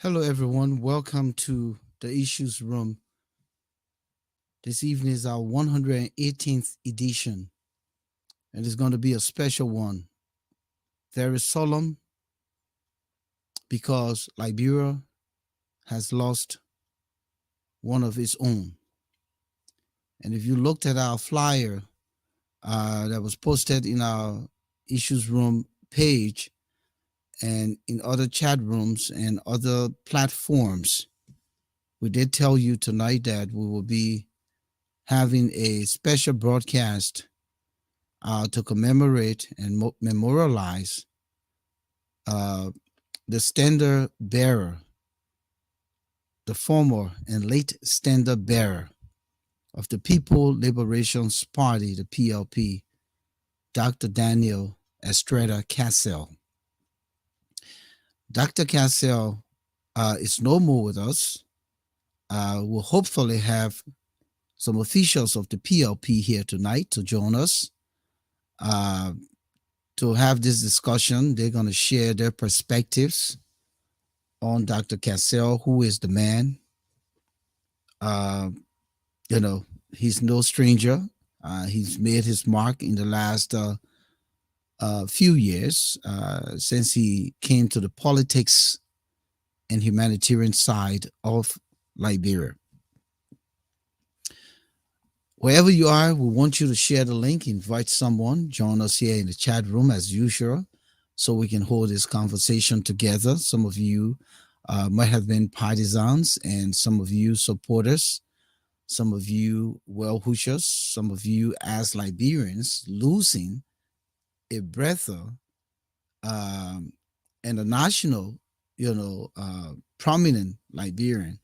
Hello, everyone. Welcome to the Issues Room. This evening is our 118th edition, and it's going to be a special one. Very solemn because Liberia has lost one of its own. And if you looked at our flyer that was posted in our Issues Room page and in other chat rooms and other platforms, we did tell you tonight that we will be having a special broadcast to commemorate and memorialize uh, the standard bearer, the former and late standard bearer of the People Liberations Party, the PLP, Dr. Daniel Estrada Cassell. Dr. Cassell is no more with us. We'll hopefully have some officials of the PLP here tonight to join us. To have this discussion. They're going to share their perspectives on Dr. Cassell, who is the man. You know, he's no stranger. He's made his mark in the last few years since he came to the politics and humanitarian side of Liberia. Wherever you are, we want you to share the link, invite someone, join us here in the chat room as usual, so we can hold this conversation together. Some of you might have been partisans, and some of you supporters, some of you well wishers, some of you as Liberians losing a brother and a national, prominent Liberian.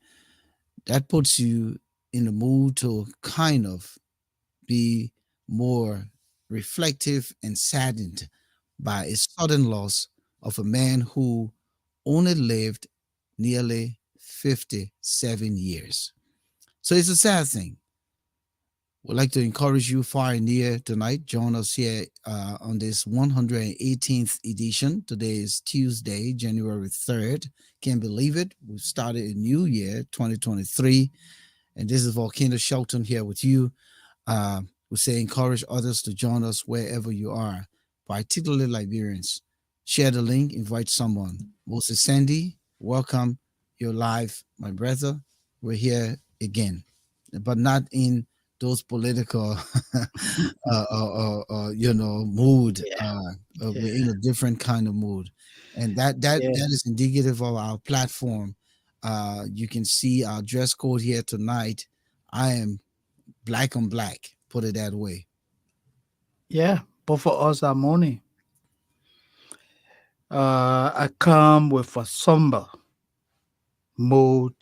That puts you in the mood to kind of be more reflective and saddened by a sudden loss of a man who only lived nearly 57 years. So it's a sad thing. We'd like to encourage you far and near tonight. Join us here on this 118th edition. Today is Tuesday, January 3rd. Can't believe it. We've started a new year, 2023. And this is Volcano Shelton here with you. We say encourage others to join us wherever you are, particularly Liberians. Share the link, invite someone. Moses Sandy, welcome. You're live, my brother. We're here again, but not in those political, mood. We're in a different kind of mood, and that is indicative of our platform. You can see our dress code here tonight. I am black on black, put it that way. Yeah, both of us are mourning. I come with a somber mood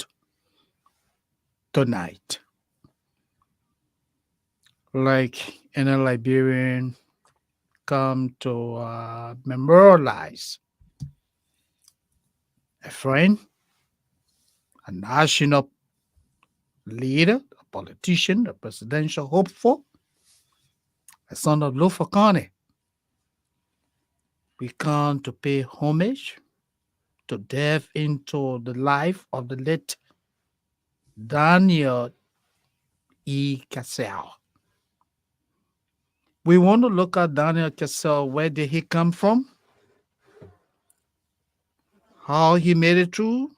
tonight. Like any Liberian come to memorialize a friend, a national leader, a politician, a presidential hopeful, a son of Volcano. We come to pay homage, to delve into the life of the late Daniel Cassell. We want to look at Daniel Cassell. Where did he come from? How he made it through?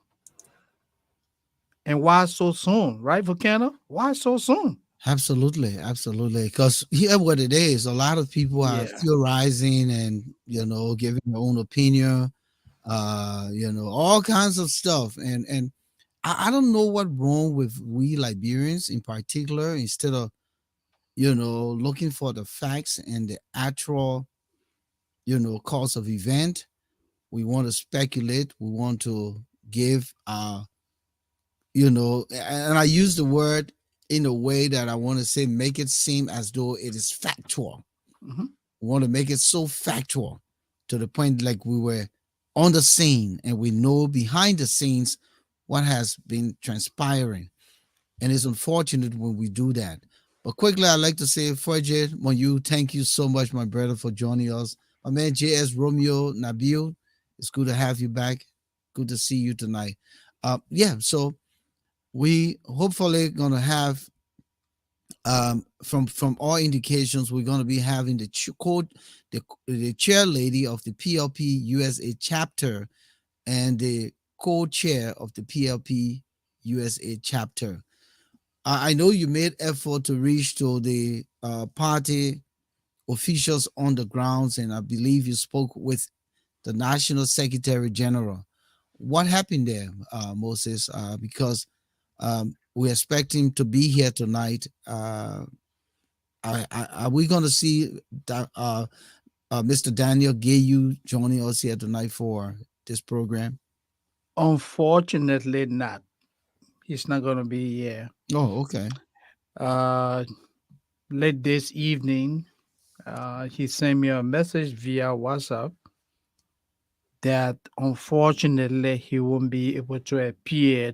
And why so soon? Right, Volcano? Why so soon? Absolutely, because here what it is, a lot of people are theorizing and giving their own opinion, all kinds of stuff, and I don't know what wrong with we Liberians in particular. Instead of looking for the facts and the actual cause of event, we want to speculate. We want to give and I use the word in a way that I want to say make it seem as though it is factual. Mhm. We want to make it so factual to the point like we were on the scene and we know behind the scenes what has been transpiring. And it's unfortunate when we do that. But quickly, I'd like to say, Frederick, thank you so much, my brother, for joining us. My man, JS Romeo Nabil, it's good to have you back. Good to see you tonight. Yeah, so we hopefully gonna have from all indications we're gonna be having the the chair lady of the PLP USA chapter and the co-chair of the PLP USA chapter. I know you made effort to reach to the party officials on the grounds, and I believe you spoke with the National Secretary General. What happened there, Moses? Because we expect him to be here tonight. Are we going to see Mr. Daniel Gayou joining us here tonight for this program? Unfortunately, not. He's not going to be here. Oh, okay. Uh, Late this evening, he sent me a message via WhatsApp that unfortunately he won't be able to appear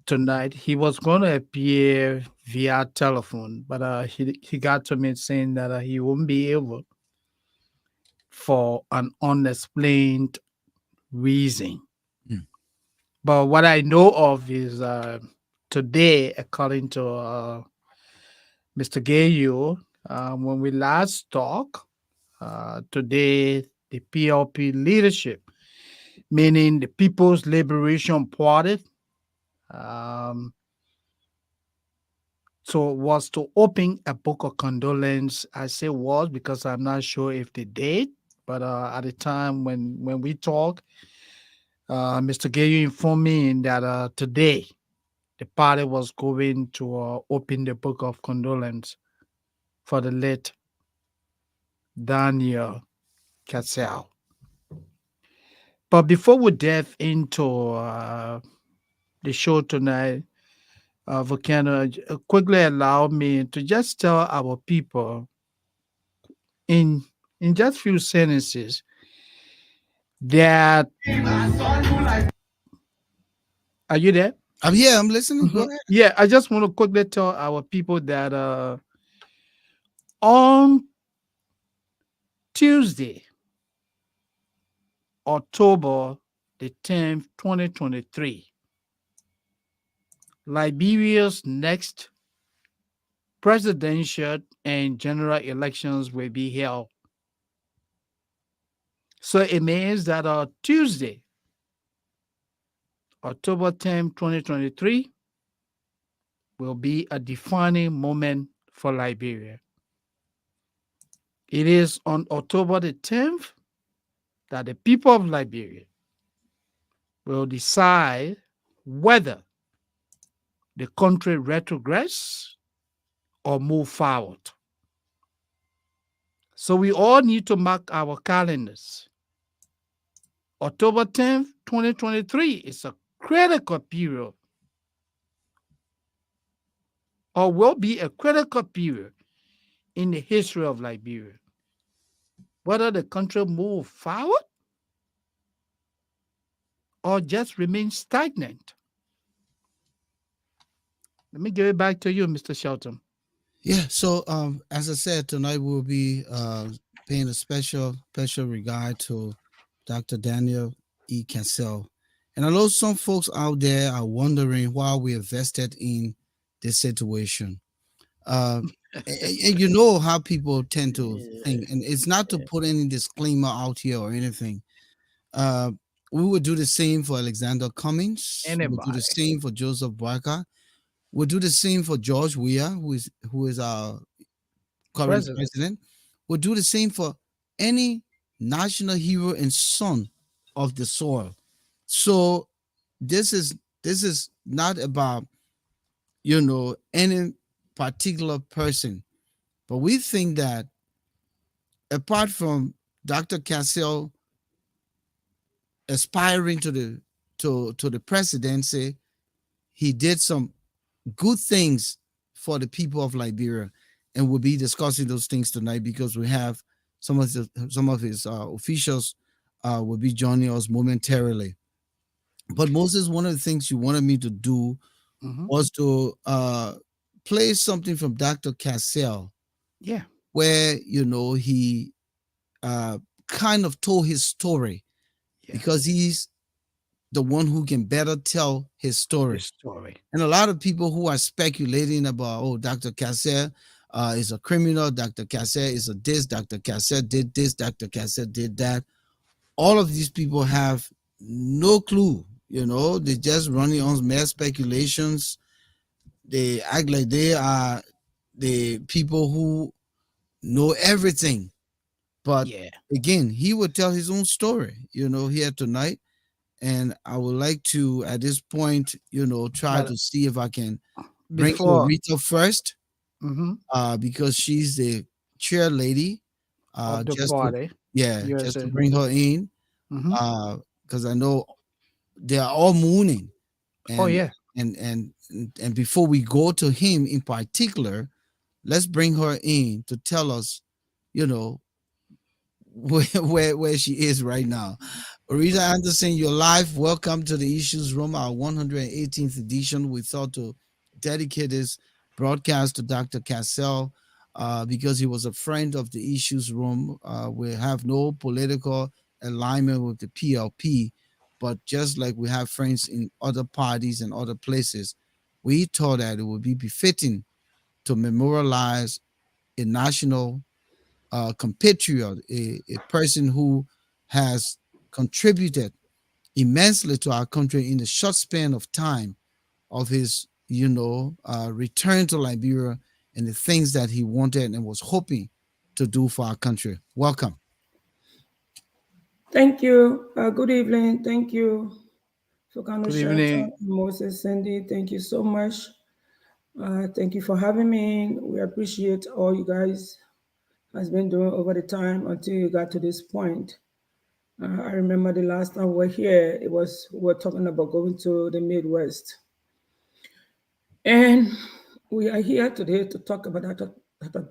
tonight. He was going to appear via telephone, but he got to me saying that he won't be able for an unexplained reason. Mm. But what I know of is today, according to Mr. Gayou, when we last talked, today the PLP leadership, meaning the People's Liberation Party, um, so was to open a book of condolence. I say was because I'm not sure if they did, but at the time when we talked, Mr. Gayou informed me that today the party was going to open the book of condolence for the late Daniel Cassell. But before we delve into the show tonight, Volcano, quickly allow me to just tell our people in just few sentences that are you there? I'm here. I'm listening. Go Mhm. ahead. Yeah, I just want to quickly tell our people that on Tuesday, October the 10th, 2023, Liberia's next presidential and general elections will be held. So it means that Tuesday, October 10th, 2023, will be a defining moment for Liberia. It is on October the 10th that the people of Liberia will decide whether the country retrogress or move forward. So we all need to mark our calendars. October 10th, 2023 is a critical period or will be a critical period in the history of Liberia. Whether the country move forward or just remain stagnant. Let me give it back to you, Mr. Shelton. Yeah. So, as I said, tonight we'll be paying a special regard to Dr. Daniel E. Cassell. And I know some folks out there are wondering why we invested in this situation. Uh, and you know how people tend to think, and it's not to put any disclaimer out here or anything. Uh, we would do the same for Alexander Cummings. We would do the Anybody, same for Joseph Barker. We'll do the same for George Weah, who is our current president. president. We'll do the same for any national hero and son of the soil. So this is not about any particular person, but we think that apart from Dr. Cassell aspiring to the presidency, he did some good things for the people of Liberia, and we'll be discussing those things tonight because we have some of his officials will be joining us momentarily. But Moses, one of the things you wanted me to do Mhm. was to play something from Dr. Cassell, Yeah. where he uh, kind of told his story because Yes. he's the one who can better tell his His story. story. And a lot of people who are speculating about, oh, Dr. Cassell is a criminal, Dr. Cassell is a this, Dr. Cassell did this, Dr. Cassell did that. All of these people have no clue, they're just running on mere speculations. They act like they are the people who know everything. But Yeah. again, he would tell his own story, here tonight. And I would like to, at this point, try But to see if I can bring before, Oretha first, mhm, because she's the chair lady. of the Just to, party, yeah, just to USA. bring her in, Hmm. because I know they are all mooning, Oh and yeah. and before we go to him in particular, let's bring her in to tell us, you know, where she is right now. Rita Anderson, you're live. Welcome to the Issues Room, our 118th edition. We thought to dedicate this broadcast to Dr. Cassell because he was a friend of the Issues Room. We have no political alignment with the PLP, but just like we have friends in other parties and other places, we thought that it would be befitting to memorialize a national compatriot, a person who has contributed immensely to our country in the short span of time of his, return to Liberia and the things that he wanted and was hoping to do for our country. Welcome. Thank you. Good evening. Thank you, Volcano, Good Shelton, evening. Moses, Cindy. Thank you so much. Thank you for having me. We appreciate all you guys has been doing over the time until you got to this point. I remember the last time we were here, we were talking about going to the Midwest, and we are here today to talk about Dr.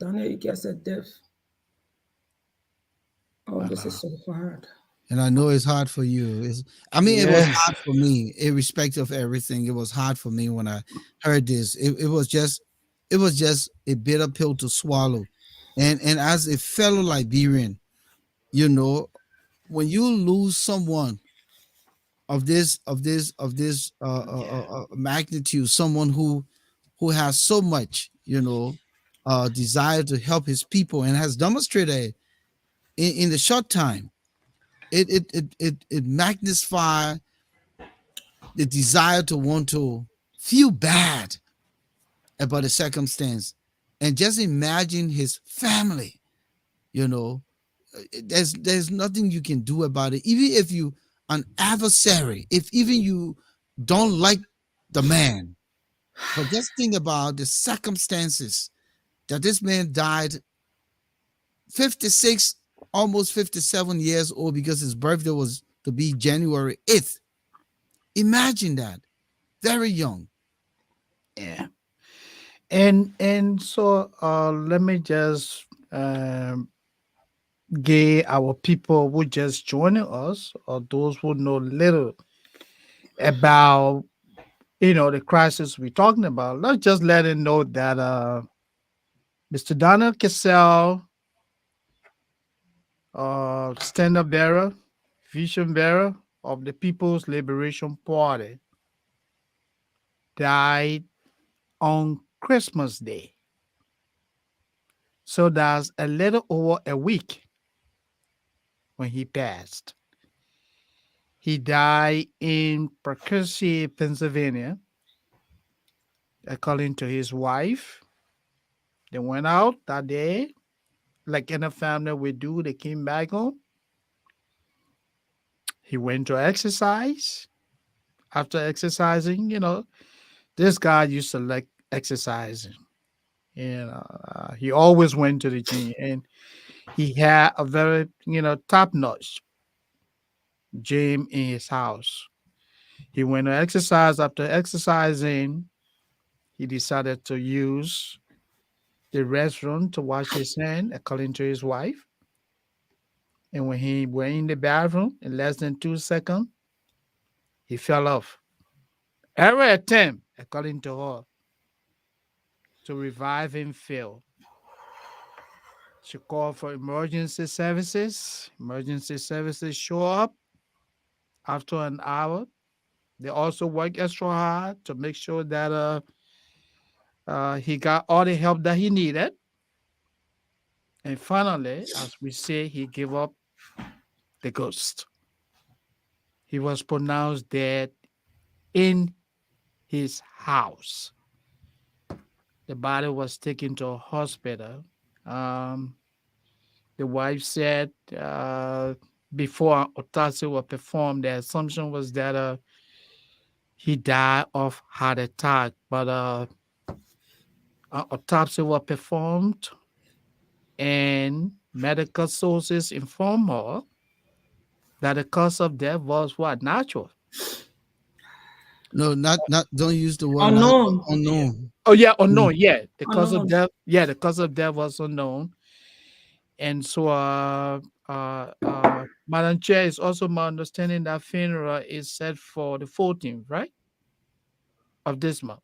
Daniel Ike's death. Oh, this is Uh, so hard. And I know it's hard for you. I mean, it was yes. hard for me, irrespective of everything. It was hard for me when I heard this. It was just a bitter pill to swallow. And as a fellow Liberian, you know, when you lose someone of this magnitude, someone who has so much, desire to help his people and has demonstrated in the short time, it magnifies the desire to want to feel bad about the circumstance. And just imagine his family, you know there's nothing you can do about it. Even if you an adversary, if even you don't like the man, but just think about the circumstances that this man died 56, almost 57 years old, because his birthday was to be January 8th. Imagine that. Very young. Yeah. And so let me just give our people who just joining us, or those who know little about the crisis we're talking about. Let's just let them know that Mr. Donald Cassell, standard bearer, vision bearer of the People's Liberation Party, died on Christmas Day. So that's a little over a week when he passed. He died in Poughkeepsie, Pennsylvania, according to his wife. They went out that day, like any family would do. They came back home. He went to exercise. After exercising, this guy used to like exercising. He always went to the gym, and he had a very, top notch gym in his house. He went to exercise. After exercising, he decided to use the restroom to wash his hand, according to his wife. And when he went in the bathroom, in less than 2 seconds, he fell off. Every attempt, according to her, to revive him failed. She called for emergency services. Emergency services show up after an hour. They also work extra hard to make sure that he got all the help that he needed. And finally, as we say, he gave up the ghost. He was pronounced dead in his house. The body was taken to a hospital. Um, the wife said before autopsy was performed, the assumption was that he died of heart attack, but autopsy was performed, and medical sources informed her that the cause of death was what? Natural. No, not. Don't use the word not Unknown. Yeah. unknown. Oh yeah, unknown. Mm. Yeah, the cause of Unknown. death. Yeah, the cause of death was unknown, and so Madam Chair, is also my understanding that funeral is set for the 14th, right, of this month.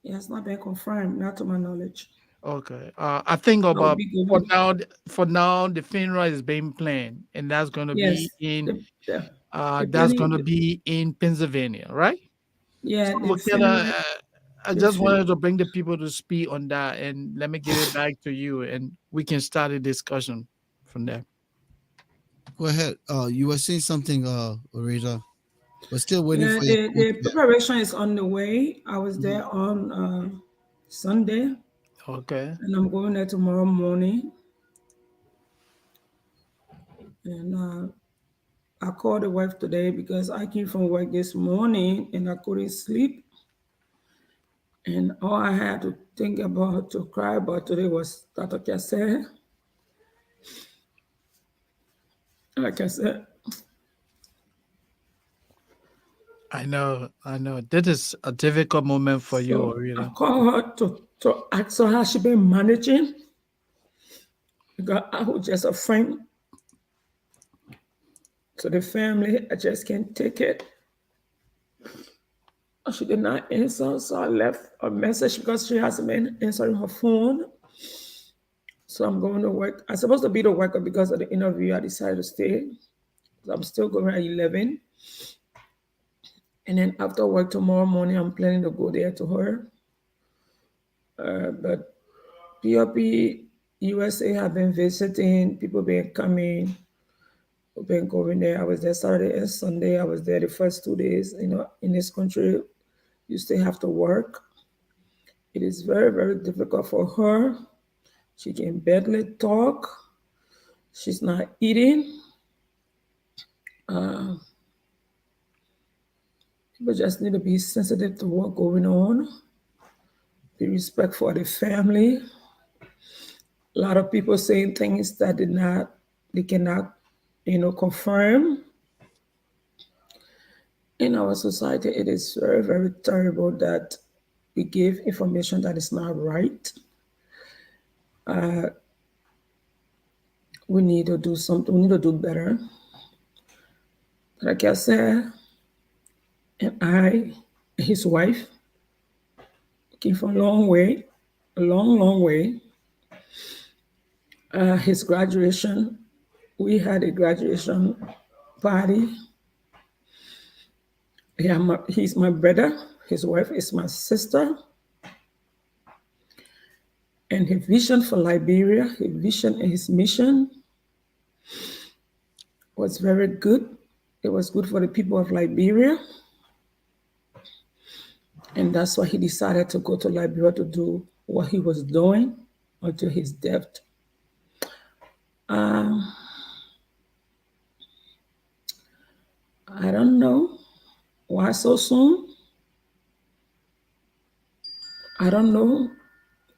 It has not been confirmed, not to my knowledge. Okay. I think I will about be giving. for now the funeral is being planned, and Yes, the that's gonna planning. be in Pennsylvania, right? So Yeah, the Volcano, funeral. I The just fu- wanted to bring the people to speak on that, and let me give it back to you, and we can start a discussion from there. Go ahead. You were saying something, Oretha. We're still waiting yeah, for your the comment. preparation is on the way. I was Mhm. there on Sunday, Okay. and I'm going there tomorrow morning. And I called the wife today because I came from work this morning and I couldn't sleep. And all I had to think about to cry about today was Dr. Cassell. Like I said, I know. This is a difficult moment for you, so I Rita. called her to ask her how she been managing because I was just a friend to the family. I just can't take it. She did not answer, so I left a message because she hasn't been answering her phone. So I'm going to work. I'm supposed to be the worker because of the interview. I decided to stay. So I'm still going at 11. And then after work tomorrow morning, I'm planning to go there to her. But POP USA have been visiting, people been coming, we've been going there. I was there Saturday and Sunday. I was there the first 2 days. You know, in this country, you still have to work. It is very, very difficult for her. She can barely talk. She's not eating. People just need to be sensitive to what's going on, be respectful of the family. A lot of people saying things that they cannot, confirm. In our society, it is very, very terrible that we give information that is not right. We need to do something. We need to do better. Like I said, and his wife, came from a long way, a long, long way. His graduation, we had a graduation party. Yeah, he's my brother. His wife is my sister. And his vision for Liberia, his vision and his mission was very good. It was good for the people of Liberia. And that's why he decided to go to Liberia to do what he was doing until his death. I don't know why so soon. I don't know.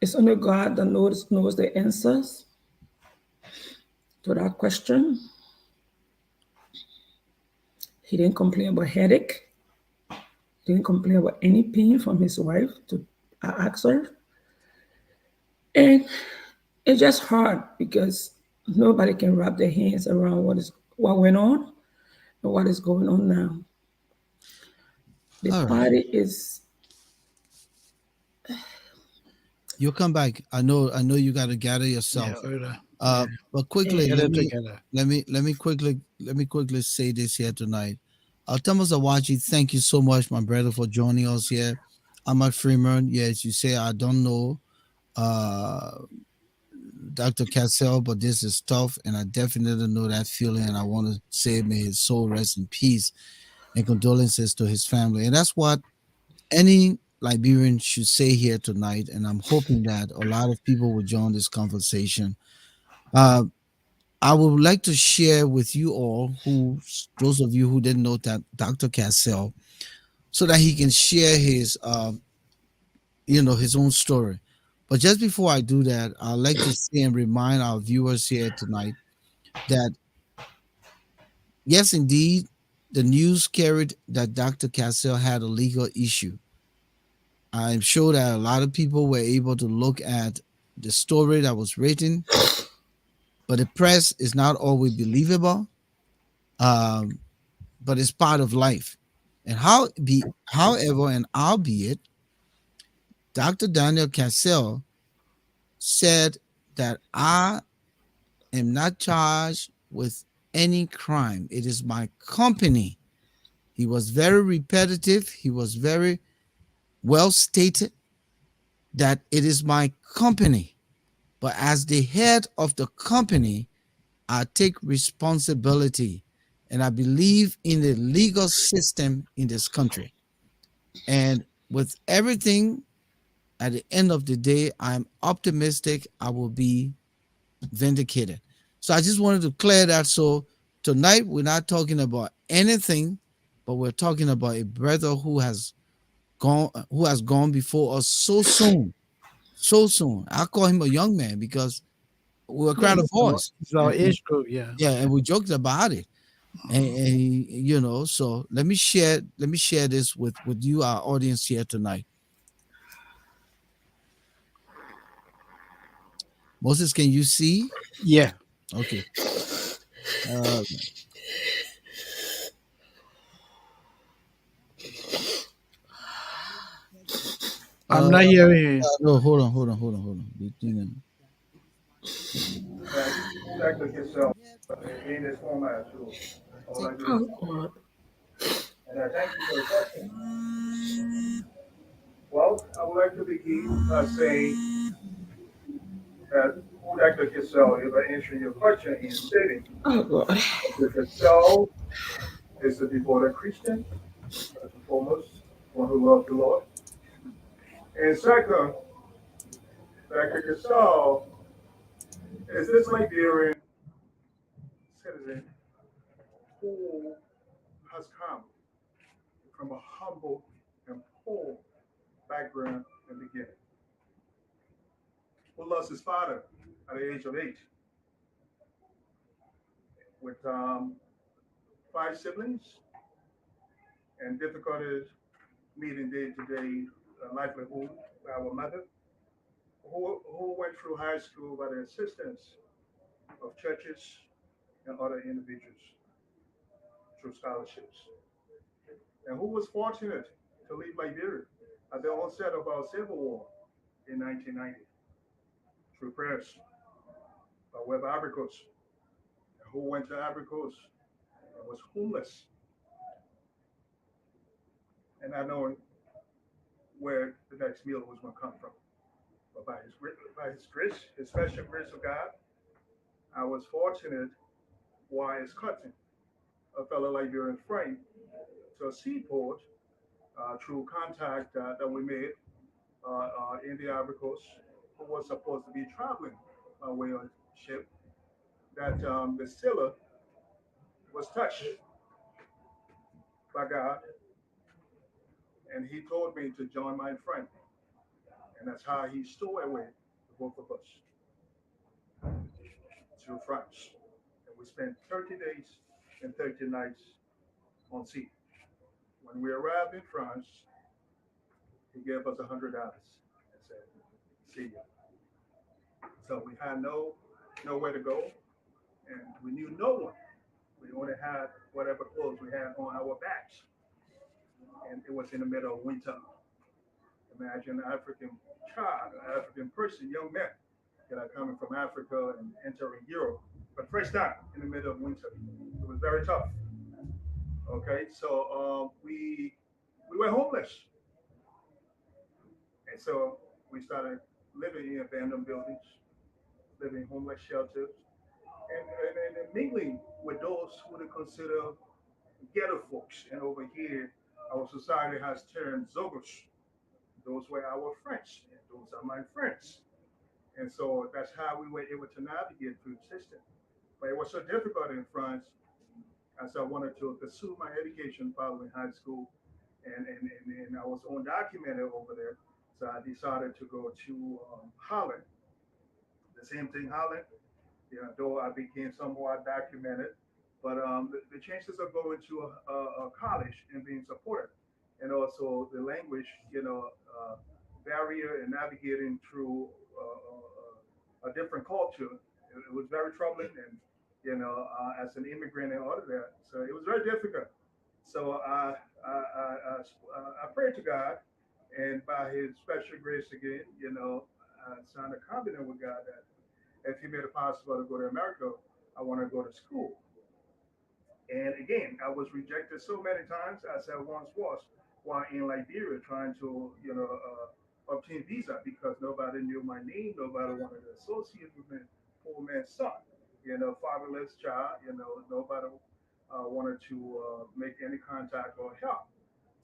It's only God that knows the answers to that question. He didn't complain about headache. He didn't complain about any pain from his wife. I asked her, and it's just hard because nobody can wrap their hands around what went on and what is going on now. The All right. party is You'll come back. I know you got to gather Yeah, yourself. Rita. Yeah. But quickly, Get it together. let me quickly say this here tonight. Thomas Awaji, thank you so much, my brother, for joining us here. Ahmad Freeman, yes, you say I don't know uh, Dr. Cassell, but this is tough, and I definitely know that feeling. And I want to say, may his soul rest in peace and condolences to his family. And that's what any Liberian should say here tonight. And I'm hoping that a lot of people will join this conversation. Uh, I would like to share with you all, who those of you who didn't know that Dr. Cassell, so that he can share his own story. But just before I do that, I'd like to say and remind our viewers here tonight that yes, indeed, the news carried that Dr. Cassell had a legal issue. I'm sure that a lot of people were able to look at the story that was written, but the press is not always believable. Um, but it's part of life. And however, and albeit, Dr. Daniel Cassell said that I am not charged with any crime. It is my company. He was very repetitive. He was very well stated that it is my company. But as the head of the company, I take responsibility, and I believe in the legal system in this country. And with everything, at the end of the day, I'm optimistic I will be vindicated. So I just wanted to clear that. So tonight we're not talking about anything, but we're talking about a brother who has gone before us so soon. So soon. I call him a young man because we were Yeah. crowd of voice. It's our age group, yeah. Yeah, and we joked about it. So let me share this with you, our audience here tonight. Moses, can you see? Yeah. Okay. Uh, I'm uh, not hearing you. no, hold on. Exactly yourself in this format too. I would like to, Oh God. and I thank you for the question. Well, I would like to begin by saying that Dr. Cassell, if I answer your question in stating Oh God. that Cassell is a devoted Christian, first and foremost, one who loves the Lord. And second, Dr. Cassell is this Liberian citizen who has come from a humble and poor background and beginning, who lost his father at the age of 8, with five siblings and difficulties meeting day-to-day livelihood with our mother, who went through high school by the assistance of churches and other individuals through scholarships, and who was fortunate to leave Liberia at the onset of our civil war in 1990 through prayers by Web Abricos, who went to Abricos and was homeless and not knowing where the next meal was going to come from. But by his grace, his special grace of God, I was fortunate while his cousin, a fellow Liberian friend, to a seaport through contact that we made in the Ivory Coast, who was supposed to be traveling by way of ship, that the sailor was touched by God, and he told me to join my friend, and that's how he stowed away the both of us to France, and we spent 30 days and 30 nights on sea. When we arrived in France, he gave us $100 and said, "See you." So we had nowhere to go, and we knew no one. We only had whatever clothes we had on our backs, and it was in the middle of winter. Imagine an African child, an African person, young men that are coming from Africa and entering Europe, but first time in the middle of winter. It was very tough. Okay, so we were homeless, and so we started living in abandoned buildings, living in homeless shelters, and mingling with those who they consider ghetto folks. And over here, our society has turned zogos. Those were our friends, and those are my friends. And so that's how we were able to navigate through the system. But it was so difficult in France as I wanted to pursue my education following high school, and I was undocumented over there. So I decided to go to Holland. The same thing, Holland. Though I became somewhat documented, but the chances of going to a college and being supported, and also the language, barrier and navigating through a different culture, it was very troubling, and as an immigrant and all of that, so it was very difficult. So I prayed to God, and by His special grace again, I signed a covenant with God that if He made it possible to go to America, I want to go to school. And again, I was rejected so many times as I once was while in Liberia trying to, obtain visa because nobody knew my name, nobody wanted to associate with me, poor man's son, fatherless child, nobody wanted to make any contact or help.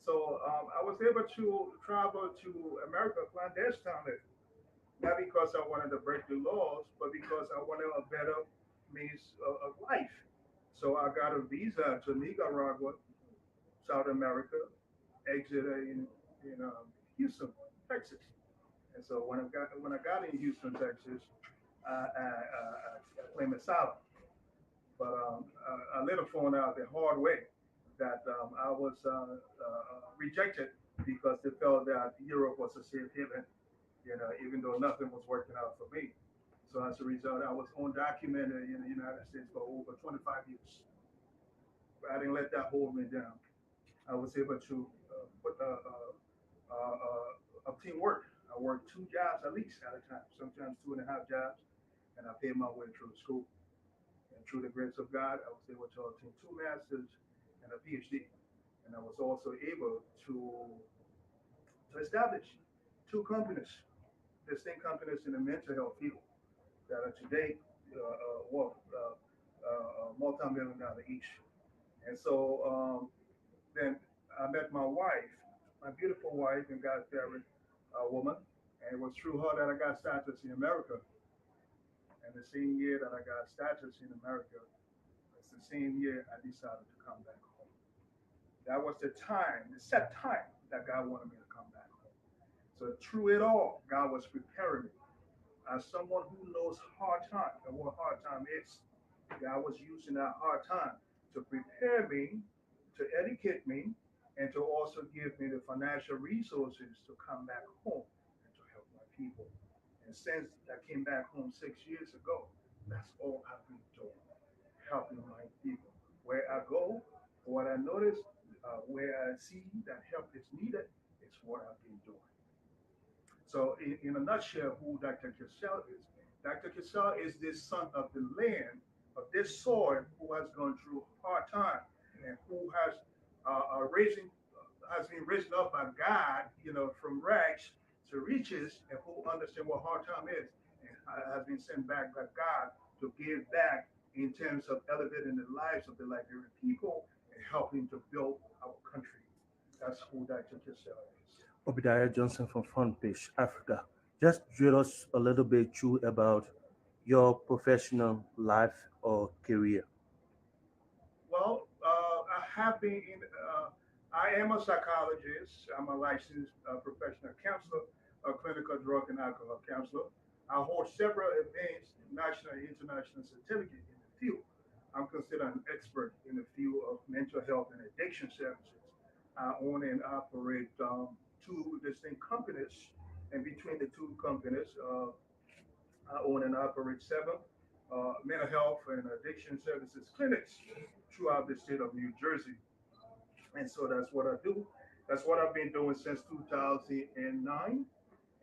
So I was able to travel to America clandestinely, not because I wanted to break the laws, but because I wanted a better means of life. So I got a visa to Nicaragua, South America, exited in Houston, Texas. And so when I got in Houston, Texas, I claimed asylum. But I later found out the hard way that I was rejected because they felt that Europe was a safe haven, even though nothing was working out for me. So as a result, I was undocumented in the United States for over 25 years. I didn't let that hold me down. I was able to obtain work. I worked two jobs at least at a time, sometimes two and a half jobs, and I paid my way through school. And through the grace of God, I was able to obtain two masters and a PhD. And I was also able to establish two companies, distinct companies in the mental health field that are today worth multi-million dollar each. And so then I met my wife, my beautiful wife, and God fearing woman. And it was through her that I got status in America. And the same year that I got status in America, it's the same year I decided to come back home. That was the time, the set time that God wanted me to come back home. So through it all, God was preparing me as someone who knows hard time and what hard time is. God was using that hard time to prepare me, to educate me, and to also give me the financial resources to come back home and to help my people. And since I came back home 6 years ago, that's all I've been doing, helping my people. Where I go, what I notice, where I see that help is needed, it's what I've been doing. So, in a nutshell, who Dr. Cassell is, Dr. Cassell is this son of the land, of this soil, who has gone through hard time and who raising has been raised up by God, from rags to riches, and who understand what hard time is, and has been sent back by God to give back in terms of elevating the lives of the Liberian people and helping to build our country. That's who Dr. Cassell is. Obadiah Johnson from Front Page, Africa. Just drill us a little bit through about your professional life or career. Well, I have been in. I am a psychologist. I'm a licensed professional counselor, a clinical drug and alcohol counselor. I hold several advanced national and international certificates in the field. I'm considered an expert in the field of mental health and addiction services. I own and operate two distinct companies, and between the two companies, I own and operate seven mental health and addiction services clinics throughout the state of New Jersey. And so that's what I do. That's what I've been doing since 2009.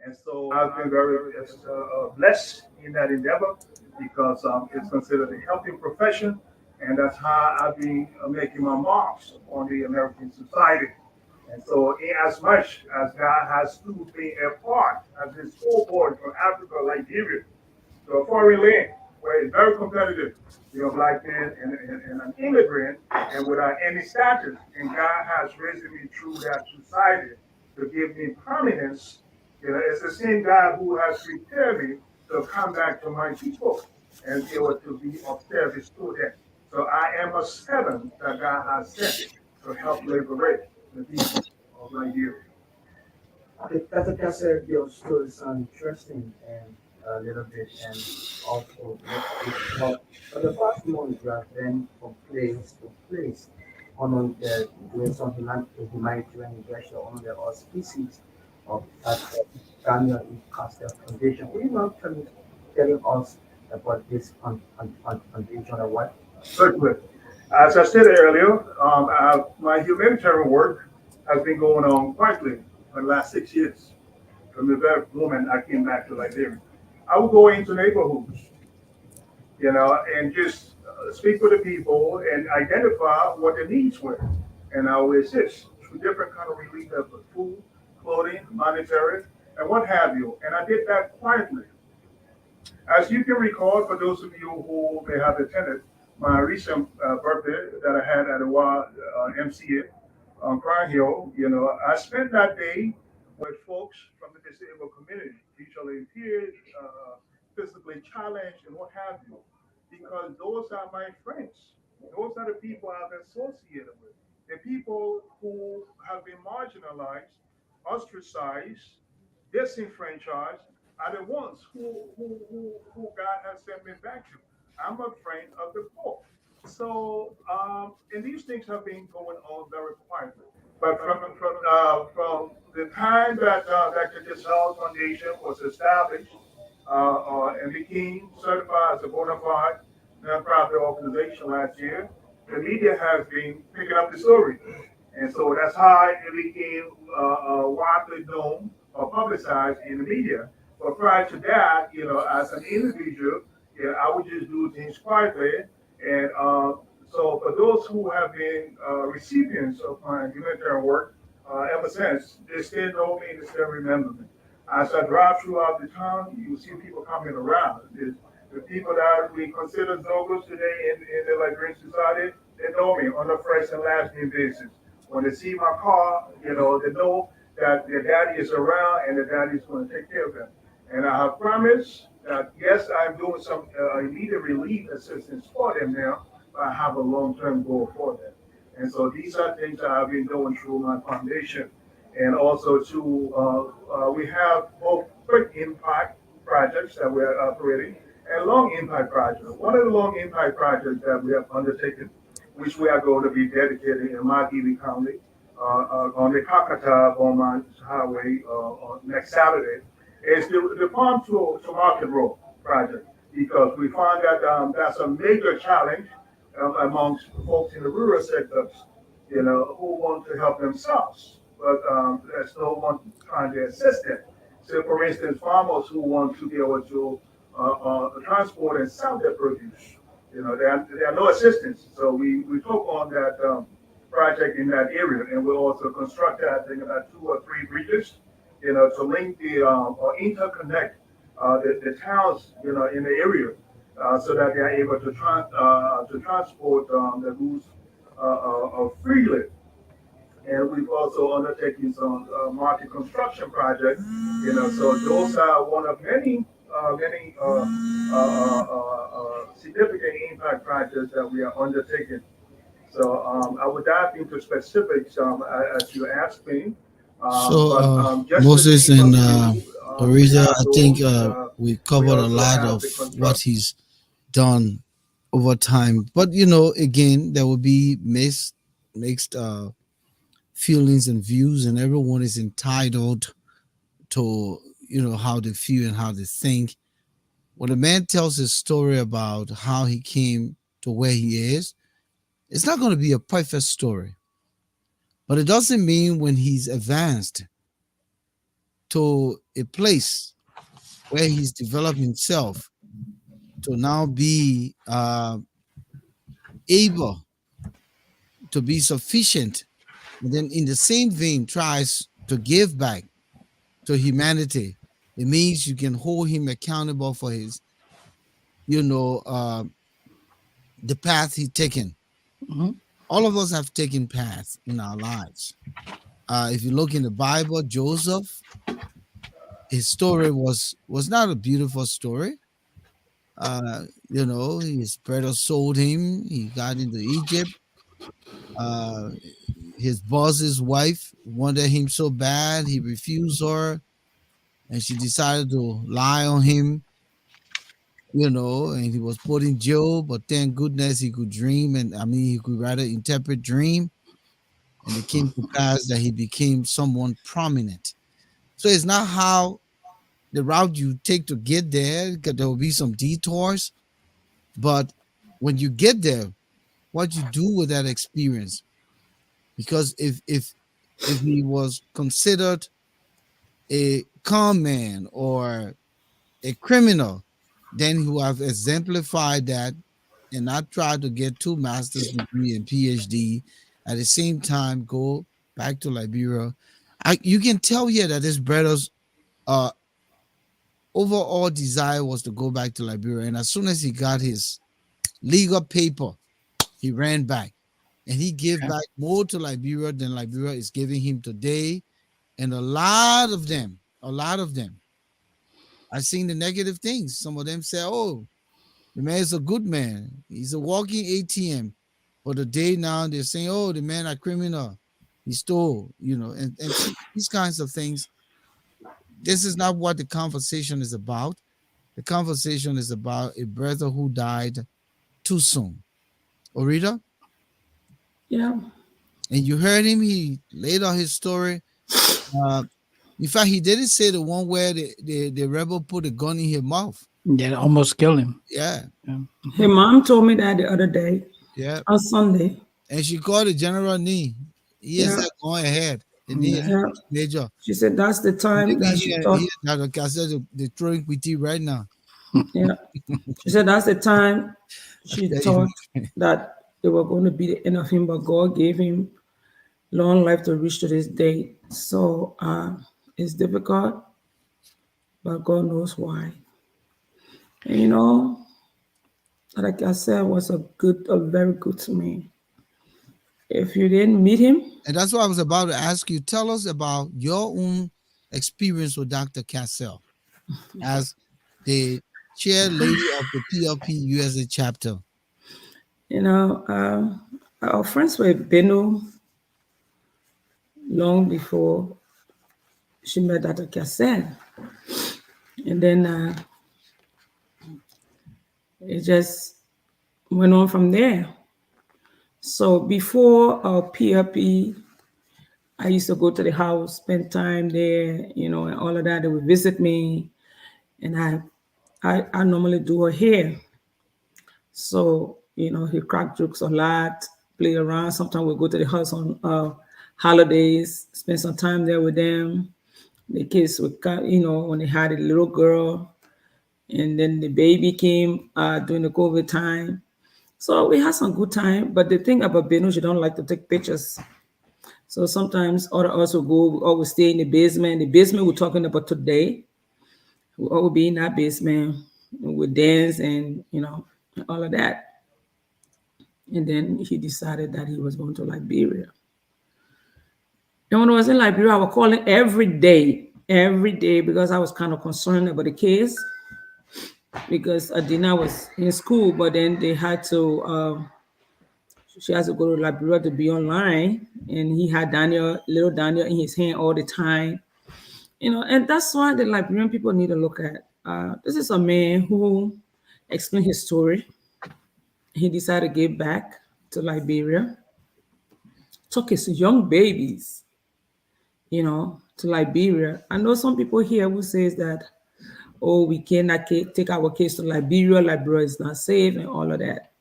And so I've been very blessed in that endeavor because it's considered a healthy profession And that's how I've been making my marks on the American society. And so, as much as God has stood me apart as a school board from Africa, Liberia, to a foreign land where it's very competitive, black man and an immigrant, and without any status. And God has raised me through that society to give me permanence. It's the same God who has prepared me to come back to my people and be able to be of service to them. So I am a servant that God has sent to help liberate the people of Nigeria. Okay, Dr. Cassell, your story sounds interesting and a little bit, and also for the past month you have been from place to place on the doing some humanitarian gesture on the auspices of that Daniel E. Cassell Foundation. Will you mind telling us about this foundation and what? Certainly. As I said earlier, my humanitarian work has been going on quietly for the last 6 years. From the very moment I came back to Liberia, I would go into neighborhoods, and just speak with the people and identify what their needs were. And I would assist through different kind of relief efforts, food, clothing, monetary, and what have you. And I did that quietly. As you can recall, for those of you who may have attended my recent birthday that I had at a MCA on Crown Hill, I spent that day with folks from the disabled community, visually impaired, physically challenged, and what have you, because those are my friends. Those are the people I've associated with. The people who have been marginalized, ostracized, disenfranchised, are the ones who God has sent me back to. I'm a friend of the poor. So, and these things have been going on very quietly. But from the time that Dr. Cassell Foundation was established and became certified as a bona fide nonprofit organization last year, the media has been picking up the story. And so that's how it became widely known or publicized in the media. But prior to that, as an individual, I would just do things quietly. And so for those who have been recipients of my humanitarian work ever since, they still know me, they still remember me. As I drive throughout the town, you see people coming around. The people that we consider Zogos today in the Liberian society, they know me on a first and last name basis. When they see my car, they know that their daddy is around and their daddy is going to take care of them. And I have promised that, yes, I'm doing some immediate relief assistance for them now, but I have a long-term goal for them. And so these are things that I've been doing through my foundation. And also, we have both quick impact projects that we're operating and long impact projects. One of the long impact projects that we have undertaken, which we are going to be dedicating in Magili County on the Kakata Beaumont Highway next Saturday, is the Farm to Market Road project, because we find that that's a major challenge amongst folks in the rural sectors, who want to help themselves, but there's no one trying to assist them. So, for instance, farmers who want to be able to transport and sell their produce, there are no assistance. So we took on that project in that area, and we'll also construct, I think, about 2 or 3 bridges, to link or interconnect the towns, in the area, so that they are able to transport the goods freely. And we've also undertaken some market construction projects, so those are one of many significant impact projects that we are undertaking. So I would dive into specifics as you asked me. So, But just to Moses name a and few, we Oretha, have I think those. we We covered a also lot have of the what construction. he's done over time. But again, there will be mixed feelings and views, and everyone is entitled to how they feel and how they think. When a man tells his story about how he came to where he is, it's not going to be a perfect story, but it doesn't mean when he's advanced to a place where he's developed himself to now be able to be sufficient, and then in the same vein tries to give back to humanity, it means you can hold him accountable for his, you know, the path he taken. Mhm. All of us have taken paths in our lives. If you look in the Bible, Joseph, his story was not a beautiful story. His brother sold him. He got into Egypt. Uh, his boss's wife wanted him so bad, he refused her, and she decided to lie on him. And he was put in jail. But thank goodness he could dream, and I mean he could rather interpret dream, and it came to pass that he became someone prominent. So it's not how the route you take to get there, 'cause there will be some detours, but when you get there, what you do with that experience. Because if he was considered a con man or a criminal, then he would have exemplified that and not try to get two master's degree and PhD at the same time go back to Liberia. You can tell here that this brother's uh overall desire was to go back to Liberia, and as soon as he got his legal paper, he ran back, and he gave Okay. back more to Liberia than Liberia is giving him today. And a lot of them, I've seen the negative things. Some of them say, "Oh, the man is a good man. He's a walking ATM." But the day now they're saying, "Oh, the man a criminal. He stole," and see, these kinds of things. This is not what the conversation is about. The conversation is about a brother who died too soon. Oretha, Yeah. and you heard him. He laid out his story. Uh, in fact, he didn't say the one where the rebel put a gun in his mouth. Yeah, almost killed him. Yeah, Yeah. Her mom told me that the other day yeah. on Sunday. And she called the general knee. He Yeah. said, "Go ahead." The knee is Yeah. Yeah. major. She said that's the time Maybe that she thought. he Dr. Cassell, they're throwing with you right now. Yeah. She said that's the time she Tell thought you. that they were going to be the end of him, but God gave him long life to reach to this day. So it's difficult, but God knows why. And like I said, was a very good to me. If you didn't meet him, And that's what I was about to ask you. Tell us about your own experience with Dr. Cassell as the chair lady of the PLP USA chapter. our friends were Benu long before she met Dr. Cassell. And then it just went on from there. So before our PLP, I used to go to the house, spend time there, and all of that. They would visit me, and I normally do her hair. So, he crack jokes a lot, play around. Sometimes we go to the house on holidays, spend some time there with them. The kids would come, when they had a little girl, and then the baby came during the COVID time. So we had some good time. But the thing about Benu, she don't like to take pictures. So sometimes all of us will go, we always stay in the basement. The basement we're talking about today, we all be in that basement with dance and, and all of that. And then he decided that he was going to Liberia. And when I was in Liberia, I was calling every day, because I was kind of concerned about the case. Because Adina was in school, but then they had to, she has to go to Liberia to be online. And he had little Daniel in his hand all the time. And that's why the Liberian people need to look at. This is a man who explained his story. He decided to give back to Liberia, took his young babies, to Liberia. I know some people here who says that, oh, we cannot take our kids to Liberia. Liberia is not safe and all of that.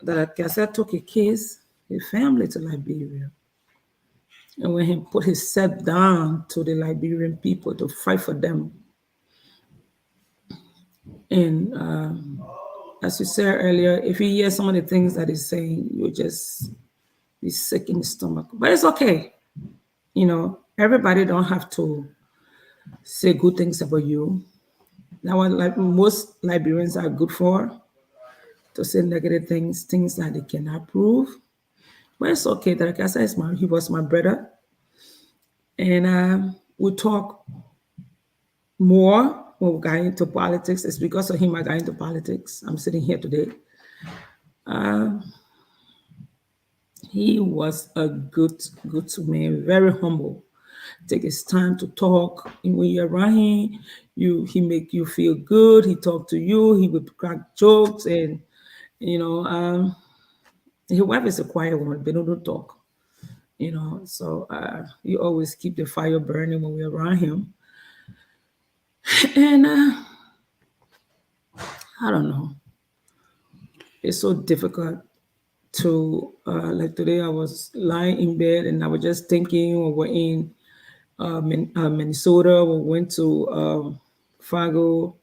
That Cassell took his family to Liberia. And when he put himself down to the Liberian people to fight for them, and as you said earlier, if you hear some of the things that he's saying, you'll just be sick in the stomach. But it's okay. Everybody don't have to say good things about you. That what like most Liberians are good for, to say negative things, things that they cannot prove. But it's okay. That like I said, he was my brother, and we talk more when we got into politics. It's because of him I got into politics. I'm sitting here today. He was a good man, very humble. Take his time to talk. And when you're around him, he make you feel good. He talk to you. He would crack jokes, and you know, um, his wife is a quiet one, but don't talk. So you always keep the fire burning when we're around him. And I don't know, it's so difficult to like today. I was lying in bed and I was just thinking when we're in Minnesota. We went to Fargo.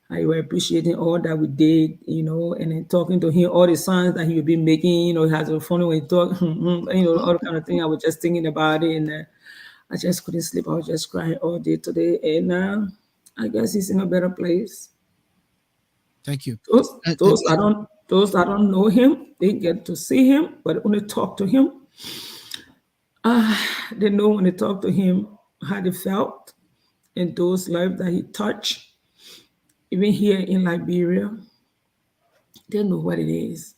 I were appreciating all that we did, and then talking to him, all the signs that he would be making. He has a funny when he talk, all the kind of thing. I was just thinking about it, and I just couldn't sleep. I was just crying all day today, and I guess he's in a better place. Thank you. Those, And, and, those I don't, those that don't know him, they get to see him, but only talk to him. They know when they talk to him how they felt and those lives that he touched. Even here in Liberia, they know what it is.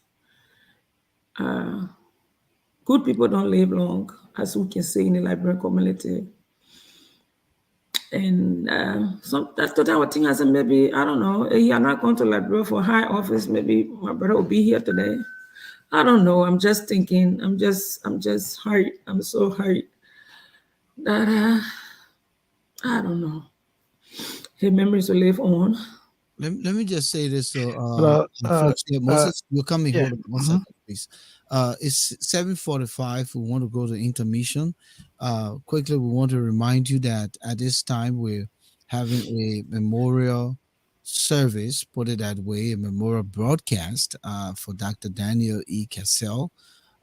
Good people don't live long, as we can see in the Liberian community. And some that's the type of thing I said, maybe, I don't know, you are not going to Liberia for high office, maybe my brother will be here today. I don't know. I'm just thinking, I'm just hurt. I'm so hurt that I don't know. His memories will live on. let me just say this, so Well, folks here, Moses, you're coming. yeah. Hold on one second, please. It's 7:45. We want to go to intermission. Quickly, we want to remind you that at this time we're having a memorial service, put it that way, a memorial broadcast for Dr. Daniel E. Cassell,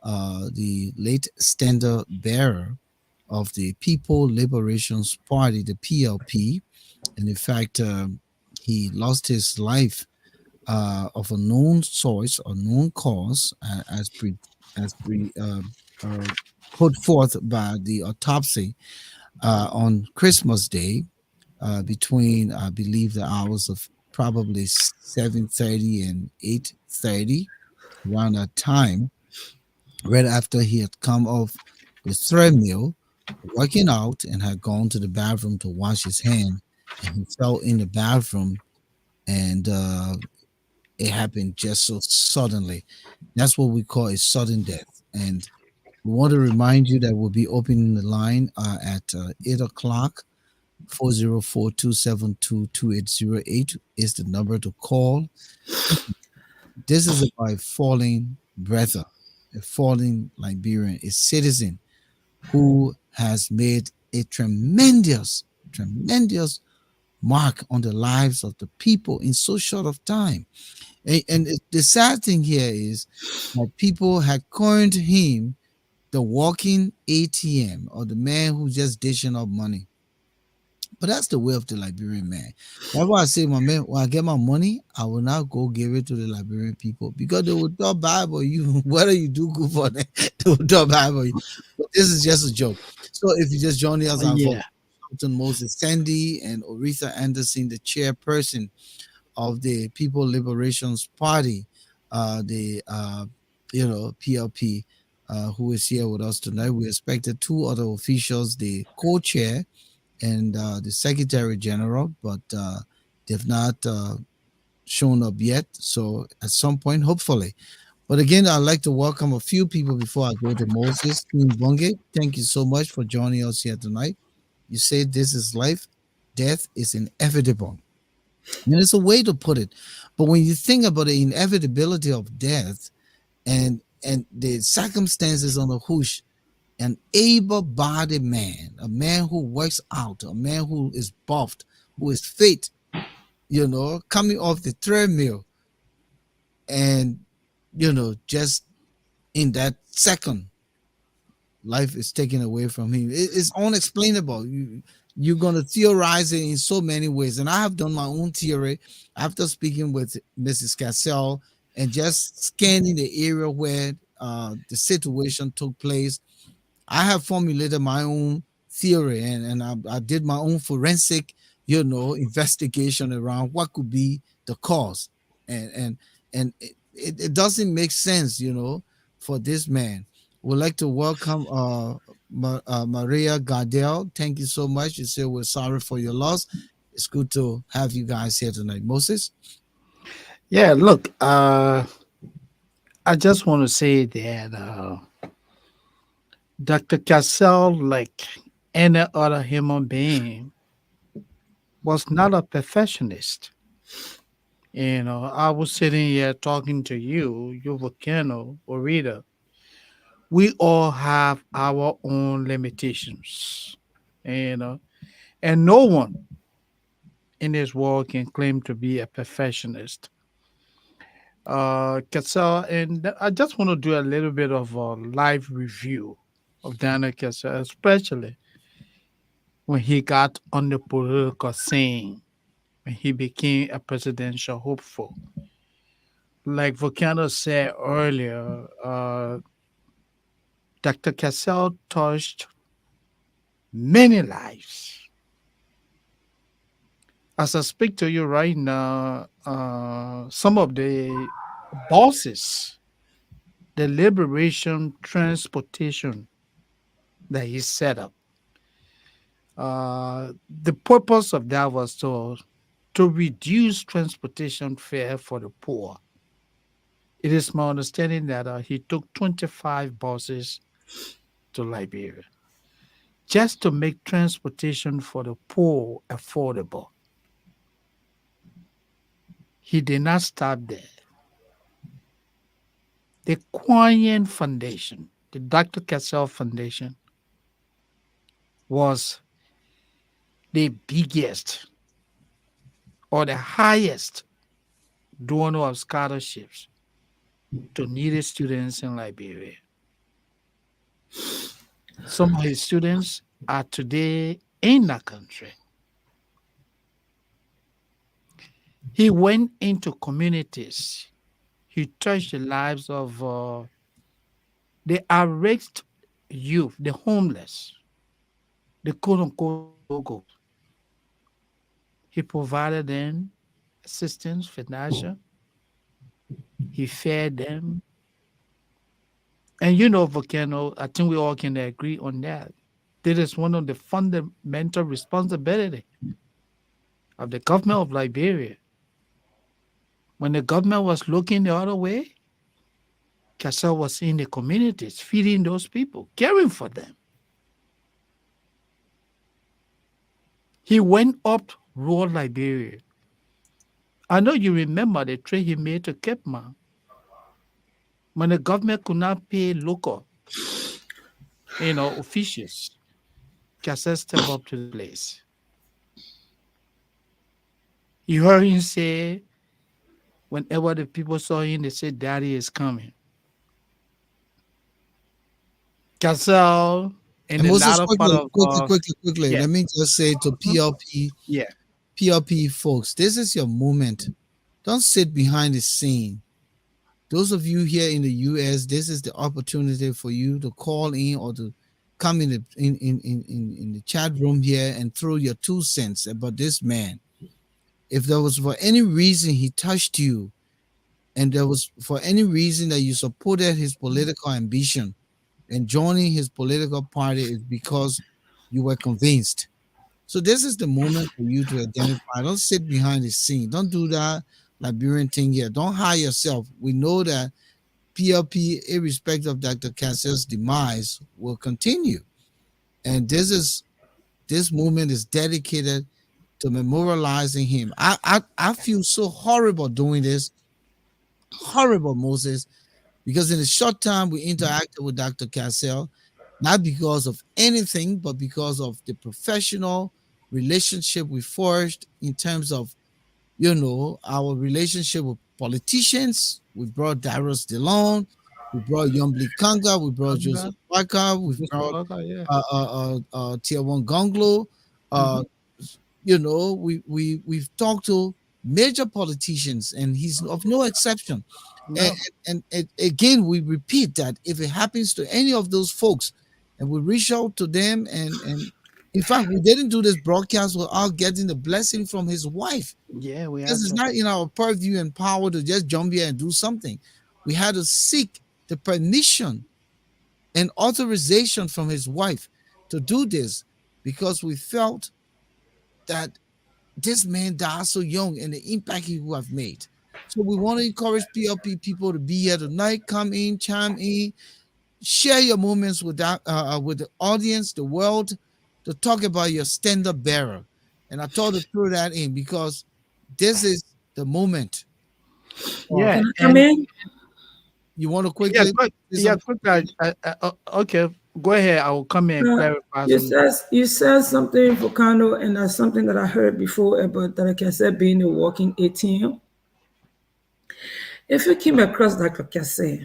the late standard bearer of the People Liberations Party, the PLP. And in fact, he lost his life of a known source or known cause, as put forth by the autopsy on Christmas Day, between, I believe, the hours of probably 7:30 and 8:30, around that time, right after he had come off the treadmill, working out, and had gone to the bathroom to wash his hand, and he fell in the bathroom, and it happened just so suddenly. That's what we call a sudden death. And we want to remind you that we'll be opening the line at 8 o'clock. 404-272-2808 is the number to call. This is about a falling brother, a falling Liberian, a citizen who has made a tremendous mark on the lives of the people in so short of time. And the sad thing here is that people had coined him the walking ATM, or the man who's just dishing up money. But that's the way of the Liberian man. That's why I say, my man, when I get my money, I will not go give it to the Liberian people, because they will talk bad about you. Whether you do good for them, they will talk bad about you. But this is just a joke. So if you just join us, I'm Yeah. Shelton Moses Sandy and Oretha Anderson, the chairperson of the People Liberations Party, the PLP, who is here with us tonight. We expected two other officials, the co-chair and the Secretary General, but they've not shown up yet. So at some point, hopefully. But again, I'd like to welcome a few people before I go to Moses. King Bunge, thank you so much for joining us here tonight. You say this is life, death is inevitable. And it's a way to put it. But when you think about the inevitability of death and the circumstances on the whoosh, an able-bodied man, a man who works out, a man who is buffed, who is fit, coming off the treadmill, and just in that second, life is taken away from him. It's unexplainable. You're going to theorize it in so many ways, and I have done my own theory after speaking with Mrs. Cassell and just scanning the area where the situation took place. I have formulated my own theory, and I did my own forensic, investigation around what could be the cause, and it doesn't make sense, for this man. Would like to welcome Maria Gardell. Thank you so much. You say we're sorry for your loss. It's good to have you guys here tonight, Moses. Yeah, look, I just want to say that Dr. Cassell, like any other human being, was not a perfectionist. I was sitting here talking to you Volcano, Oretha. We all have our own limitations, you know, and no one in this world can claim to be a perfectionist. Cassell, and I just want to do a little bit of a live review of Daniel Cassell, especially when he got on the political scene, when he became a presidential hopeful. Like Volcano said earlier, Dr. Cassell touched many lives. As I speak to you right now, some of the bosses, the liberation transportation that he set up, the purpose of that was to reduce transportation fare for the poor. It is my understanding that he took 25 buses to Liberia just to make transportation for the poor affordable. He did not stop there. The Quanyen Foundation, the Dr. Cassell Foundation, was the biggest or the highest donor of scholarships to needy students in Liberia. Some of his students are today in that country. He went into communities. He touched the lives of the erased youth, the homeless, the quote unquote no-go. He provided them assistance, financial. He fed them. And Volcano, I think we all can agree on that. That is one of the fundamental responsibility of the government of Liberia. When the government was looking the other way, Cassell was in the communities, feeding those people, caring for them. He went up rural Liberia. I know you remember the trip he made to Cape Man. When the government could not pay local, officials, Cassell stepped up to the place. You heard him say, whenever the people saw him, they said, Daddy is coming. Cassell in And the Moses, latter part quickly, of quickly, quickly, quickly. yeah, Let me just say to mhm, PLP, yeah, PLP folks, this is your moment. Don't sit behind the scene. Those of you here in the US, this is the opportunity for you to call in or to come in in the chat room here and throw your 2 cents about this man. If there was for any reason he touched you, and there was for any reason that you supported his political ambition and joining his political party is because you were convinced. So this is the moment for you to identify. Don't sit behind the scene. Don't do that Liberian thing here. Don't hide yourself. We know that PLP, irrespective of Dr. Cassell's demise, will continue. And this movement is dedicated to memorializing him. I feel so horrible doing this. Horrible, Moses, because in a short time we interacted with Dr. Cassell, not because of anything, but because of the professional relationship we forged in terms of, our relationship with politicians, We brought Darius DeLong, we brought Yombly Kanga, we brought Congrats, Joseph Waka, we've Mr. brought Walker, yeah. Tier One Gonglo. Uh, Mm-hmm. we've talked to major politicians, and he's of no exception. And, No. again, we repeat that if it happens to any of those folks, and we reach out to them, and in fact, we didn't do this broadcast without getting the blessing from his wife, Yeah, we because have it's to. not in our purview and power to just jump here and do something. We had to seek the permission and authorization from his wife to do this, because we felt that this man died so young and the impact he would have made. So we want to encourage PLP people to be here tonight. Come in, chime in, share your moments with the audience, the world, to talk about your standard bearer. And I thought to throw that in because this is the moment. Yeah, Can I come and in? You want to yeah, quickly quick, say yeah, something? quick. Okay, go ahead. I will come in and clarify some. You said something, Volcano, and that's something that I heard before about Dr. Cassell being a walking ATM. If you came across Dr. Cassell,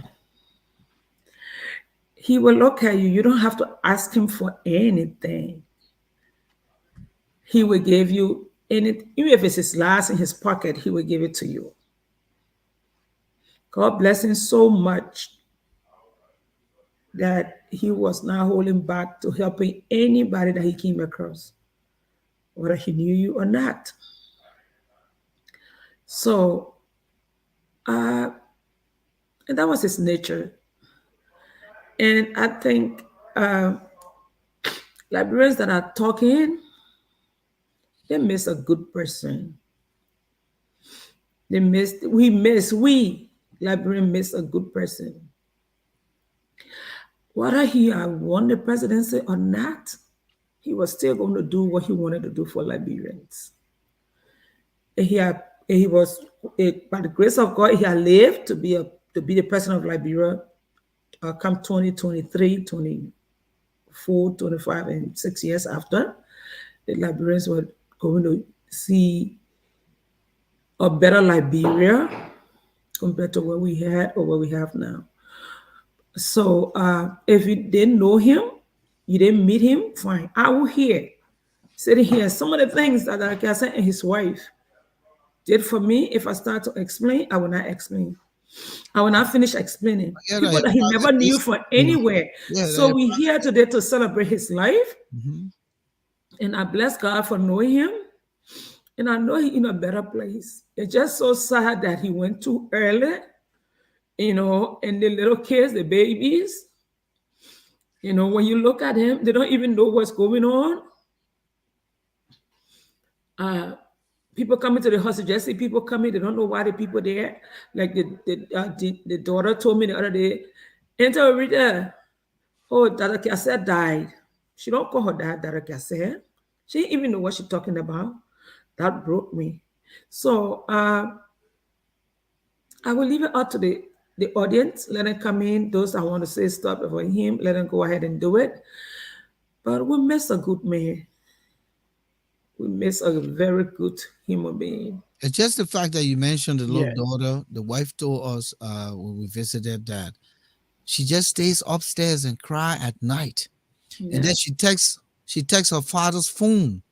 he will look at you. You don't have to ask him for anything. He will give you anything. Even if it's his last in his pocket, he will give it to you. God bless him so much that he was not holding back to helping anybody that he came across, whether he knew you or not. So, uh, and that was his nature. And I think uh, Liberians that are talking, they miss a good person. We Liberians miss a good person. Whether he had won the presidency or not, he was still going to do what he wanted to do for Liberians. And he was, by the grace of God, he had lived to be the president of Liberia come 2023, 24, 25, and 6 years after. The Liberians were going to see a better Liberia compared to what we had or what we have now. So if you didn't know him, you didn't meet him, fine. I will hear, sitting here, some of the things that Cassell and his wife did for me. If I start to explain, I will not explain. I will not finish explaining. Yeah, that People your that he father never knew is, from you know, anywhere. yeah, that So your we here today to celebrate his life. Mhm. And I bless God for knowing him. And I know he's in a better place. It's just so sad that he went too early, and the little kids, the babies, when you look at him, they don't even know what's going on. Uh, People coming to the house, just see people coming, they don't know why the people there. Like the daughter told me the other day, enter Oretha, oh, Dada Cassell died. She don't call her dad Dada Cassell. She didn't even know what she's talking about. That broke me. So I will leave it up to the audience. Let them come in. Those that want to say stuff about him, let them go ahead and do it. But we miss a good man. We miss a very good human being. It's just the fact that you mentioned the little Yeah, daughter. The wife told us when we visited that she just stays upstairs and cry at night, and Yeah, then she texts her father's phone,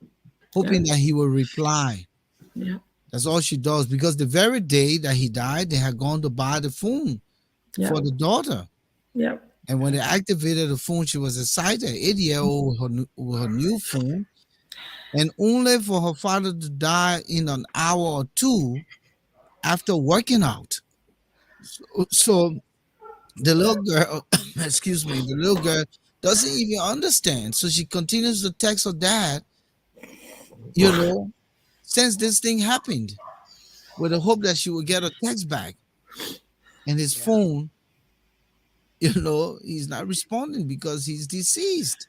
yeah, hoping that he will reply. yeah, That's all she does, because the very day that he died, they had gone to buy the phone yeah, for the daughter. yeah, And when they activated the phone, she was excited, 8-year-old with her new phone, and only for her father to die in an hour or two after working out. So the little girl, excuse me, the little girl doesn't even understand. So she continues to text her dad, you know, since this thing happened, with the hope that she will get a text back. And his yeah, phone, he's not responding because he's deceased.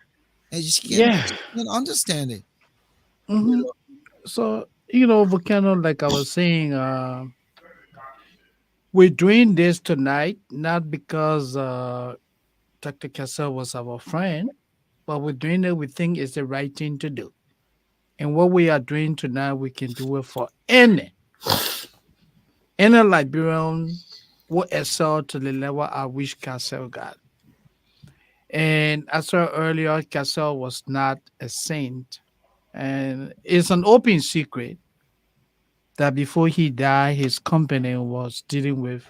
And yeah. she can't understand it. Hmm. So Volcano, like I was saying, we're doing this tonight not because Dr. Cassell was our friend, but we're doing it. We think it's the right thing to do, and what we are doing tonight, we can do it for Any Liberian will excel to the level at which Cassell got. And as I said earlier, Cassell was not a saint. And it's an open secret that before he died, his company was dealing with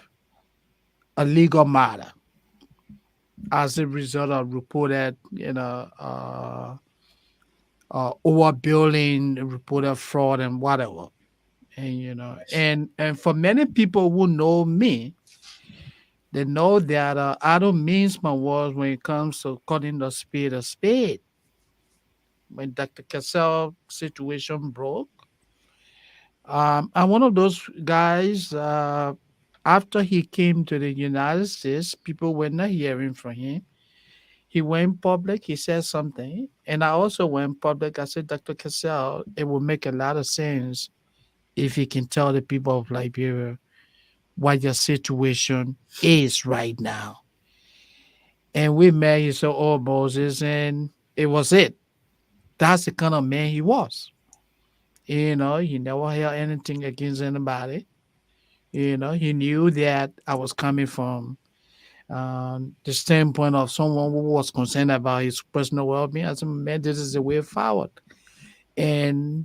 a legal matter as a result of reported, overbilling, reported fraud and whatever. And and for many people who know me, they know that I don't mince my words when it comes to calling the spade a spade. When Dr. Cassell situation broke, I'm one of those guys. After he came to the United States, people were not hearing from him. He went public, he said something, and I also went public. I said, Dr. Cassell, it will make a lot of sense if he can tell the people of Liberia what your situation is right now. And we met, he said, oh, Moses, and it was it. That's the kind of man he was. He never held anything against anybody. He knew that I was coming from the standpoint of someone who was concerned about his personal well-being. I said, man, this is the way forward. And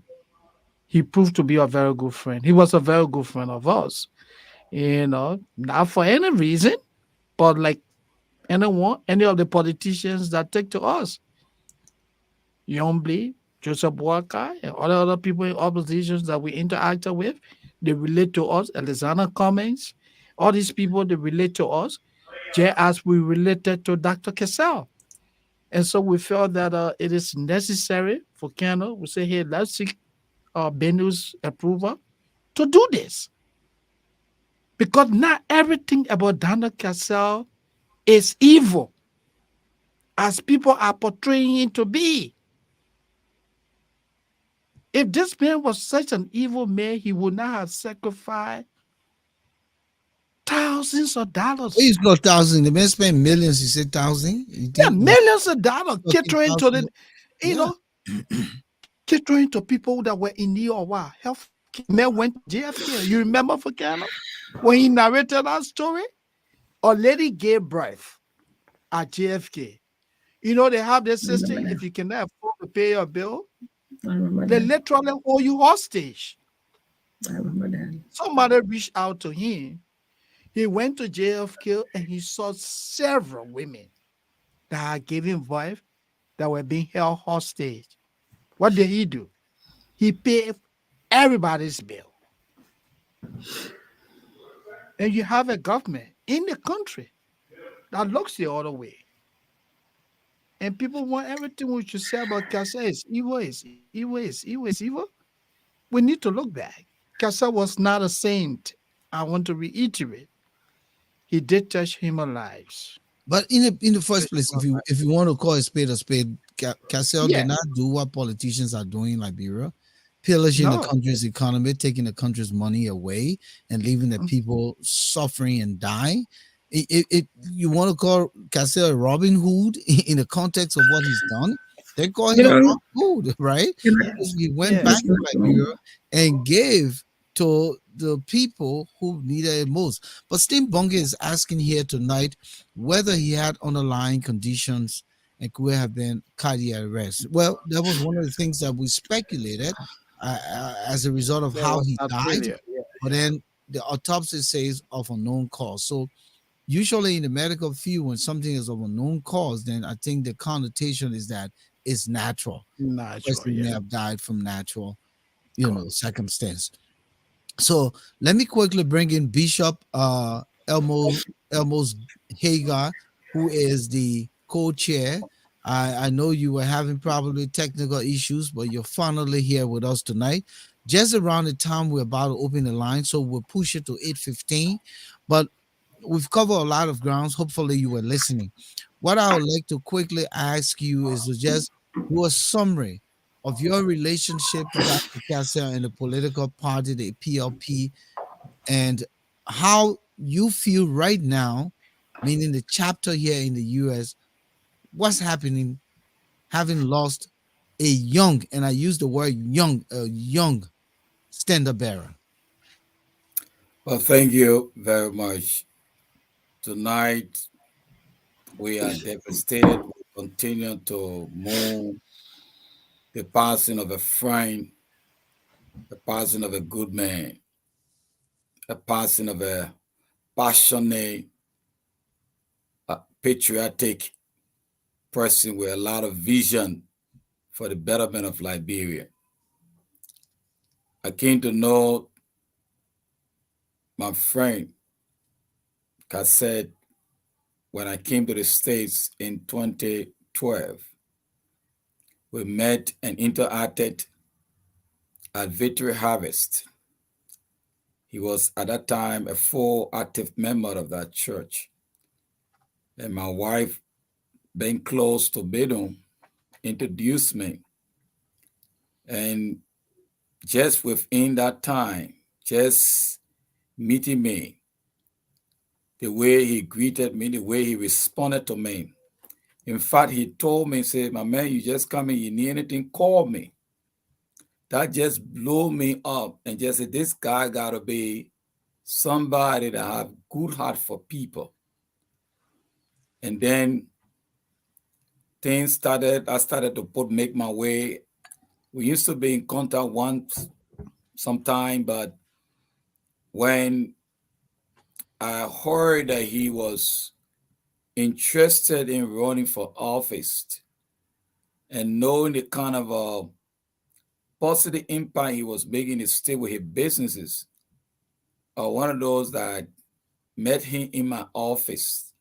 he proved to be a very good friend. He was a very good friend of ours. Not for any reason, but like any of the politicians that take to us. Yombly, Joseph Walker, and all the other people in oppositions that we interacted with, they relate to us. Alexander Cummings, all these people, they relate to us just as we related to Dr. Cassell. And so we felt that it is necessary for Kano. We say, hey, let's seek Benu's approval to do this. Because not everything about Dr. Cassell is evil, as people are portraying him to be. If this man was such an evil man, he would not have sacrificed thousands of dollars. He's not thousand. The man spent millions. He said thousand. You Yeah, think millions of dollars talking catering to the, thousand? you Yeah. know, catering to people that were in need of what? Health. Man went to JFK. You remember Volcano? When he narrated that story? A lady gave birth at JFK. They have this I remember system. that. If you cannot afford to pay your bill, I remember they that. literally hold you hostage. I remember that. Somebody reached out to him. He went to JFK and he saw several women that are giving birth that were being held hostage. What did he do? He paid everybody's bill. And you have a government in the country that looks the other way. And people want everything we should say about Cassell is evil, is evil, is evil, is evil. We need to look back. Cassell was not a saint. I want to reiterate. He did touch human lives. But in the Touch first place, human lives. if you want to call a spade, Cassell Yeah. did not do what politicians are doing in Liberia, pillaging the No. country's economy, taking the country's money away, and leaving the Mm. people suffering and dying. You want to call Cassell a Robin Hood in the context of what he's done? They call You him a know, Robin Hood, right? you Because he went Yeah. back to know, Liberia and gave to the people who needed it most. But Steve Bunge is asking here tonight whether he had underlying conditions and could have been cardiac arrest. Well, that was one of the things that we speculated as a result of There how was he not died. failure. Yeah. But then the autopsy says of unknown cause. So usually in the medical field, when something is of unknown cause, then I think the connotation is that it's natural. Natural, Person may yeah. have died from natural, Cause. circumstance. So let me quickly bring in Bishop Elmos Heagar, who is the co-chair. I know you were having probably technical issues, but you're finally here with us tonight. Just around the time we're about to open the line, so we'll push it to 8:15. But we've covered a lot of grounds. Hopefully you were listening. What I would like to quickly ask you is to just do a summary of your relationship to Dr. Cassell and the political party, the PLP, and how you feel right now, meaning the chapter here in the US, what's happening, having lost a young, and I use the word young, a young standard bearer. Well, thank you very much. Tonight, we are devastated. We continue to mourn the passing of a friend, the passing of a good man, the passing of a passionate, patriotic person with a lot of vision for the betterment of Liberia. I came to know my friend Cassell when I came to the States in 2012. We met and interacted at Victory Harvest. He was at that time a full active member of that church. And my wife, being close to Bedouin, introduced me. And just within that time, just meeting me, the way he greeted me, the way he responded to me. In fact, he told me, said, my man, you just come in, you need anything, call me. That just blew me up and just said, this guy gotta be somebody that have good heart for people. And then things started, I started to make my way. We used to be in contact once sometime, but when I heard that he was interested in running for office and knowing the kind of positive impact he was making in the state with his businesses, one of those that met him in my office.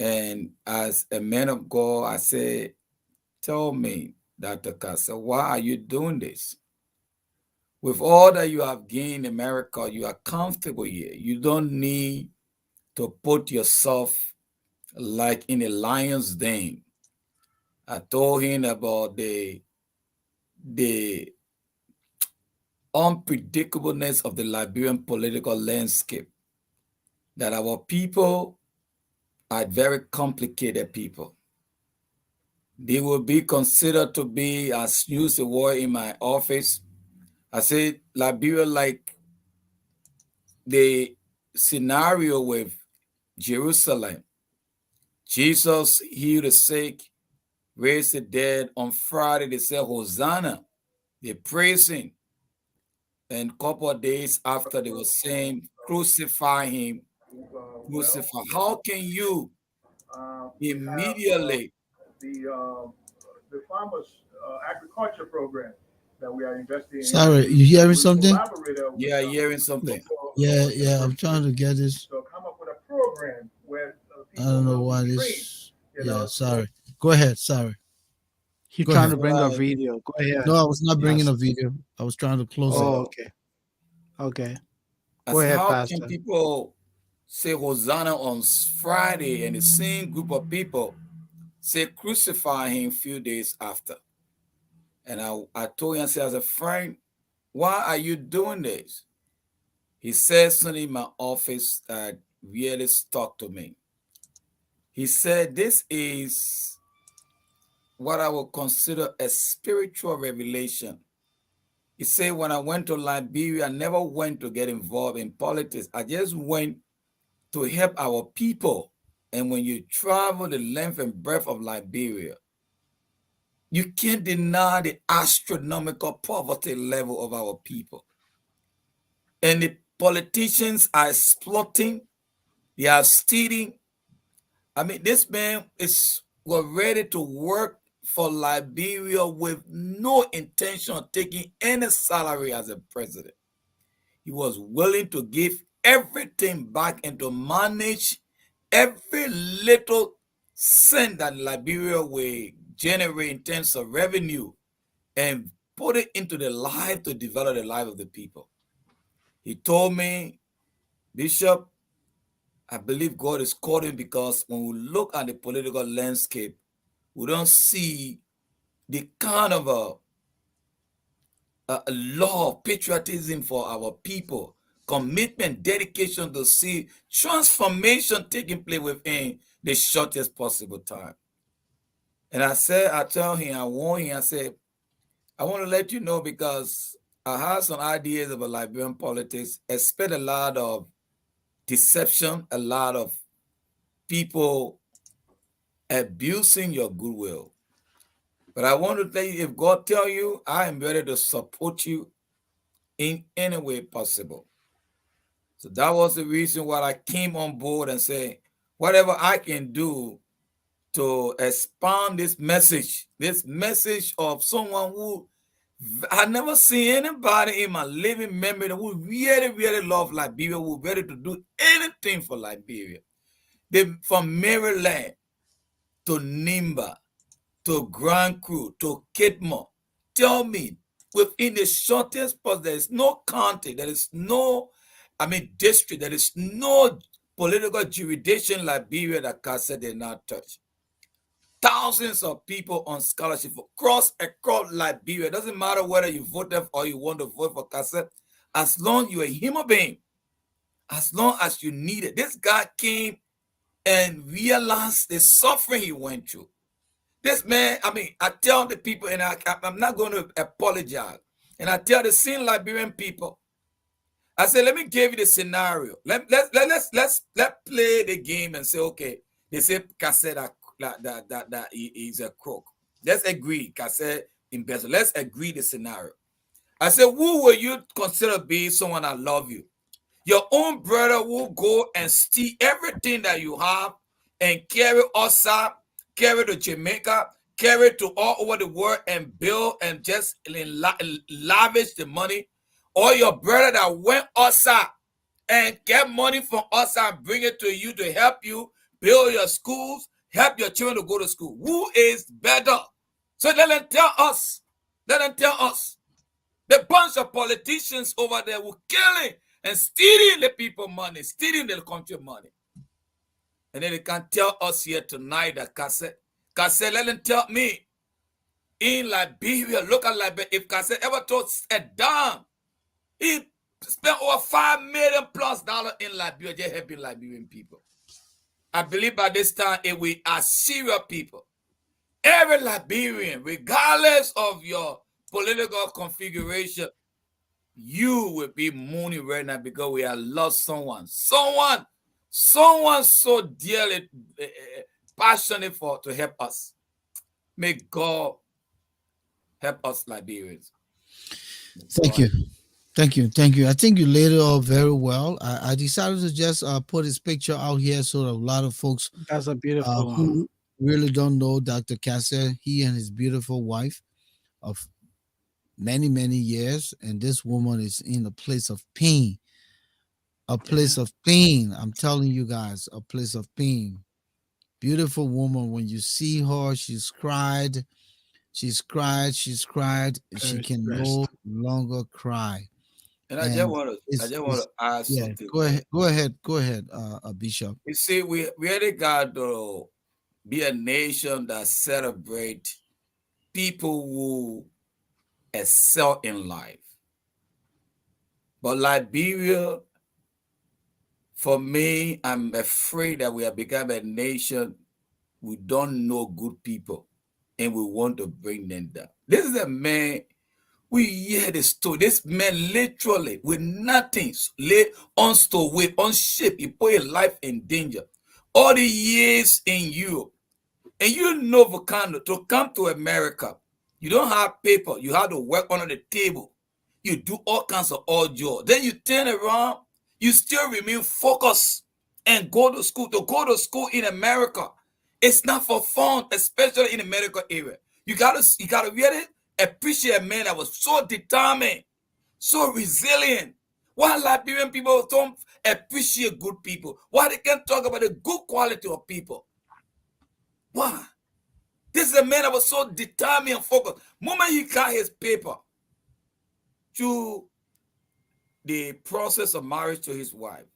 And as a man of God, I said, tell me, Dr. Cassell, why are you doing this? With all that you have gained in America, you are comfortable here. You don't need to put yourself like in a lion's den. I told him about the unpredictableness of the Liberian political landscape, that our people are very complicated people. They will be considered to be, as used the word in my office, I said, Liberia, like the scenario with Jerusalem. Jesus healed the sick, raised the dead. On Friday, they said, Hosanna. They praised him. And a couple of days after, they were saying, crucify him, crucify. How can you immediately? The farmers agriculture program that we are investing in. Sorry, you hearing something? Yeah, hearing something. Yeah, I'm trying to get this. So come up with a program where I don't know why this. Yeah, sorry. Go ahead. Sorry. He's Go trying ahead. to bring a video. Go ahead. No, I was not bringing Yes. a video. I was trying to close it. Oh, okay. Okay. Go As ahead, how Pastor. can people say Hosanna on Friday and the same group of people say crucify him a few days after? And I told him, I said, as a friend, why are you doing this? He said something in my office that really stuck to me. He said, this is what I would consider a spiritual revelation. He said, when I went to Liberia, I never went to get involved in politics. I just went to help our people. And when you travel the length and breadth of Liberia, you can't deny the astronomical poverty level of our people. And the politicians are exploiting, they are stealing. I mean, this man was ready to work for Liberia with no intention of taking any salary as a president. He was willing to give everything back and to manage every little cent that Liberia will generate in terms of revenue and put it into the life to develop the life of the people. He told me, Bishop, I believe God is calling because when we look at the political landscape, we don't see the kind of a law of patriotism for our people, commitment, dedication to see transformation taking place within the shortest possible time. And I tell him, I warn him, I said, I want to let you know because I have some ideas about Liberian politics. Expect a lot of deception, a lot of people abusing your goodwill. But I want to tell you, if God tell you, I am ready to support you in any way possible. So that was the reason why I came on board and say, whatever I can do to expand this message of someone who I never seen anybody in my living memory who really, really love Liberia, who ready to do anything for Liberia. From Maryland to Nimba to Grand Crew to Kitmore. Tell me, within the shortest possible, there is no county, there is no, district, there is no political jurisdiction in Liberia that Cassell did not touch. Thousands of people on scholarship across Liberia. It doesn't matter whether you voted or you want to vote for Cassell. As long as you're a human being, as long as you need it. This guy came and realized the suffering he went through. This man, I tell the people, and I'm not going to apologize. And I tell the same Liberian people, I say, let me give you the scenario. Let's play the game and say, okay, they say Cassell that he's a crook. Let's agree, Cassell embezzle. Let's agree the scenario. I said, who will you consider be someone that love you? Your own brother will go and steal everything that you have and carry outside, carry to Jamaica, carry to all over the world and build and just lavish the money. Or your brother that went outside and get money from outside and bring it to you to help you build your schools, help your children to go to school. Who is better? So let them tell us. Let them tell us. The bunch of politicians over there were killing and stealing the people money, stealing the country money. And then they can tell us here tonight that Cassell, let them tell me, in Liberia, look at Liberia, if Cassell ever told a dime, he spent over $5 million plus in Liberia just helping Liberian people. I believe by this time it will assure people. Every Liberian, regardless of your political configuration, you will be mourning right now because we have lost someone so dearly passionate to help us. May God help us, Liberians. Thank you. Thank you. I think you laid it all very well. I decided to just put his picture out here so that a lot of folks That's a beautiful who really don't know Dr. Cassell, he and his beautiful wife of many, many years, and this woman is in a place of pain. A place of pain. I'm telling you guys, a place of pain. Beautiful woman. When you see her, she's cried. She Very can stressed. no longer cry. And I just want to add something. Go ahead, Bishop. You see, we really got to be a nation that celebrate people who excel in life. But Liberia, for me, I'm afraid that we have become a nation we don't know good people and we want to bring them down. This is a man, we hear the story. This man literally with nothing, laid on stowaway, on ship, he put his life in danger. All the years in Europe, and you know, Volcano, to come to America, you don't have paper. You have to work under the table. You do all kinds of odd jobs. Then you turn around, you still remain focused and go to school. To go to school in America, it's not for fun, especially in the medical area. You gotta really appreciate a man that was so determined, so resilient. Why Liberian people don't appreciate good people? Why they can't talk about the good quality of people? Why? This is a man that was so determined and focused. Moment he got his paper through the process of marriage to his wife,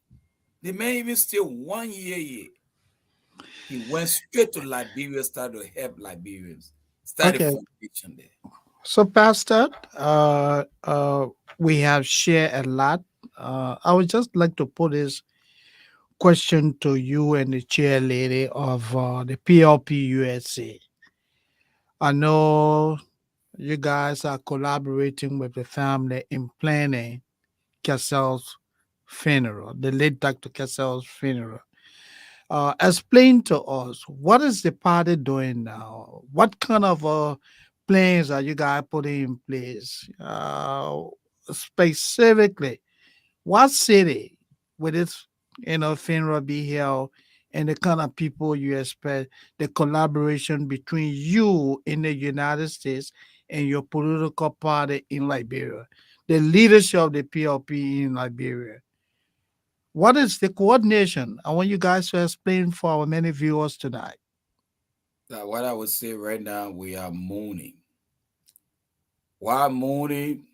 the man even still 1 year here. He went straight to Liberia, started to help Liberians, started Okay. foundation there. So, Pastor, we have shared a lot. I would just like to put this question to you and the chair lady of the PLP USA. I know you guys are collaborating with the family in planning Cassell's funeral, the late Dr. Cassell's funeral. Explain to us, what is the party doing now? What kind of plans are you guys putting in place? Specifically, what city will this funeral be held, and the kind of people you expect, the collaboration between you in the United States and your political party in Liberia, the leadership of the PLP in Liberia? What is the coordination? I want you guys to explain for our many viewers tonight. What I would say right now, we are mourning. While mourning,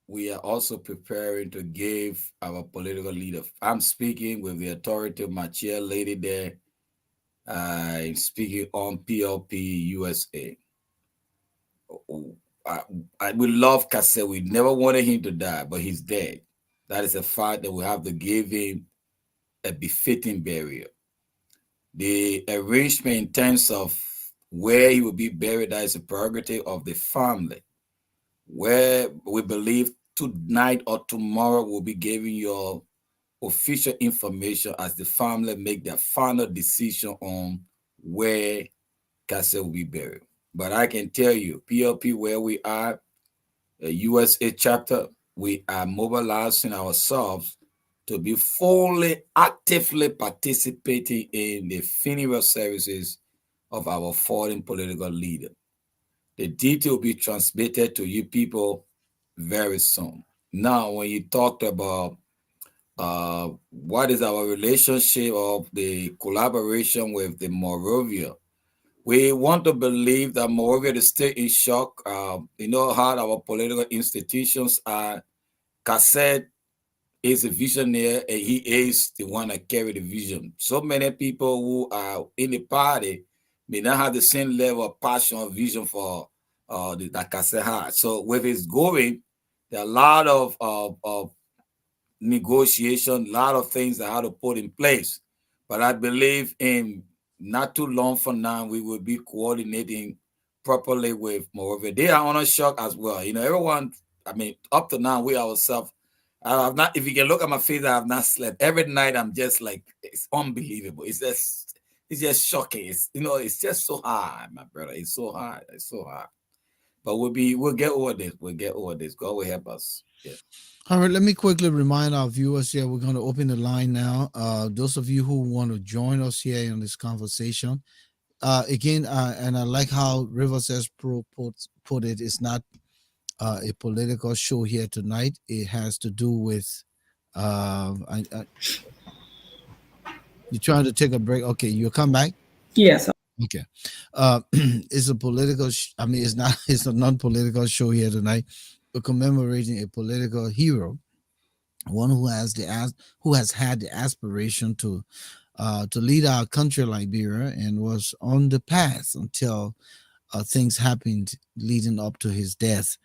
we are also preparing to give our political leader. I'm speaking with the authority of my chairlady there. I'm speaking on PLP USA. We love Cassell. We never wanted him to die, but he's dead. That is a fact that we have to give him a befitting burial. The arrangement in terms of where he will be buried, that is a prerogative of the family. Where we believe tonight or tomorrow we'll be giving you official information as the family make their final decision on where Cassell will be buried. But I can tell you, PLP, where we are, a USA chapter, we are mobilizing ourselves to be fully, actively participating in the funeral services of our fallen political leader. The detail will be transmitted to you people very soon. Now, when you talked about what is our relationship of the collaboration with the Moravia, we want to believe that Moravia is still in shock. You know how our political institutions are. Cassell is a visionary and he is the one that carry the vision. So many people who are in the party may not have the same level of passion or vision for that Cassell has. So with his going, there are a lot of negotiation, a lot of things that have to put in place. But I believe in not too long from now, we will be coordinating properly with Moravia. They are on a shock as well. You know, everyone, I mean, up to now, we ourselves, I have not, if you can look at my face, I have not slept. Every night I'm just like, it's unbelievable. It's just shocking. It's just so hard, my brother. It's so hard. It's so hard. But we'll get over this. We'll get over this. God will help us. Yeah. All right, let me quickly remind our viewers here, we're going to open the line now. Those of you who want to join us here in this conversation, again, and I like how River says put it, it's not a political show here tonight. It has to do with, you're trying to take a break. Okay, you'll come back. Yes. Okay. It's a political, it's not, it's a non-political show here tonight. We're commemorating a political hero, one who has had the aspiration to lead our country, Liberia, and was on the path until things happened leading up to his death.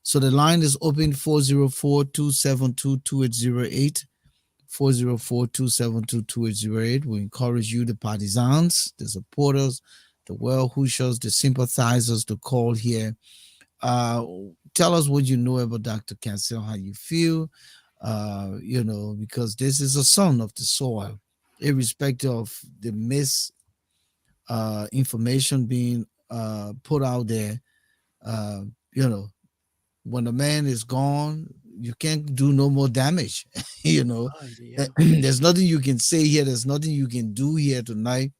So the line is open 404-272-2808. 404-272-2808. We encourage you, the partisans, the supporters, the well-wishers, the sympathizers, to call here. Tell us what you know about Dr. Cassell, how you feel, because this is a son of the soil, irrespective of the information being put out there. When a man is gone, you can't do no more damage. Yeah. There's nothing you can say here. There's nothing you can do here tonight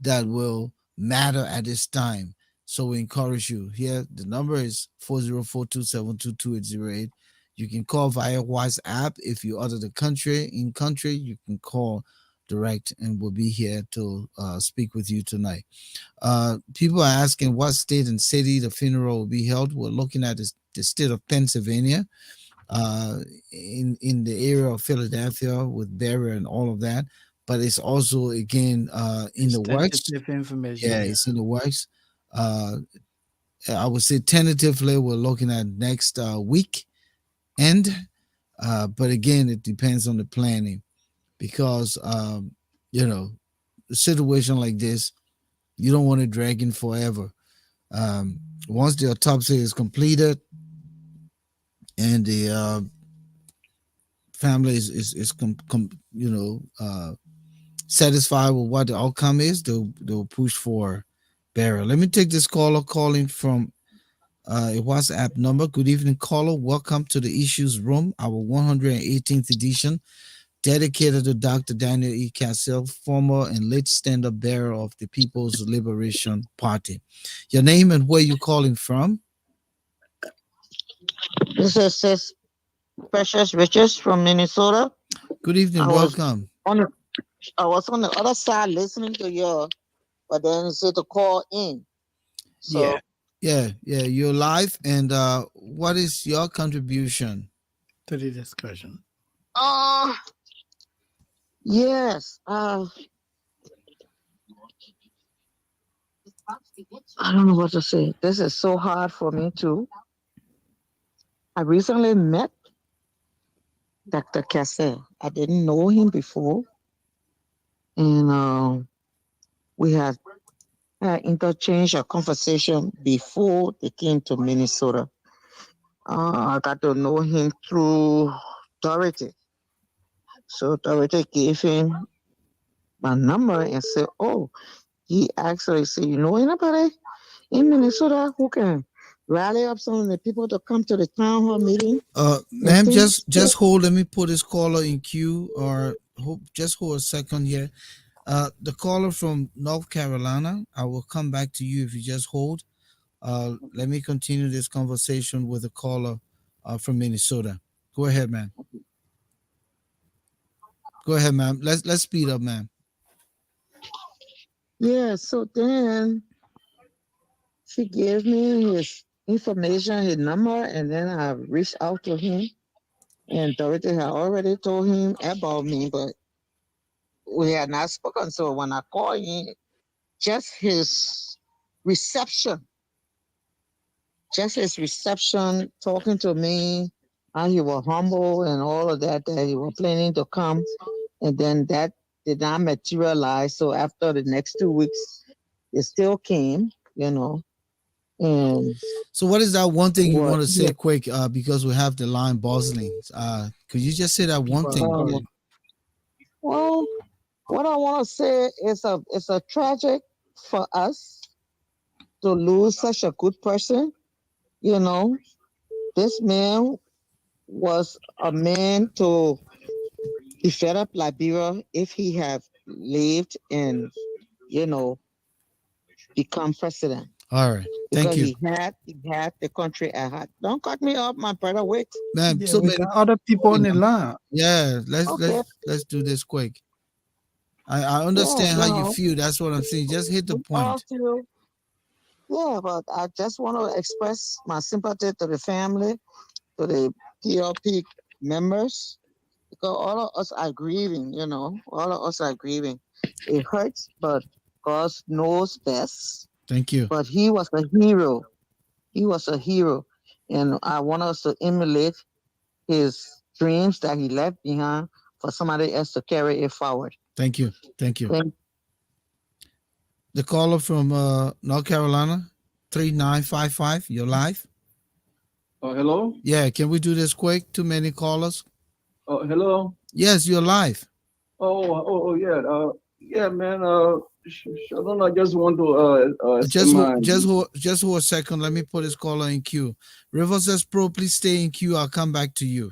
that will matter at this time. So we encourage you. Here, the number is 404-272-2808. You can call via WhatsApp. If you're out of the country, in country, you can call direct, and we'll be here to speak with you tonight. People are asking what state and city the funeral will be held. We're looking at the state of Pennsylvania, in the area of Philadelphia, with burial and all of that. But it's also, again, in the works. Information. Yeah, it's in the works. I would say tentatively we're looking at next week end. But again, it depends on the planning, because a situation like this, you don't want it dragging forever. Once the autopsy is completed and the family is satisfied with what the outcome is, they'll push for burial. Let me take this caller calling from a WhatsApp number. Good evening, caller. Welcome to the Issues Room, our 118th edition, dedicated to Dr. Daniel E. Cassell, former and late stand-up bearer of the People's Liberation Party. Your name and where you calling from? This is Sis Precious Riches from Minnesota. Good evening. Welcome. I was on the other side listening to you, but then it said to call in. So Yeah. You're live. And what is your contribution to the discussion? Yes. I don't know what to say. This is so hard for me too. I recently met Dr. Cassell. I didn't know him before. And we had interchanged a conversation before they came to Minnesota. I got to know him through Dorothy. So Dorothy gave him my number and said, oh, he actually said, you know anybody in Minnesota who can rally up some of the people to come to the town hall meeting? Ma'am, just hold. Let me put this caller in queue, or just hold a second here. The caller from North Carolina, I will come back to you if you just hold. Let me continue this conversation with the caller from Minnesota. Go ahead, ma'am. Go ahead, ma'am. Let's speed up, ma'am. Yeah, so then she gave me his information, his number, and then I reached out to him. And Dorothy had already told him about me, but we had not spoken. So when I called him, just his reception, talking to me, how he was humble and all of that he was planning to come. And then that did not materialize. So after the next 2 weeks, it still came, And so what is that one thing you want to say quick, because we have the line buzzing? Could you just say that one thing? Well, what I want to say is it's a tragic for us to lose such a good person. This man was a man to develop Liberia if he had lived and, become president. All right. Thank you. He had the country at heart. Don't cut me off, my brother. Wait. Man, Yeah, we got other people on the line. Yeah, let's do this quick. I understand how you feel. That's what I'm saying. Just hit the point. Yeah, but I just want to express my sympathy to the family, to the PLP members, because all of us are grieving, all of us are grieving. It hurts, but God knows best. Thank you. But he was a hero. He was a hero. And I want us to emulate his dreams that he left behind for somebody else to carry it forward. Thank you. The caller from North Carolina, 3955, you're live. Hello? Yeah, can we do this quick? Too many callers. Hello? Yes, you're live. Yeah. Yeah, man. Shelton, I just want to just hold a second. Let me put this caller in queue. Rivers S Pro, please stay in queue. I'll come back to you.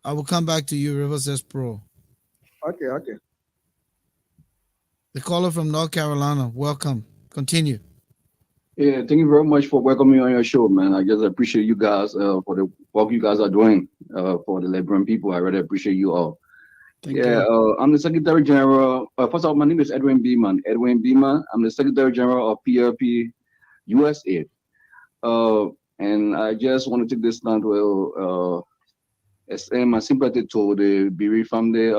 I will come back to you, Rivers S Pro. Okay. The caller from North Carolina, welcome. Continue. Yeah, thank you very much for welcoming me on your show, man. I just appreciate you guys for the work you guys are doing for the Liberian people. I really appreciate you all. Thank you. I'm the Secretary General. First of all, my name is Edwin Beeman. I'm the Secretary General of PLP USA. And I just want to take this time to extend my sympathy to the bereaved family,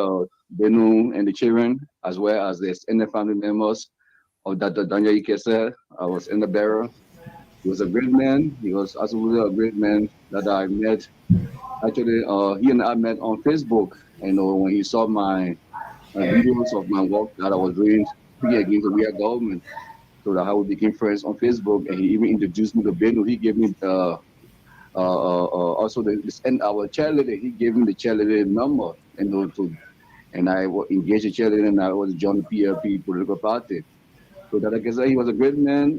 Benu and the children, as well as the extended family members of Dr. Daniel E. Cassell. I was in the bearer. He was a great man. He was absolutely a great man that I met. Actually, he and I met on Facebook. When he saw my videos of my work that I was doing compete against the real government. So that's how we became friends on Facebook, and he even introduced me to Benu. He gave me also and our Chairlady. He gave me the Chairlady number, and I engaged the Chairlady, and I was joined the PLP political party. So that, like I said, he was a great man.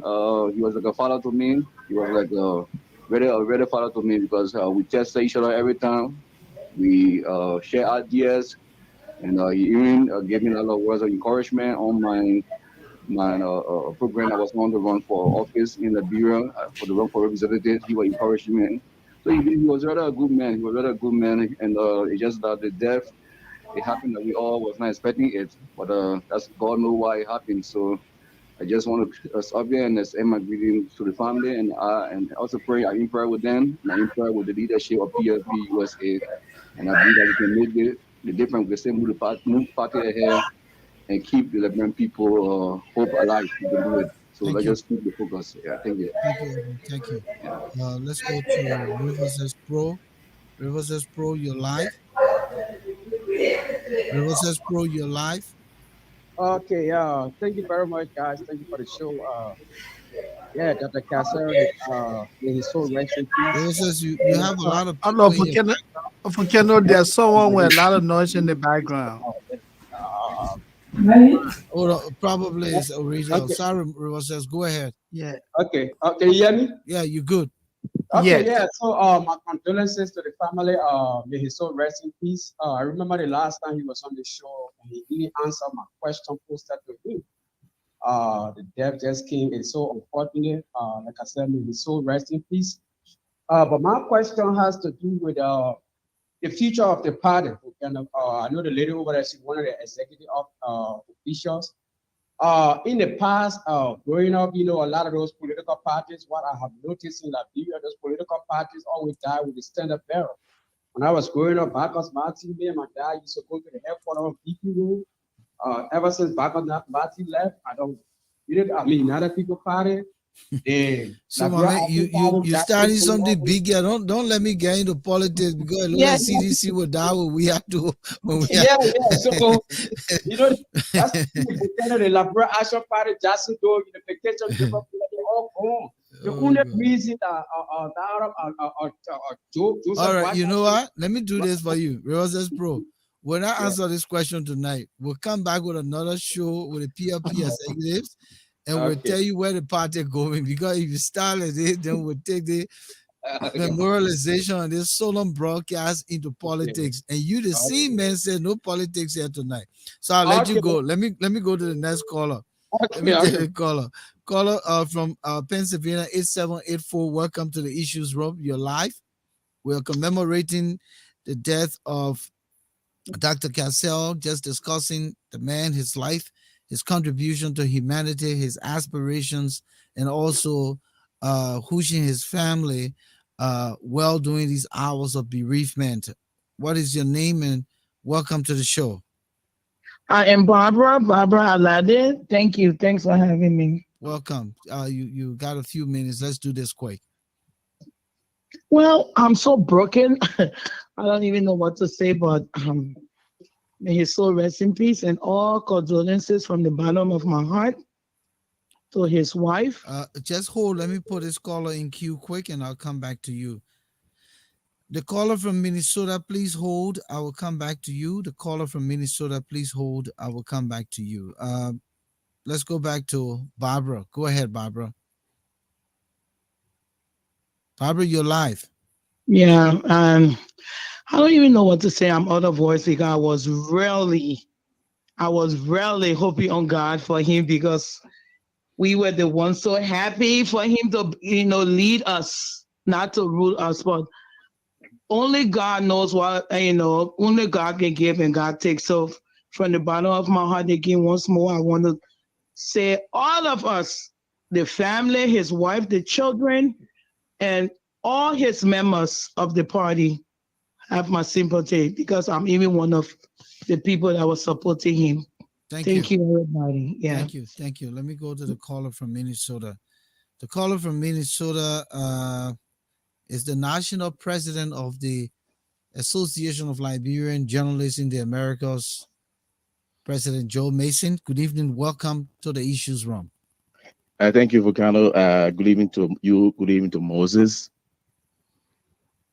He was like a father to me. He was like a very father to me because we test each other every time. We share ideas, and he even gave me a lot of words of encouragement on my program. I was on to run for office in Liberia for the run for representative. He was encouraging me. So he was rather a good man. He was rather a good man, and it's just that the death, it happened that we all was not expecting it, but that's God know why it happened. So I just want to stop there and send my greeting to the family, and also pray. I'm in prayer with them, and I'm in prayer with the leadership of PLP USA, and I believe that we can make the difference. We can still move party ahead and keep the Liberian people hope alive. We can do it. So Thank let's you. just keep the focus. Yeah, thank you. Thank you, Edwin. Thank you. Yeah. Let's go to Rivers S Pro. Rivers S Pro, you're live. Rivers S Pro, you're live. Okay, thank you very much, guys. Thank you for the show. Yeah, Dr. Cassell, may his soul rest in peace. Rivers S, you have a lot of Hello, people in your Volcano, there's someone with a lot of noise in the background. Uh, hold on, probably is Oretha. okay, Sorry, Rivers S, go ahead. Yeah. okay, can you hear me? Yeah, you're good. Okay, Yes. yeah. So, my condolences to the family. May his soul rest in peace. I remember the last time he was on the show, and he didn't answer my question posted to him. The death just came. It's so unfortunate. Like I said, may his soul rest in peace. But my question has to do with the future of the party. I know the lady over there, she's one of the executive officials. In the past, growing up, a lot of those political parties, what I have noticed in Liberia, those political parties always die with the standard bearer. When I was growing up, Bacchus Martin, me and my dad used to go to the headquarters of BP. Ever since Bacchus Martin left, United People Party, the So my Liberia man, Action Party, you that starting came something over. big here. Don't let me get into politics because it looks Yeah, like CDC will die when we have to when we have yeah, yeah. So, that's the kind of the Liberia Action Party, Jackson Dog, Unification, Paper, they all gone. The Oh, only God. reason Joseph All right, you know Washington, what? Let me do this for you. Roses Pro. When I yeah. answer this question tonight, we'll come back with another show with the PLP executives and we'll Okay. tell you where the party going. Because if you start at it, then we'll take the Okay. memorialization of this solemn broadcast into Okay. politics. And you, the Okay. same man, said no politics here tonight. So I'll let you Okay. go. Let me go to the next caller. Let Okay. me tell Okay. the caller. Caller from Pennsylvania 8784. Welcome to the Issues Room. You're live. We're commemorating the death of Dr. Cassell, just discussing the man, his life, his contribution to humanity, his aspirations, and also wishing his family well during these hours of bereavement. What is your name and welcome to the show? I am Barbara Alade. Thank you. Thanks for having me. Welcome. You got a few minutes. Let's do this quick. Well, I'm so broken. I don't even know what to say, but may his soul rest in peace and all condolences from the bottom of my heart to his wife. Just hold. Let me put this caller in queue quick and I'll come back to you. The caller from Minnesota, please hold. I will come back to you. The caller from Minnesota, please hold. I will come back to you. Let's go back to Barbara. Go ahead, Barbara. Barbara, you're live. Yeah, I don't even know what to say. I'm out of voice because I was really hoping on God for him because we were the ones so happy for him to, lead us, not to rule us, but only God knows what, only God can give and God takes. So from the bottom of my heart, again, once more, I want to say all of us, the family, his wife, the children, and all his members of the party have my sympathy because I'm even one of the people that was supporting him. Thank you, everybody. Yeah. Thank you. Thank you. Let me go to the caller from Minnesota. The caller from Minnesota is the national president of the Association of Liberian Journalists in the Americas. President Joe Mason. Good evening. Welcome to the Issues Room. Thank you, Volcano. Good evening to you. Good evening to Moses.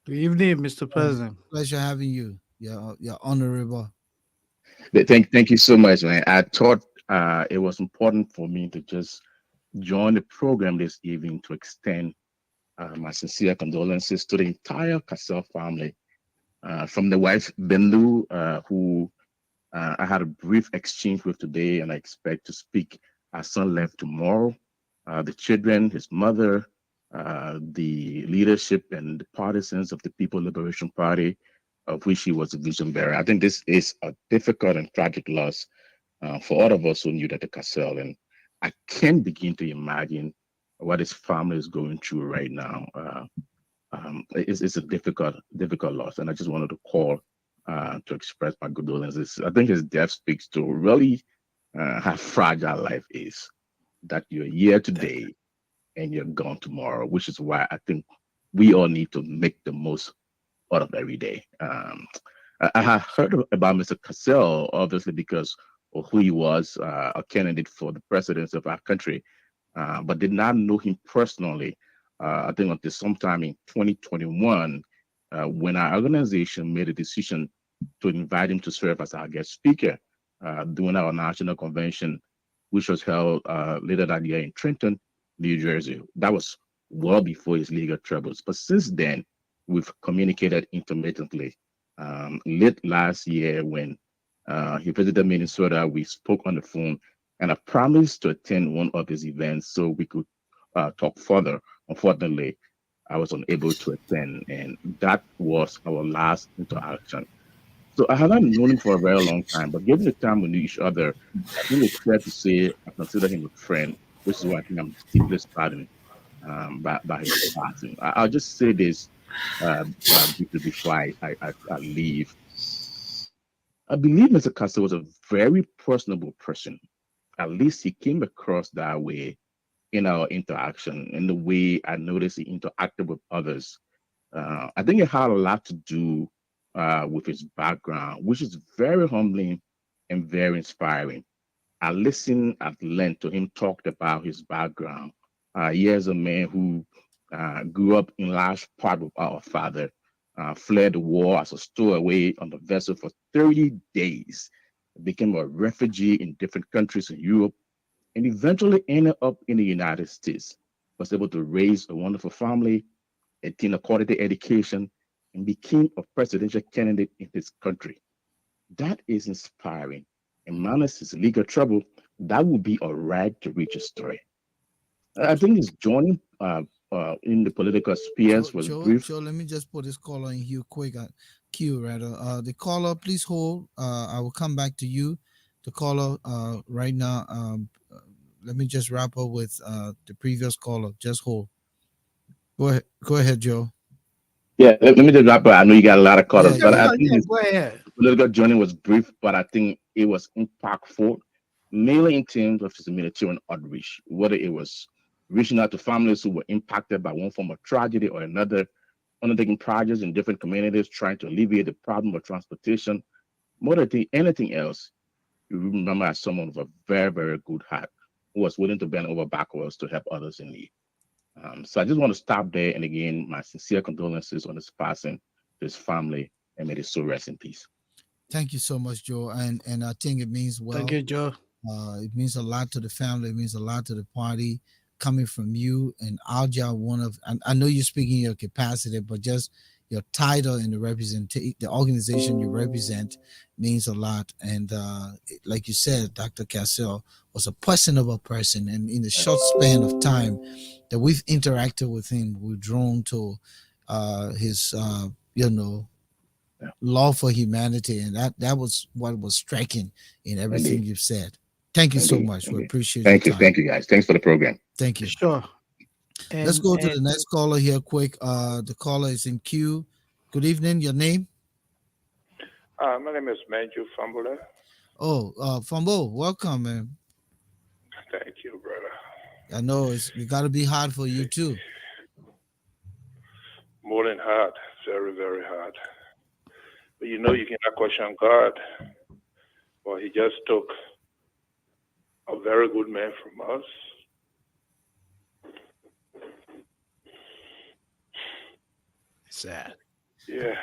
Good evening, Mr. President. Pleasure having you. You're honorable. Thank you so much, man. I thought it was important for me to just join the program this evening to extend my sincere condolences to the entire Cassell family, from the wife Benlu, who I had a brief exchange with today, and I expect to speak. Our son left tomorrow. The children, his mother, the leadership, and the partisans of the People Liberation Party, of which he was a vision bearer. I think this is a difficult and tragic loss for all of us who knew that the Cassell, and I can't begin to imagine what his family is going through right now. It's a difficult loss, and I just wanted to call to express my condolences. I think his death speaks to really how fragile life is. That you're here today and you're gone tomorrow, which is why I think we all need to make the most out of every day. I have heard about Mr. Cassell, obviously, because of who he was, a candidate for the presidency of our country, but did not know him personally. I think until sometime in 2021, when our organization made a decision to invite him to serve as our guest speaker during our national convention, which was held later that year in Trenton, New Jersey. That was well before his legal troubles. But since then, we've communicated intermittently. Late last year, when he visited Minnesota, we spoke on the phone, and I promised to attend one of his events so we could talk further. Unfortunately, I was unable to attend, and that was our last interaction. So I haven't known him for a very long time, but given the time we knew each other, I think it's fair to say I consider him a friend, which is why I think I'm deeply saddened by his passing. I'll just say this briefly before I leave. I believe Mr. Cassell was a very personable person. At least he came across that way in our interaction, in the way I noticed he interacted with others. I think it had a lot to do with his background, which is very humbling and very inspiring. I listened at length to him talk about his background. He is a man who grew up in large part with our father, fled the war as a stowaway on the vessel for 30 days, became a refugee in different countries in Europe, and eventually ended up in the United States. Was able to raise a wonderful family, attain a quality education, and became a presidential candidate in his country. That is inspiring. And minus his legal trouble, that would be a rag to riches story. I think his journey in the political spheres was brief. Joe, let me just put this caller in here quick. Queue rather. The caller, please hold. I will come back to you. The caller right now. Let me just wrap up with the previous caller. Just hold. Go ahead, Joe. Yeah, let me just wrap up. I know you got a lot of callers, but I think his go ahead. political journey was brief, but I think it was impactful, mainly in terms of his humanitarian outreach, whether it was reaching out to families who were impacted by one form of tragedy or another, undertaking projects in different communities, trying to alleviate the problem of transportation. More than anything else, you remember as someone with a very, very good heart who was willing to bend over backwards to help others in need. So I just want to stop there. And again, my sincere condolences on his passing, to his family, and may his soul rest in peace. Thank you so much, Joe. And I think it means well. Thank you, Joe. It means a lot to the family. It means a lot to the party coming from you and Alja. I know you're speaking your capacity, but just your title and the organization you represent means a lot. And like you said, Dr. Cassell was a personable person, and in the short span of time that we've interacted with him, we're drawn to his love for humanity, and that was what was striking in everything Indeed. you've said. Thank you so much. We appreciate Thank your you. time. Thank you, guys. Thanks for the program. Thank you. Sure. Let's go to the next caller here quick. The caller is in queue. Good evening. Your name? My name is Manju Fumbler. Oh, Fumbo, welcome, man. Thank you, brother. I know it got to be hard for you too. More than hard. Very, very hard. But you know you cannot question God. Well, he just took a very good man from us. Sad. Yeah.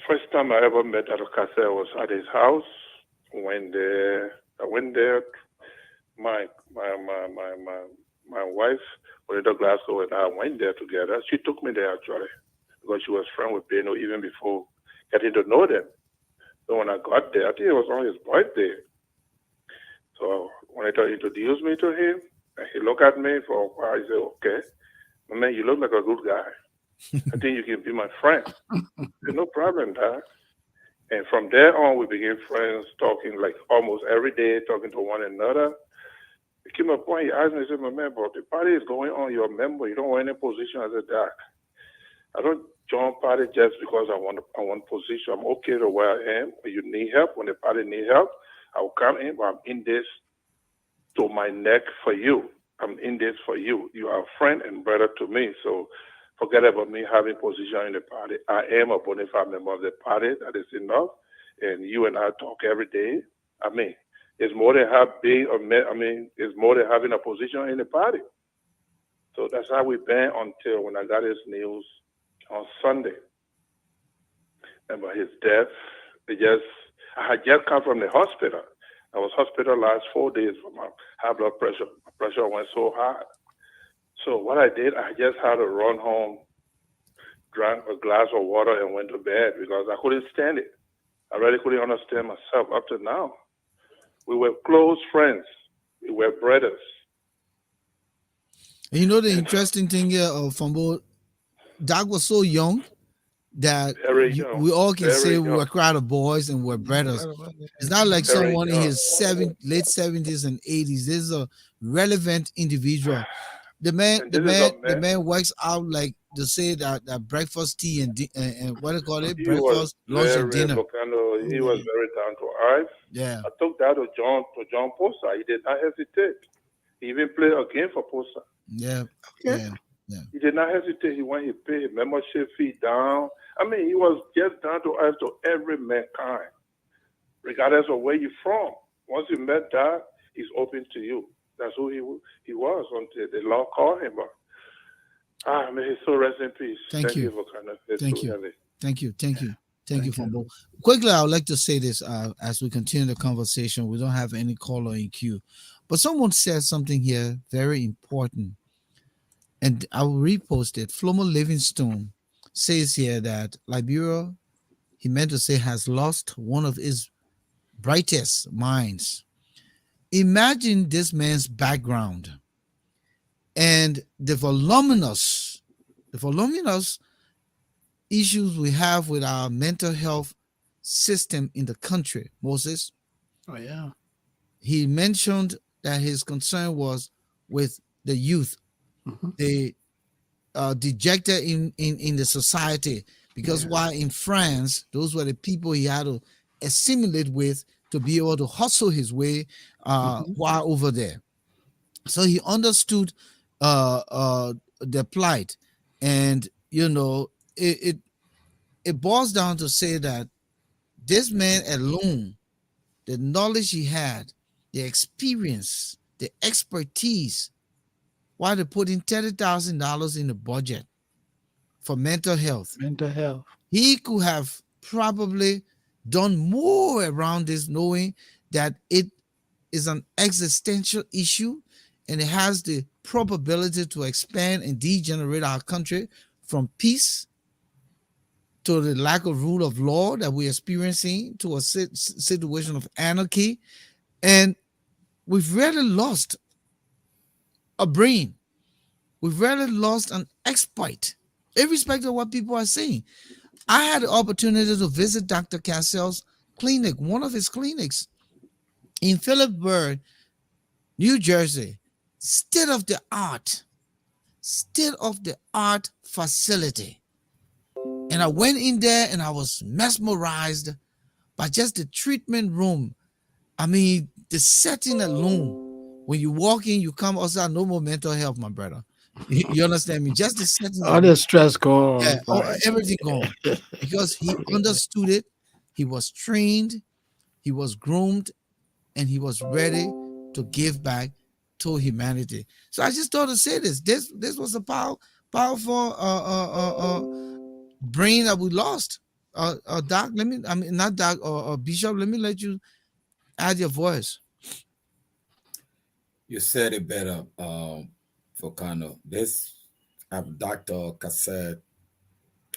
First time I ever met Dr. Cassell was at his house. I went there. My wife, Oretha Glasgow, and I went there together. She took me there actually because she was friends with Beno even before getting to know them. So when I got there, I think it was on his birthday. So Oretha introduced me to him, and he looked at me for a while. He said, "Okay, man, you look like a good guy. I think you can be my friend." I said, "No problem, Dad." And from there on, we became friends, talking like almost every day, talking to one another. It came a point, he asked me, he said, "My man, but the party is going on, you're a member, you don't want any position." I said, "Dad, I don't join party just because I want position. I'm okay to where I am. When you need help, when the party need help, I will come in, but I'm in this to my neck for you. I'm in this for you. You are a friend and brother to me. So forget about me having position in the party. I am a bona fide member of the party. That is enough. And you and I talk every day. I mean, it's more than it's more than having a position in the party." So that's how we've been until when I got his news on Sunday. And by his death, I had just come from the hospital. I was hospitalized 4 days for my high blood pressure. My pressure went so high. So what I did, I just had to run home, drank a glass of water, and went to bed because I couldn't stand it. I really couldn't understand myself up to now. We were close friends. We were brothers. And you know the interesting thing here of Fumbo, Doc was so young that we all can say we're a crowd of boys and we're brothers. It's not like someone in his late 70s and 80s. This is a relevant individual. The man works out like to say that breakfast, tea, and what do you call it? Breakfast, lunch, and dinner. Volcano, he was very down to earth. Yeah. I took that to John Posa. He did not hesitate. He even played a game for Posa. Yeah. Okay. Yeah. He did not hesitate. He went, he paid his membership fee down. I mean, he was just down to earth to every mankind, regardless of where you're from. Once you met that, he's open to you. That's who he was until the Lord called him. May his soul rest in peace. Thank you. Volcano. Thank you, Fumbo. Quickly, I would like to say this as we continue the conversation. We don't have any caller in queue, but someone said something here very important, and I will repost it. Flomo Livingstone says here that Liberia, he meant to say, has lost one of its brightest minds. Imagine this man's background and the voluminous issues we have with our mental health system in the country, Moses. Oh, yeah. He mentioned that his concern was with the youth, the dejected in the society, because while in France, those were the people he had to assimilate with to be able to hustle his way while over there. So he understood the plight, and it boils down to say that this man alone, the knowledge he had, the experience, the expertise, why they put in $30,000 in the budget for mental health. He could have probably done more around this, knowing that it is an existential issue and it has the probability to expand and degenerate our country from peace to the lack of rule of law that we're experiencing to a situation of anarchy. And we've really lost a brain. We've really lost an expert, irrespective of what people are saying. I had the opportunity to visit Dr. Cassell's clinic, one of his clinics in Phillipsburg, New Jersey. State of the art facility. And I went in there and I was mesmerized by just the treatment room. I mean, the setting alone. When you walk in, you come outside, no more mental health, my brother. You understand me? Just the setting. All the stress gone. Yeah, everything gone. Because he understood it. He was trained. he was groomed, and he was ready to give back to humanity. So I just thought to say this. This was a powerful brain that we lost. Doc, not Doc, or Bishop, let me let you add your voice. You said it better, Volcano. This Dr. Cassell.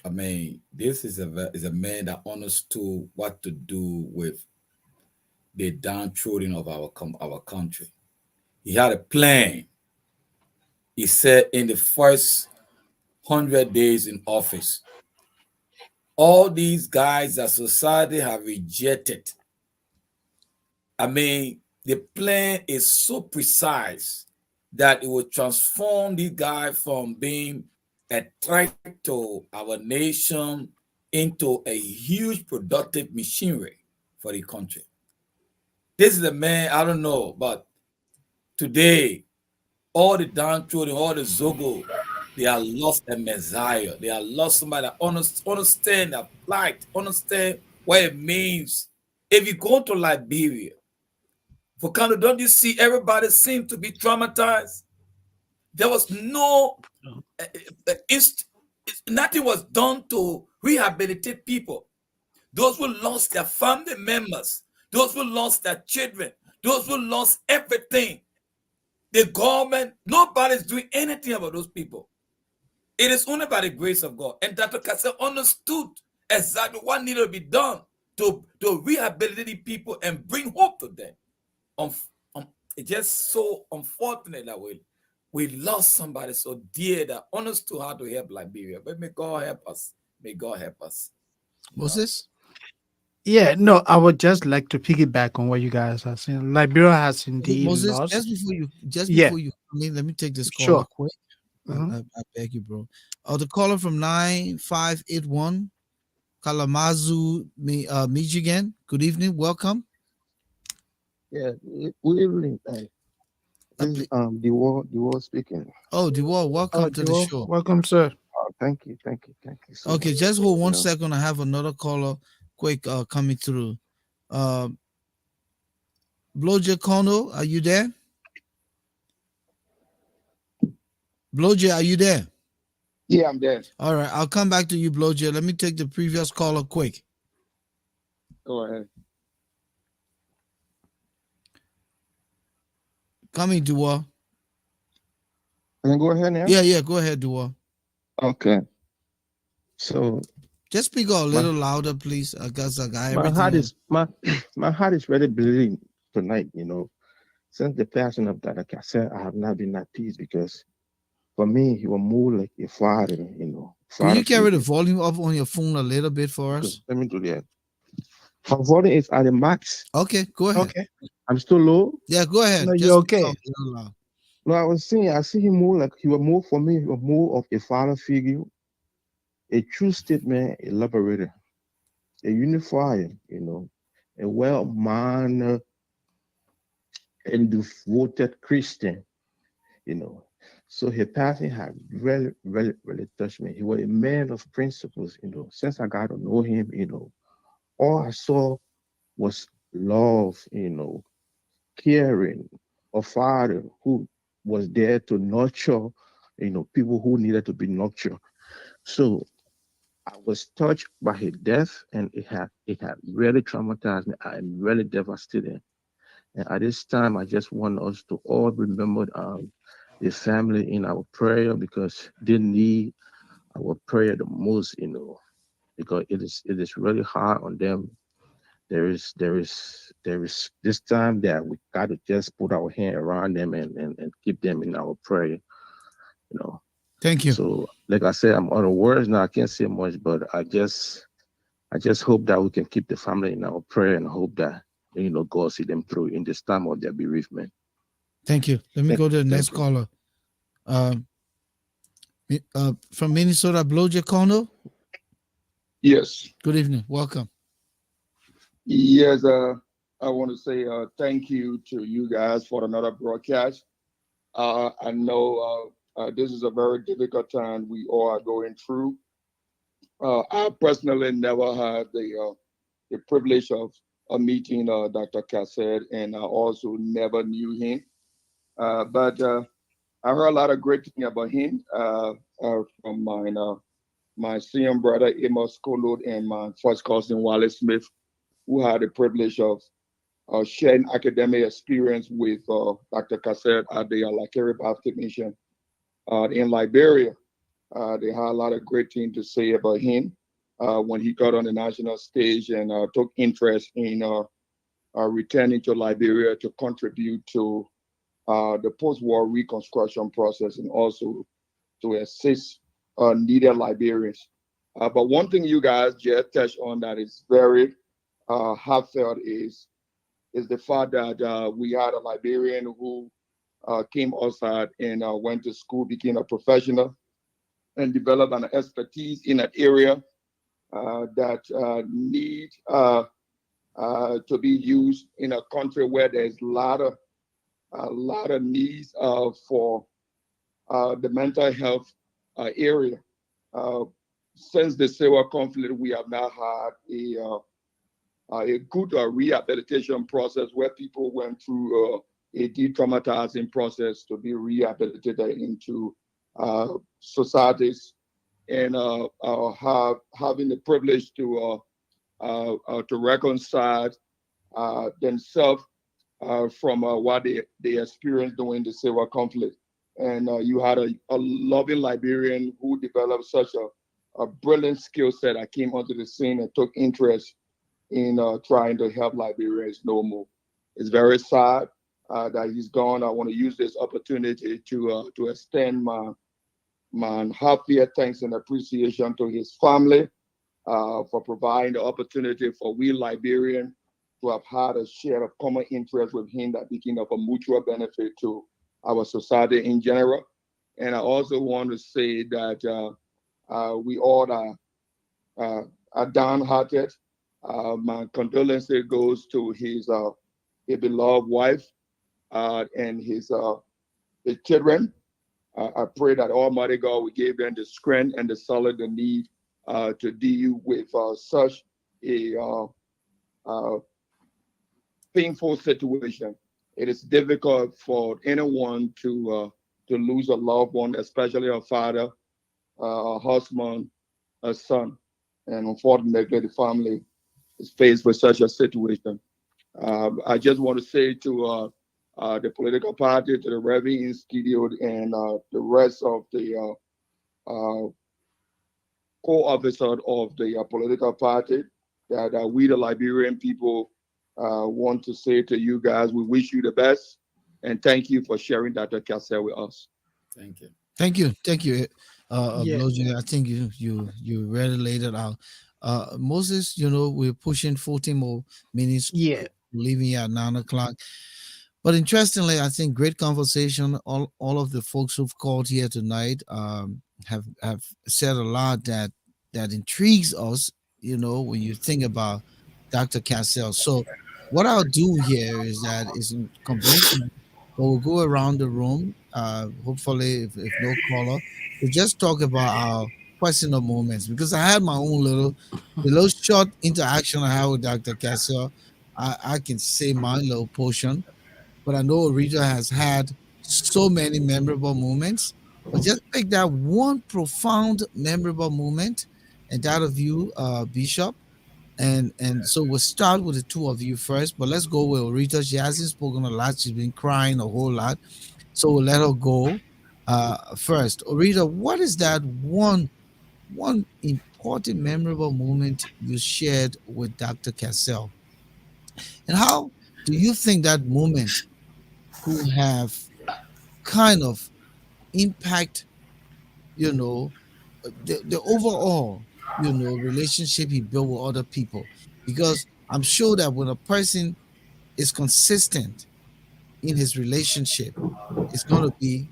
I mean, this is a man that understood what to do with the downtrodden of our country. He had a plan. He said in the first 100 days in office, all these guys that society have rejected. I mean, the plan is so precise that it will transform this guy from being a threat to our nation into a huge productive machinery for the country. This is a man, I don't know, but today, all the downtrodden, all the Zogo, they are lost a Messiah. They are lost somebody that understand that plight, understand what it means. If you go to Liberia, for kind of, don't you see everybody seem to be traumatized? There was no, nothing was done to rehabilitate people. Those who lost their family members, those who lost their children, those who lost everything. The government, nobody's doing anything about those people. It is only by the grace of God. And Dr. Cassell understood exactly what needed to be done to rehabilitate people and bring hope to them. It's just so unfortunate that we lost somebody so dear that understood how to help Liberia. But may God help us. May God help us. Moses? Yeah, no, I would just like to piggyback on what you guys are saying. Liberia has indeed Moses, lost. just Yeah. before you come in, let me take this Sure. caller quick. I beg you, bro. The caller from 9581, Kalamazoo, Michigan. Good evening. Welcome. Yeah, good evening. This is the war speaking. Oh, Dewar, welcome to the Dewar, show. welcome, sir. Thank you so Okay, much. just hold 1 second. I have another caller quick coming through. Bloja Kono, are you there? Bloja, are you there? Yeah, I'm there. All right, I'll come back to you, Bloja. Let me take the previous caller quick. Go ahead. Coming, Dewar. Can I go ahead now? Yeah, go ahead, Dewar. Okay. So just speak a little louder, please. Because I got everything. My heart is really bleeding tonight. Since the passing of Dr. Cassell, I have not been at peace because for me, he was more like a father. Can you carry the volume up on your phone a little bit for us? Let me do that. My volume is at the max. Okay, go ahead. Okay. I'm still low. Yeah, go ahead. No, you're okay. No, I was saying I see him more like he was more for me. He was more of a father figure, a true statement, a liberator, a unifier. A well-mannered and devoted Christian. So his passing had really, really, really touched me. He was a man of principles. Since I got to know him, all I saw was love. Caring, a father who was there to nurture, people who needed to be nurtured. So I was touched by his death, and it had really traumatized me. I am really devastated. And at this time, I just want us to all remember the family in our prayer because they need our prayer the most, because it is really hard on them. There is this time that we got to just put our hand around them and keep them in our prayer. Thank you. So, like I said, I'm out of words now. I can't say much, but I just hope that we can keep the family in our prayer and hope that God see them through in this time of their bereavement. Thank you. Let me go to the next caller. From Minnesota, Bloja Kono. Yes. Good evening. Welcome. Yes, I want to say thank you to you guys for another broadcast. I know this is a very difficult time we all are going through. I personally never had the privilege of meeting Dr. Cassell, and I also never knew him. But I heard a lot of great things about him from my senior brother Elmos and my first cousin Wallace Smith, who had the privilege of sharing academic experience with Dr. Cassell at the Lakari Baptist Mission in Liberia. They had a lot of great things to say about him when he got on the national stage and took interest in returning to Liberia to contribute to the post-war reconstruction process and also to assist needed Liberians. But one thing you guys just touched on that is very heartfelt is the fact that we had a Liberian who came outside and went to school, became a professional, and developed an expertise in that area that need to be used in a country where there's a lot of needs for the mental health area. Since the Civil conflict, we have now had a good rehabilitation process where people went through a de-traumatizing process to be rehabilitated into societies, and having the privilege to reconcile themselves from what they experienced during the Civil conflict. And you had a loving Liberian who developed such a brilliant skill set that came onto the scene and took interest in trying to help Liberians no more. It's very sad that he's gone. I want to use this opportunity to extend my heartfelt thanks and appreciation to his family for providing the opportunity for we Liberians to have had a share of common interest with him that became of a mutual benefit to our society in general. And I also want to say that we all are downhearted. My condolences goes to his beloved wife and his children. I pray that Almighty God will give them the strength and the solid they need to deal with such a painful situation. It is difficult for anyone to lose a loved one, especially a father, a husband, a son, and unfortunately, the family is faced with such a situation. I just want to say to the political party, to the Reverend Institute, and the rest of the co-officers of the political party that we, the Liberian people, want to say to you guys, we wish you the best, and thank you for sharing Dr. Cassell with us. Thank you. Thank you, Yeah. Bloji. I think you really laid it out. Moses, we're pushing 14 more minutes, Yeah. leaving here at 9 o'clock. But interestingly, I think great conversation. All of the folks who've called here tonight have said a lot that intrigues us. When you think about Dr. Cassell. So, what I'll do here is that is conventional, but we'll go around the room. Hopefully, if no caller, we'll just talk about our personal moments because I had my own the little short interaction I had with Dr. Cassell. I can say my little portion, but I know Oretha has had so many memorable moments. But just pick that one profound, memorable moment, and that of you, Bishop. And so we'll start with the two of you first. But let's go with Oretha. She hasn't spoken a lot. She's been crying a whole lot. So we'll let her go first. Oretha, what is that one important, memorable moment you shared with Dr. Cassell? And how do you think that moment could have kind of impact, the overall, relationship he built with other people? Because I'm sure that when a person is consistent in his relationship, it's going to be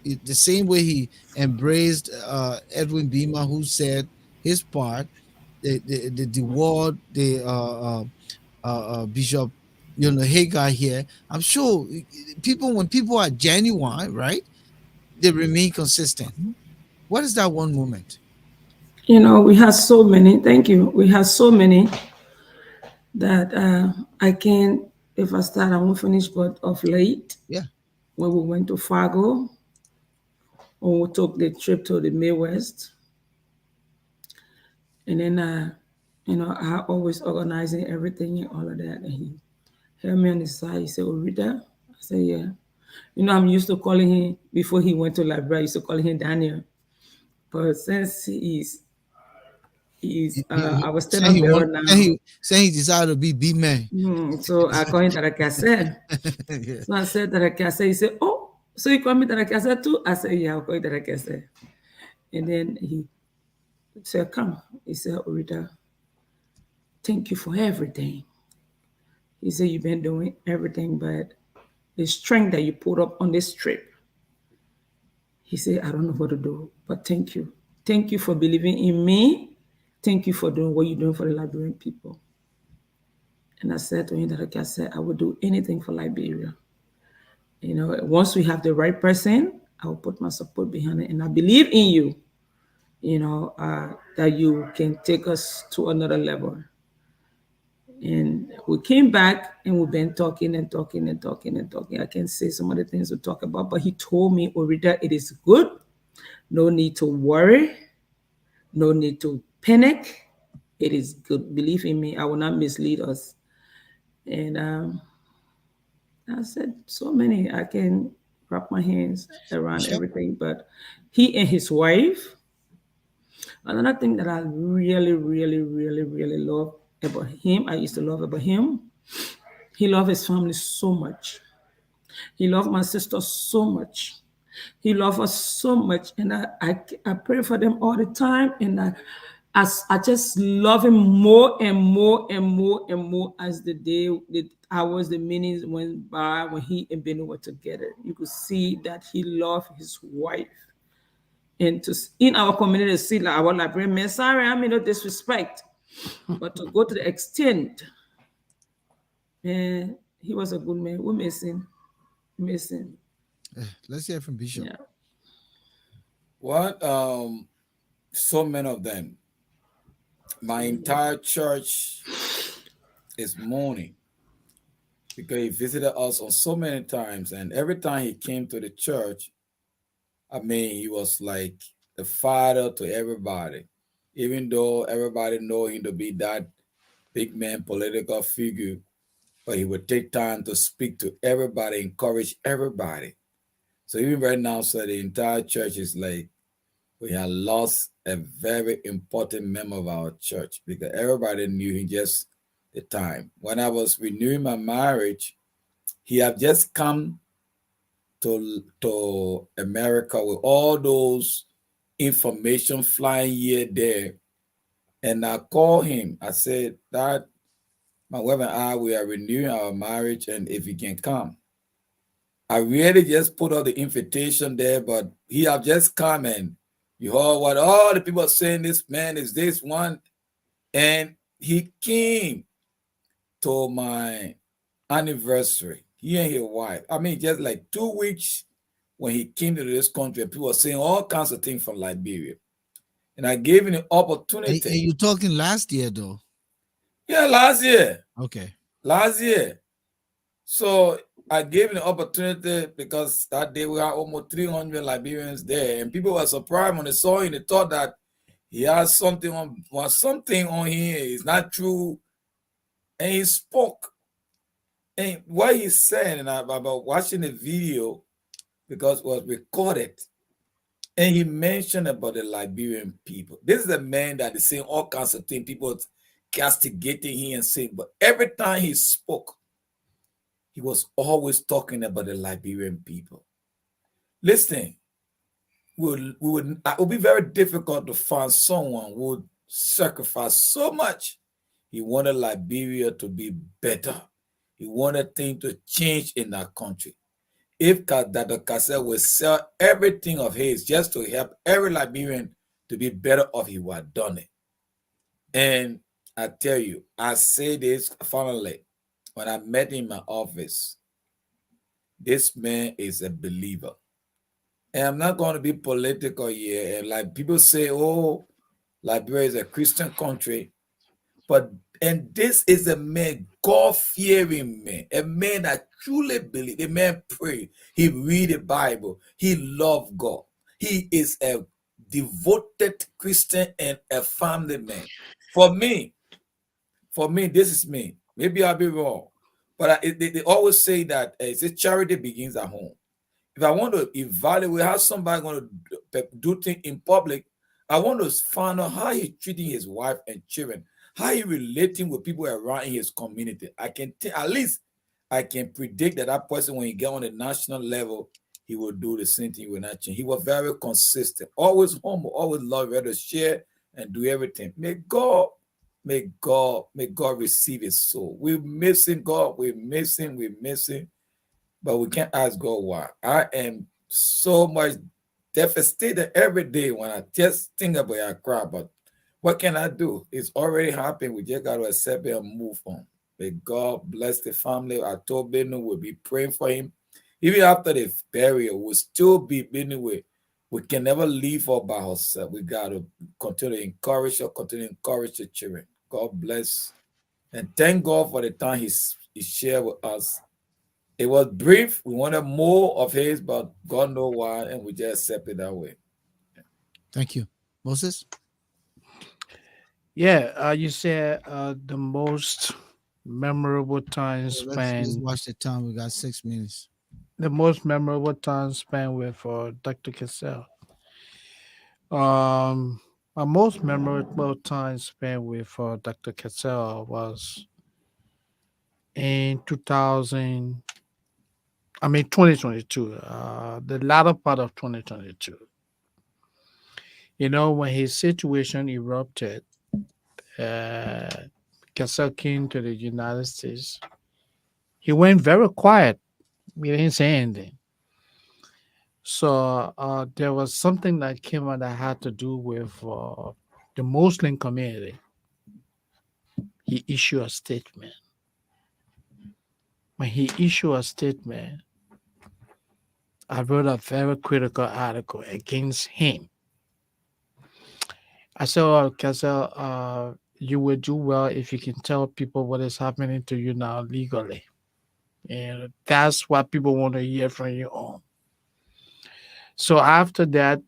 the same way he embraced Edwin Beamer, who said his part, the word, the Bishop, Heagar here. I'm sure when people are genuine, right, they remain consistent. What is that one moment? We have so many. Thank you. We have so many. that I can't, if I start, I won't finish, but of late, Yeah. when we went to Fargo, when we took the trip to the Midwest, and then, I always organizing everything and all of that. And he held me on the side. He said, Oretha? I said, yeah. I'm used to calling him, before he went to Liberia, I used to call him Daniel. But since I was still on bearer now. Saying he decided to be B-man. So I call him that Cassell. Yeah. So I said that Cassell. He said, oh, so you call me that Cassell too? I said, yeah, I'll call you that Cassell. And then he said, come. He said, Oretha, thank you for everything. He said, you've been doing everything, but the strength that you put up on this trip, he said, I don't know what to do, but thank you. Thank you for believing in me. Thank you for doing what you're doing for the Liberian people. And I said to him that, like I said, I would do anything for Liberia. Once we have the right person, I will put my support behind it. And I believe in you, that you can take us to another level. And we came back and we've been talking and talking and talking and talking. I can say some of the things we talk about, but he told me, Oretha, it is good. No need to worry. No need to panic. It is good. Believe in me, I will not mislead us. And I said so many. I can wrap my hands around everything. But he and his wife, another thing that I really, really, really, really love about him, I used to love about him, he loved his family so much. He loved my sister so much. He loved us so much. And I pray for them all the time. And I just love him more and more and more and more as the day, the hours, the minutes went by when he and Benny were together. You could see that he loved his wife. And in our community, see like our Liberian men, sorry, I mean no disrespect, but to go to the extent, and he was a good man. We're missing. Let's hear from Bishop. Yeah. What? So many of them. My entire church is mourning because he visited us on so many times, and every time he came to the church, I mean, he was like the father to everybody. Even though everybody know him to be that big man political figure, but he would take time to speak to everybody, encourage everybody. So even right now, so the entire church is like, we have lost a very important member of our church because everybody knew him just the time. When I was renewing my marriage, he had just come to America with all those information flying here, there. And I called him. I said, Dad, my wife and I, we are renewing our marriage, and if he can come. I really just put out the invitation there, but he have just come and you heard what all the people are saying, this man is this one. And he came to my anniversary, he and his wife. I mean, just like 2 weeks when he came to this country, people were saying all kinds of things from Liberia. And I gave him the opportunity. And you're talking last year, though? Yeah, last year. Okay. Last year. So I gave him the opportunity because that day we had almost 300 Liberians there, and people were surprised when they saw him. They thought that he had something on here. It's not true. And he spoke. And what he said, and about watching the video, because it was recorded, and he mentioned about the Liberian people. This is a man that is saying all kinds of things. People castigating him and saying, but every time he spoke, he was always talking about the Liberian people. Listen, it would be very difficult to find someone who would sacrifice so much. He wanted Liberia to be better. He wanted things to change in that country. If Dr. Cassell would sell everything of his just to help every Liberian to be better off, he would have done it. And I tell you, I say this finally, when I met him in my office, this man is a believer. And I'm not going to be political here. And like people say, oh, Liberia is a Christian country. But And this is a man, God-fearing man, a man that truly believes. The man pray. He read the Bible. He love God. He is a devoted Christian and a family man. For me, this is me. Maybe I'll be wrong, but they always say that charity begins at home. If I want to evaluate how somebody going to do things in public, I want to find out how he's treating his wife and children, how he relating with people around in his community. I can at least I can predict that that person, when he get on the national level, he will do the same thing. He will not change. He was very consistent, always humble, always love, ready to share and do everything. May God receive his soul. We're missing God. We're missing. But we can't ask God why. I am so much devastated every day when I just think about it, I cry. But what can I do? It's already happened. We just got to accept it and move on. May God bless the family. I told Benu we'll be praying for him. Even after the burial, we'll still be Benu with. We can never leave her by herself. We got to continue to encourage her, continue to encourage the children. God bless. And thank God for the time he shared with us. It was brief. We wanted more of his, but God knows why, and we just accept it that way. Thank you. Moses? Yeah, you said the most memorable time Let's spent, watch the time. We got 6 minutes. the most memorable time spent with Dr. Cassell. My most memorable time spent with Dr. Cassell was in 2022, the latter part of 2022. You know, when his situation erupted, uh, Cassell came to the United States. He went very quiet. He didn't say anything. So there was something that came out that had to do with the Muslim community. He issued a statement. When he issued a statement, I wrote a very critical article against him. I said, "Oh, Cassell, you will do well if you can tell people what is happening to you now legally. And that's what people want to hear from you on." So after that,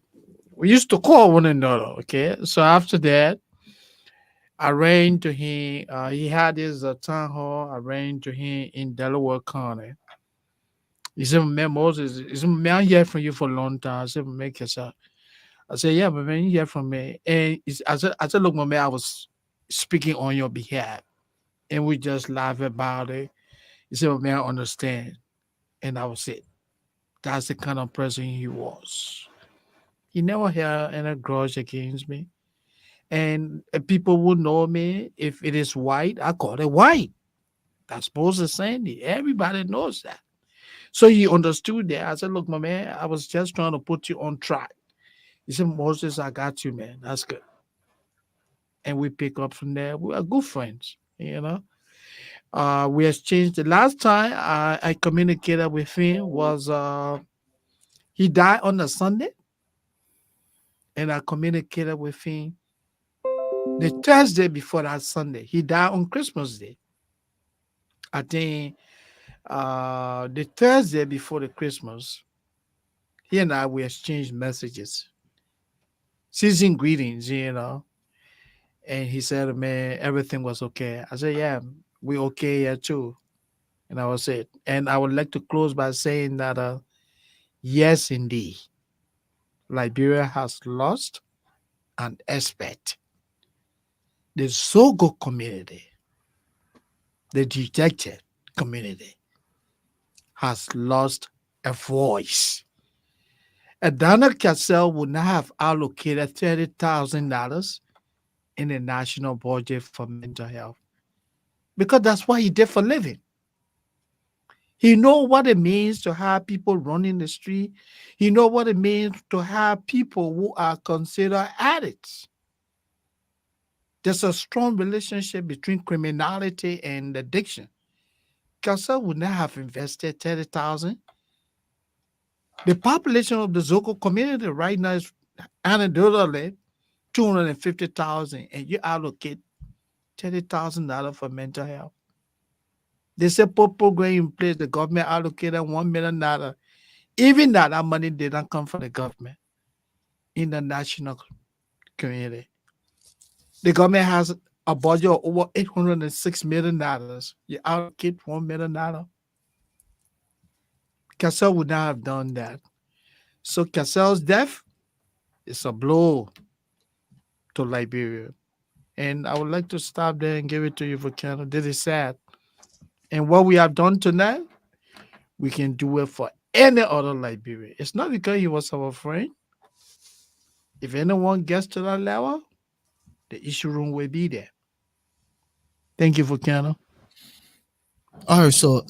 we used to call one another, okay? So after that, I ran to him. He had his town hall. I ran to him in Delaware County. He said, "Man, Moses, he said, man, I hear from you for a long time." I said, "Man, Cassell." I said, "Yeah, but man, you hear from me." And I said, "Look, my man, I was speaking on your behalf." And we just laugh about it. He said, "Well, man, I understand." And that was it. That's the kind of person he was. He never had any grudge against me. And people would know me. If it is white, I call it white. That's Moses Sandy. Everybody knows that. So he understood that. I said, "Look, my man, I was just trying to put you on track." He said, "Moses, I got you, man. That's good." And we pick up from there. We are good friends, you know. We exchanged. The last time I communicated with him was he died on a Sunday, and I communicated with him the Thursday before that Sunday. He died on Christmas Day. I think the Thursday before the Christmas, he and I we exchanged messages, season greetings, you know. And he said, "Man, everything was okay." I said, "Yeah, we okay here too." And that was it. And I would like to close by saying that yes, indeed, Liberia has lost an expert. The Zogo community, the dejected community, has lost a voice. And Donna Cassell would not have allocated $30,000 in the national budget for mental health because that's what he did for a living. He know what it means to have people running the street. He know what it means to have people who are considered addicts. There's a strong relationship between criminality and addiction. Cassell would not have invested 30,000. The population of the Zogo community right now is anecdotally 250,000, and you allocate $30,000 for mental health. They said put program in place, the government allocated $1 million. Even that money did not come from the government in the national community. The government has a budget of over $806 million. You allocate $1 million. Cassell would not have done that. So Cassell's death is a blow to Liberia. And I would like to stop there and give it to you, Volcano. This is sad. And what we have done tonight, we can do it for any other Liberia. It's not because he was our friend. If anyone gets to that level, the issue room will be there. Thank you, Volcano. All right, so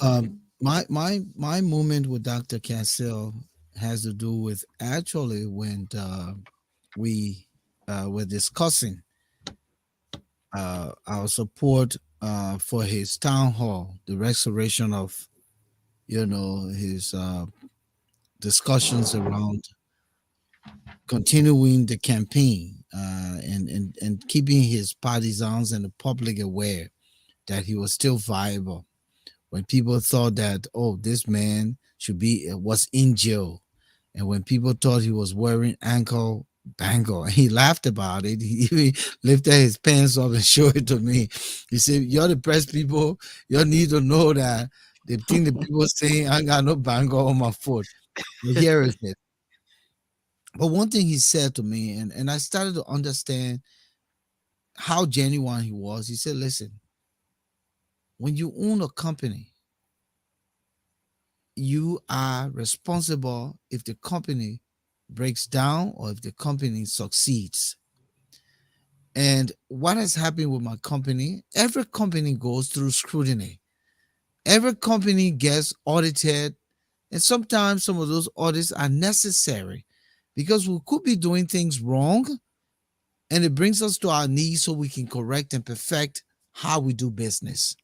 my moment with Dr. Cassell has to do with actually when we were discussing our support for his town hall, the restoration of his discussions around continuing the campaign and keeping his partisans and the public aware that he was still viable when people thought that, oh, this man was in jail, and when people thought he was wearing ankle bangle, he laughed about it. He even lifted his pants up and showed it to me. He said, "You're the press people. You need to know that the thing that people saying, I got no bangle on my foot." But here is it. But one thing he said to me, and I started to understand how genuine he was. He said, "Listen, when you own a company, you are responsible if the company breaks down or if the company succeeds." And what has happened with my company, every company goes through scrutiny. Every company gets audited, and sometimes some of those audits are necessary because we could be doing things wrong, and it brings us to our knees so we can correct and perfect how we do business.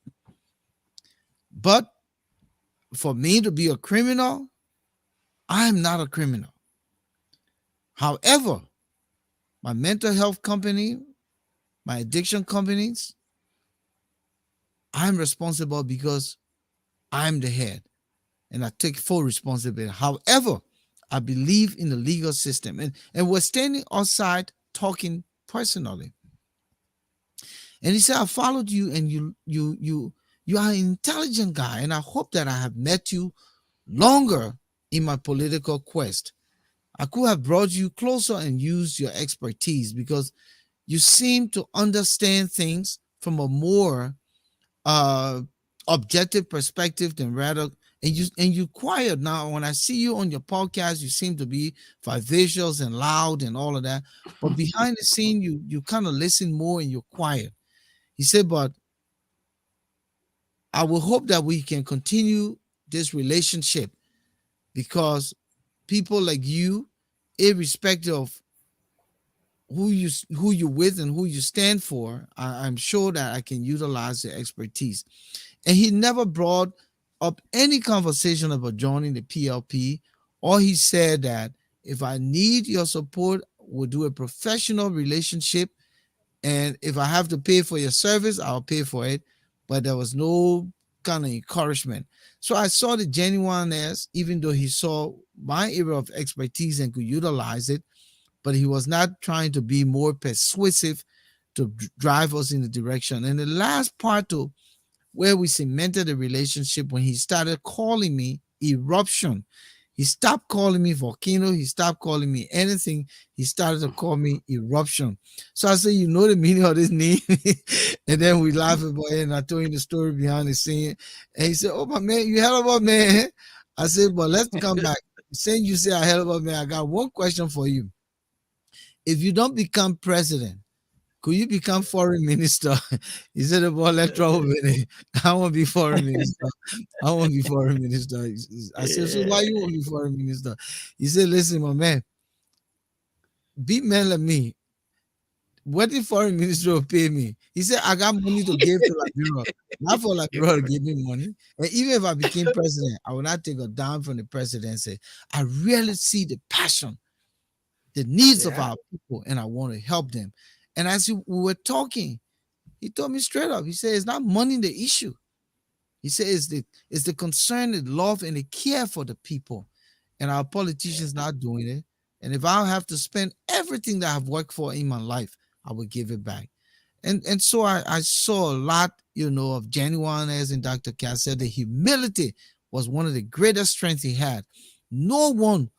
But for me to be a criminal, I am not a criminal. However, my mental health company, my addiction companies, I'm responsible because I'm the head and I take full responsibility. However, I believe in the legal system, and we're standing outside talking personally. And he said, "I followed you, and you are an intelligent guy, and I hope that I have met you longer in my political quest. I could have brought you closer and used your expertise because you seem to understand things from a more objective perspective than rather." And you quiet now. When I see you on your podcast, you seem to be vivacious and loud and all of that. But behind the scene, you kind of listen more and you're quiet. He said, "But I will hope that we can continue this relationship because people like you, irrespective of who you're with and who you stand for, I'm sure that I can utilize your expertise." And he never brought up any conversation about joining the PLP, or he said that if I need your support, we'll do a professional relationship, and if I have to pay for your service, I'll pay for it. But there was no kind of encouragement. So I saw the genuineness, even though he saw my area of expertise and could utilize it, but he was not trying to be more persuasive to drive us in the direction. And the last part to where we cemented the relationship, when he started calling me Eruption. He stopped calling me Volcano. He stopped calling me anything. He started to call me Eruption. So I said, "You know the meaning of this name?" And then we laughed about it, and I told him the story behind the scene. And he said, "Oh, my man, you hell of a man." I said, "But let's come back. Saying you say I hell of a man, I got one question for you. If you don't become president, could you become foreign minister?" He said, "Well, let's trouble with it. I want to be foreign minister. I want to be foreign minister." I said, "So why you want to be foreign minister?" He said, "Listen, my man, big man like me, what the foreign minister will pay me?" He said, "I got money to give to Liberia, not for Liberia to give me money. And even if I became president, I will not take a dime from the presidency. I really see the passion, the needs of our people, and I want to help them." And as we were talking, He told me straight up. He said, it's not money the issue. He said, it's the concern, the love, and the care for the people. And our politicians not doing it. And if I have to spend everything that I've worked for in my life, I will give it back. And so I saw a lot, of genuine, as in Dr. Cass said, the humility was one of the greatest strengths he had. No one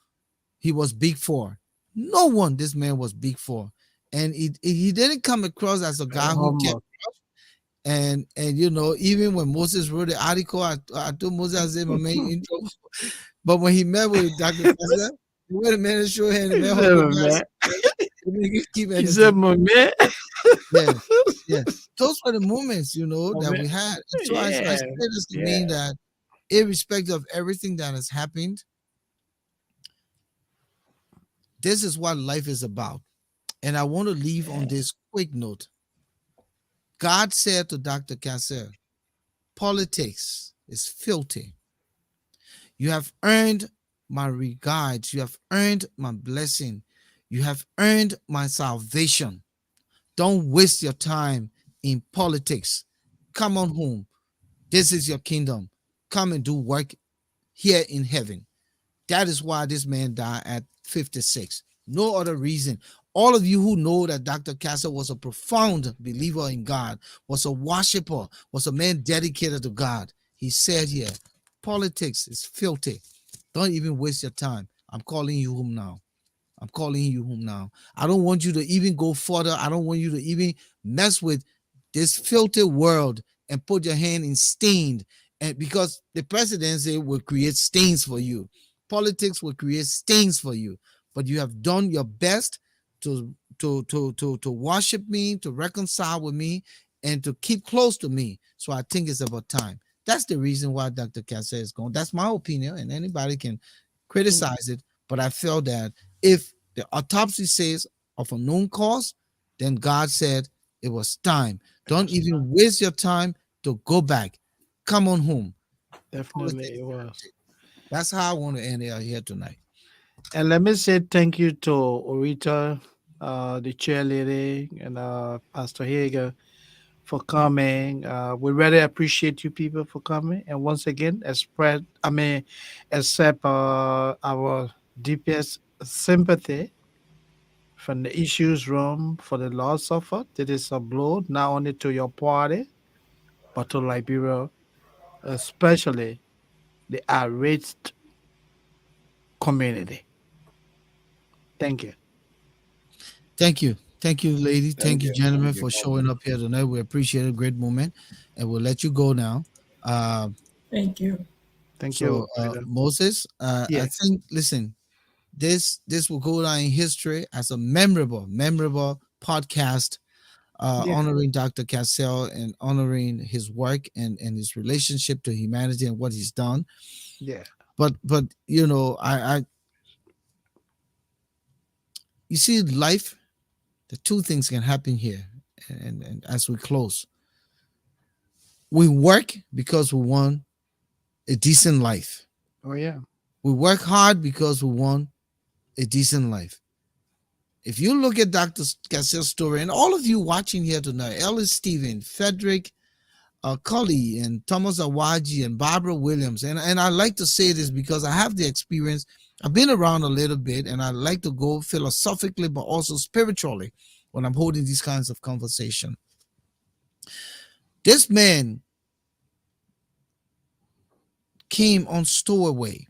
he was big for. No one this man was big for. And he didn't come across as a guy who kept. And even when Moses wrote the article, I told Moses, I said, my main intro. But when he met with Dr. Cassell, wait a minute, show him the man. He said, my man. Yeah. Those were the moments, that we had. And so I say this to mean that irrespective of everything that has happened, this is what life is about. And I want to leave on this quick note. God said to Dr. Cassell, politics is filthy. You have earned my regards. You have earned my blessing. You have earned my salvation. Don't waste your time in politics. Come on home. This is your kingdom. Come and do work here in heaven. That is why this man died at 56. No other reason. All of you who know that Dr. Cassell was a profound believer in God, was a worshiper, was a man dedicated to God. He said here, politics is filthy. Don't even waste your time. I'm calling you home now. I'm calling you home now. I don't want you to even go further. I don't want you to even mess with this filthy world and put your hand in stained. And because the presidency will create stains for you. Politics will create stains for you. But you have done your best to worship me, to reconcile with me, and to keep close to me. So I think it's about time. That's the reason why Dr. Cassell is going. That's my opinion, and anybody can criticize it. But I feel that if the autopsy says of a known cause, then God said it was time. Don't even waste your time to go back. Come on home. Definitely it was. That's how I want to end it out here tonight. And let me say thank you to Oretha, the chairlady, and Pastor Heagar for coming. We really appreciate you people for coming. And once again, accept our deepest sympathy from the issues room for the loss suffered. It is a blow not only to your party, but to Liberia, especially the outraged community. Thank you. Thank you. Thank you, lady. Thank you, gentlemen, for showing up here tonight. We appreciate a great moment. And we'll let you go now. Thank you. Thank you. Moses, I think, listen, this will go down in history as a memorable podcast honoring Dr. Cassell and honoring his work and his relationship to humanity and what he's done. Yeah. But you see, life, the two things can happen here. And as we close, we work because we want a decent life. Oh, yeah. We work hard because we want a decent life. If you look at Dr. Cassell's story, and all of you watching here tonight, Ellis Stephen, Frederick Cully, and Thomas Awaji, and Barbara Williams, and I like to say this because I have the experience. I've been around a little bit, and I like to go philosophically, but also spiritually when I'm holding these kinds of conversation. This man came on stowaway.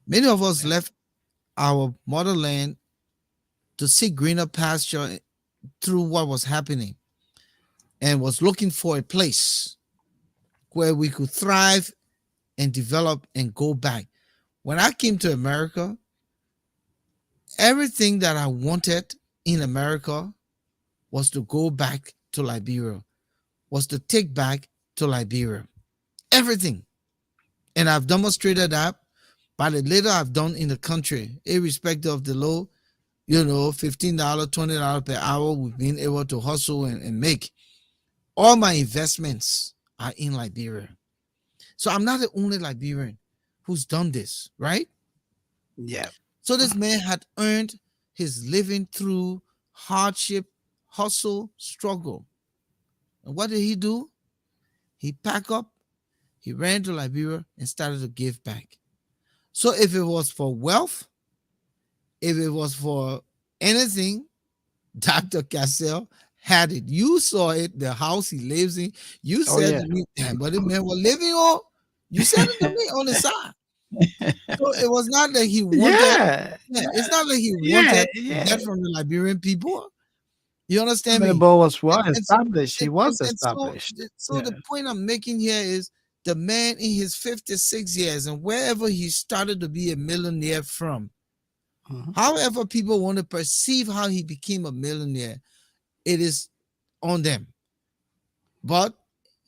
Many of us left our motherland to seek greener pasture through what was happening and was looking for a place where we could thrive and develop and go back. When I came to America, everything that I wanted in America was to go back to Liberia, was to take back to Liberia. Everything. And I've demonstrated that by the little I've done in the country, irrespective of the low, $15, $20 per hour we've been able to hustle and make. All my investments are in Liberia. So I'm not the only Liberian who's done this, right? Yeah. So this man had earned his living through hardship, hustle, struggle. And what did he do? He packed up, he ran to Liberia and started to give back. So if it was for wealth, if it was for anything, Dr. Cassell had it. You saw it, the house he lives in. You Oh, said yeah. to me, damn, but the man was living on. You said it to me on the side. So it was not that he wanted. Yeah. It's not like he Yeah, wanted to yeah. get from the Liberian people. You understand The me? boy was well And established. He was so, established. so the point I'm making here is the man in his 56 years and wherever he started to be a millionaire from, however people want to perceive how he became a millionaire, it is on them. But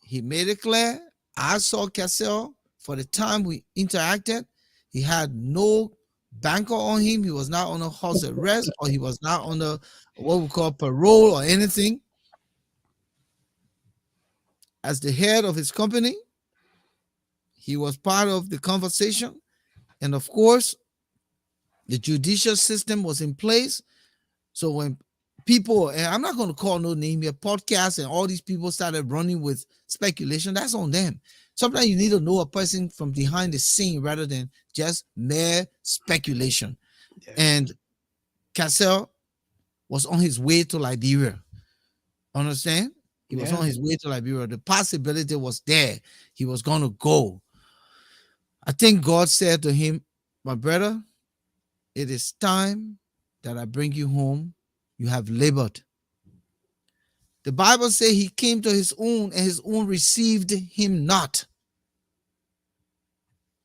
he made it clear. I saw Cassell for the time we interacted. He had no banker on him. He was not on a house arrest, or he was not on a what we call parole or anything. As the head of his company, he was part of the conversation. And of course, the judicial system was in place. So when people, and I'm not going to call no name here, podcasts and all these people started running with speculation, that's on them. Sometimes you need to know a person from behind the scene rather than just mere speculation. Yeah. And Cassell was on his way to Liberia. Understand? He was on his way to Liberia. The possibility was there. He was going to go. I think God said to him, my brother, it is time that I bring you home. You have labored. The Bible says he came to his own and his own received him not.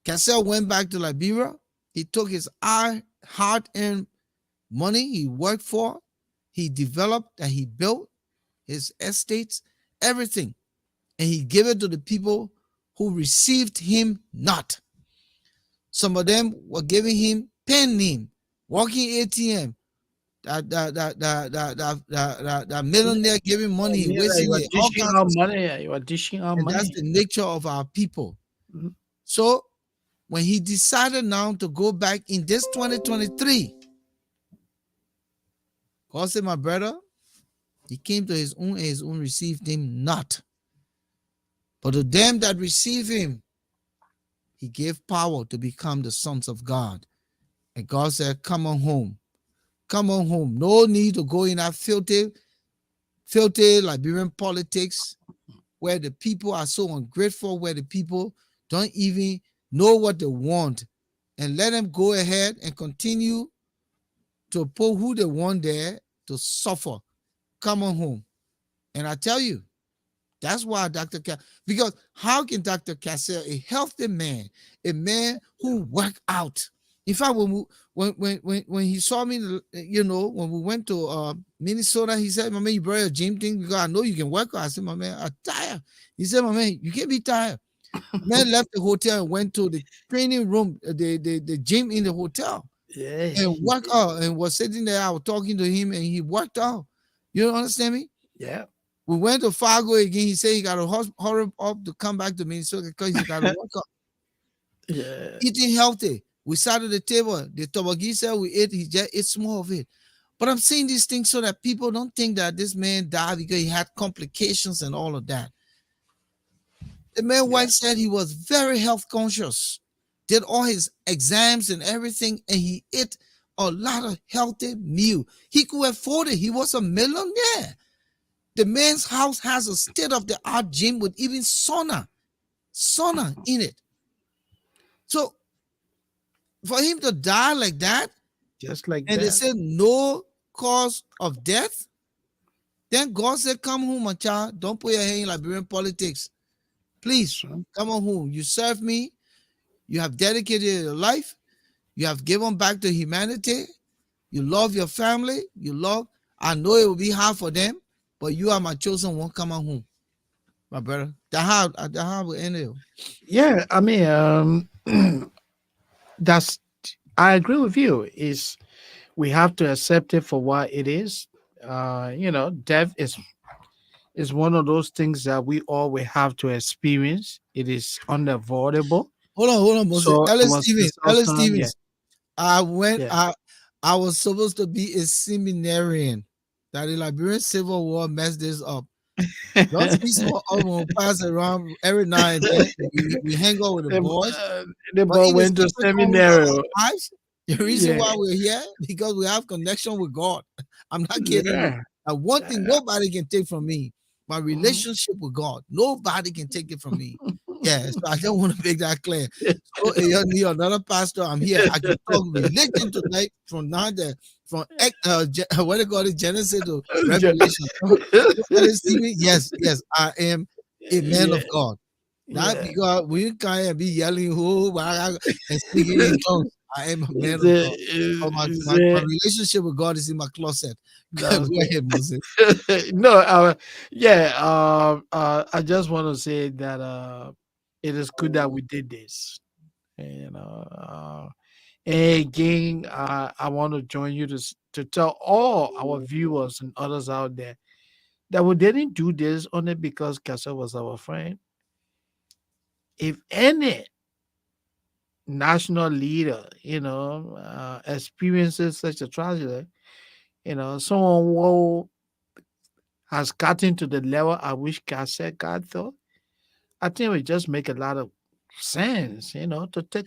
Cassell went back to Liberia. He took his hard-earned money he worked for, he developed and he built his estates, everything. And he gave it to the people who received him not. Some of them were giving him pen name, walking ATM, that millionaire giving money, wasting it, all kinds of money. You are dishing out money. That's the nature of our people. So when he decided now to go back in this 2023, God said, my brother, he came to his own and his own received him not. But to them that receive him, he gave power to become the sons of God. And God said, come on home. Come on home. No need to go in that filthy Liberian politics where the people are so ungrateful, where the people don't even know what they want. And let them go ahead and continue to put who they want there to suffer. Come on home. And I tell you, that's why because how can Dr. Cassell, a healthy man, a man who work out? In fact, when he saw me, when we went to Minnesota, he said, my man, you brought a gym thing because I know you can work out. I said, my man, I'm tired. He said, my man, you can't be tired. Man left the hotel and went to the training room, the gym in the hotel. Yeah. And worked out and was sitting there. I was talking to him and he worked out. You don't understand me? Yeah. We went to Fargo again. He said he got to hurry up to come back to Minnesota because he got to work out. Yeah. Eating healthy. We sat at the table. The toboggi said we ate. He just ate small of it. But I'm saying these things so that people don't think that this man died because he had complications and all of that. The man White said he was very health conscious, did all his exams and everything, and he ate a lot of healthy meal. He could afford it. He was a millionaire. The man's house has a state-of-the-art gym with even sauna in it. So for him to die like that, just like and that, they said no cause of death, then God said, come home, my child. Don't put your hand in Liberian politics. Please, come on home. You serve me. You have dedicated your life. You have given back to humanity. You love your family. I know it will be hard for them, but you are my chosen one. Come on home, my brother. That how we end it. Yeah, I mean, I agree with you. We have to accept it for what it is. Death is one of those things that we always have to experience. It is unavoidable. Hold on, Moses. So Ellis Stevens. Yeah. I was supposed to be a seminarian. That the Liberian Civil War messed this up. Don't see some of them pass around every now and then. We hang out with the boys. The But boy in the went to secret corners of seminary. our lives, the reason Yeah, why we're here, because we have connection with God. I'm not kidding you. yeah. And one thing nobody can take from me, my Mhm. relationship with God. Nobody can take it from me. Yeah, so I just want to make that clear. So you're another pastor. I'm here. I can talk religion tonight from now to from what do you call it, Genesis to Revelation. Somebody see me? Yes, I am a man of Yeah, God. Not yeah. because we can't be yelling who and speaking in tongues. I am a man Is of it, God. Oh, my is relationship with God is in my closet. Go That's ahead, Moses. no, yeah. I just want to say that it is good that we did this. You know, and again, I want to join you to tell all our viewers and others out there that we didn't do this only because Cassell was our friend. If any national leader, experiences such a tragedy, someone who has gotten to the level at which Cassell got to, I think it just make a lot of sense, to take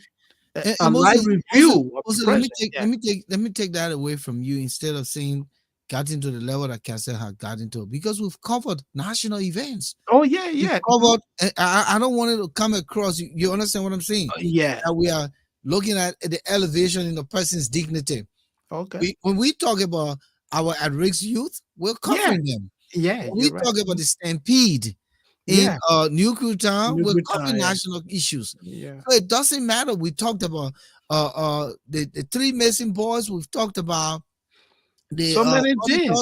a And live Moses, review of the let me person. take Yeah. let me take that away from you instead of saying gotten to the level that Cassell had gotten to, because we've covered national events. Oh yeah, We've yeah. covered. I don't want it to come across. You understand what I'm saying? Yeah. That we are looking at the elevation in the person's dignity. Okay. When we talk about our at-risk youth, we're Yeah. covering them. Yeah, When we you're right. talk about the stampede in Yeah. Nuclear Town, New we're good covering time. Yeah. national issues. Yeah. So it doesn't matter. We talked about the three missing boys. We've talked about the So many other things.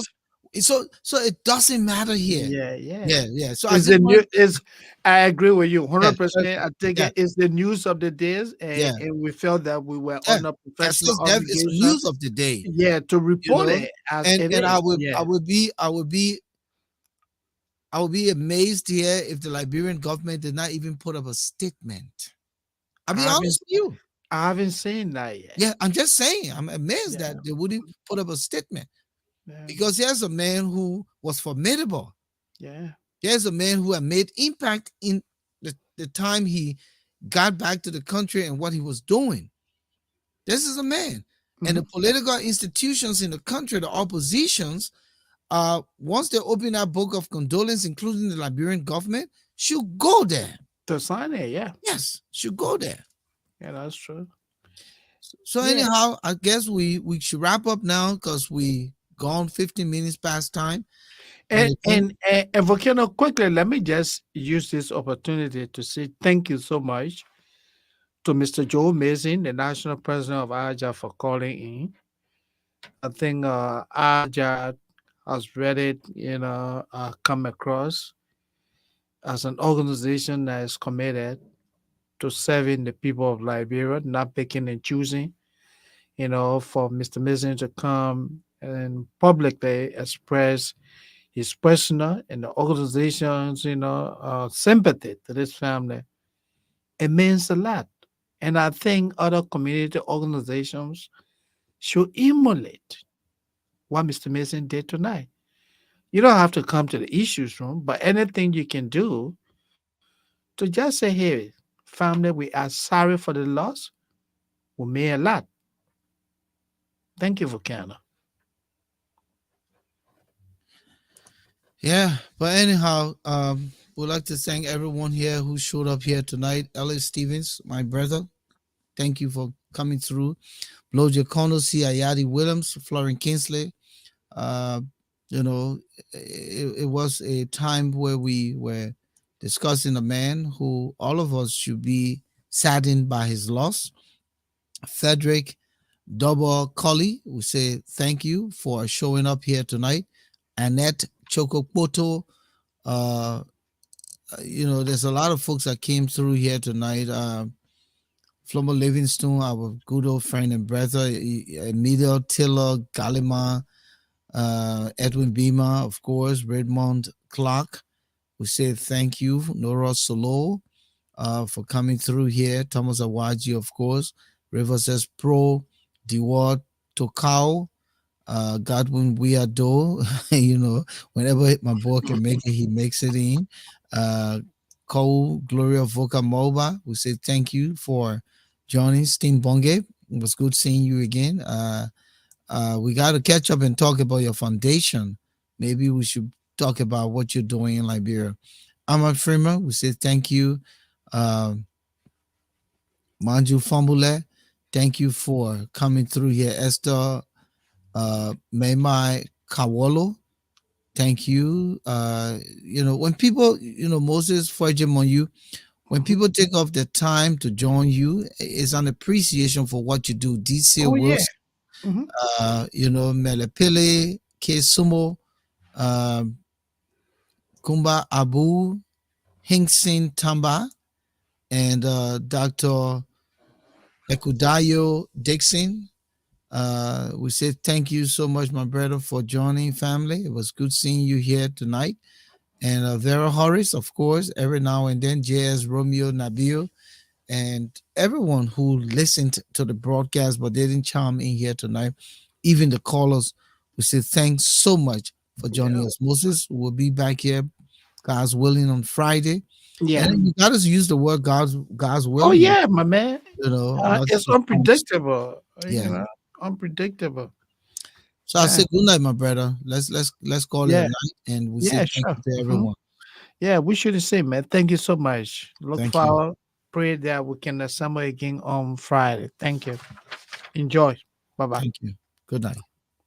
stuff. So it doesn't matter here. Yeah. Yeah. So I Is just the want new is I agree with you yeah, 100%. I think yeah, it's the news of the days, yeah, and we felt that we were yeah. under professional Cass's death is obligation. news of the day, Yeah, to you report know. it as And it and I is. would Yeah. I would be I would be I would be amazed here if the Liberian government did not even put up a statement. I'll be I haven't honest with you. I haven't seen that yet. Yeah, I'm just saying. I'm amazed Yeah. that they wouldn't put up a statement, Yeah. because here's a man who was formidable. Yeah. Here's a man who had made impact in the time he got back to the country and what he was doing. This is a man. And the Mhm. political institutions in the country, the oppositions, once they open that book of condolence, including the Liberian government, should go there. To sign it, yeah. Yes, should go there. Yeah, that's true. So Yeah. anyhow, I guess we should wrap up now because we gone 15 minutes past time. And Volcano, quickly, let me just use this opportunity to say thank you so much to Mr. Joe Mason, the national president of AJA, for calling in. I think AJA has really, come across as an organization that is committed to serving the people of Liberia, not picking and choosing. For Mr. Mason to come and publicly express his personal and the organization's, sympathy to this family. It means a lot. And I think other community organizations should emulate what Mr. Mason did tonight. You don't have to come to the issues room, but anything you can do to just say, hey, family, we are sorry for the loss will mean a lot. Thank you, Volcano. Yeah, but anyhow, we'd like to thank everyone here who showed up here tonight. Ellis Stevens, my brother, thank you for coming through. Blow Jacono, C. Ayadi Williams, Florence Kingsley. Uh, it was a time where we were discussing a man who all of us should be saddened by his loss. Frederick Double Colley, we say thank you for showing up here tonight. Annette Chokopoto, there's a lot of folks that came through here tonight. Flomo Livingstone, our good old friend and brother, Emilio Tiller, Galima, Edwin Beamer, of course, Redmond Clark. We say thank you, Nora Solo, for coming through here. Thomas Awaji, of course, Rivers S. Pro, Deward Tokau, Godwin we adore. Whenever my boy can make it, he makes it in. Cole Gloria Voca Moba, we say thank you for joining. Steam Bonge, it was good seeing you again. We got to catch up and talk about your foundation. Maybe we should talk about what you're doing in Liberia. Ahmad Freeman, we say thank you. Manju Fambule, thank you for coming through here. Esther Maimai Kawolo, thank you. When people, Moses Fwajim on you, when people take off the time to join you, it's an appreciation for what you do. DC Oh yeah. Wilson, Mhm. Melepele, K Sumo, Kumba Abu, Hinksin Tamba, and Dr. Ekudayo Dixon. We say thank you so much, my brother, for joining family. It was good seeing you here tonight. And Vera Horace, of course, every now and then, JS Romeo Nabil, and everyone who listened to the broadcast but didn't chime in here tonight, even the callers, we say thanks so much for joining us. Moses will be back here, God's willing, on Friday. Yeah. And you got to use the word God's Oh willing. yeah, my man. Not It's just promise. unpredictable. Yeah. Unpredictable. So I'll Yeah. say good night, my brother. Let's call it a Yeah. night, and we say Yeah, thank sure. you to everyone. Yeah, we should say, man. Thank you so much. Look Thank you. forward. Pray that we can assemble again on Friday. Thank you. Enjoy. Bye bye. Thank you. Good night.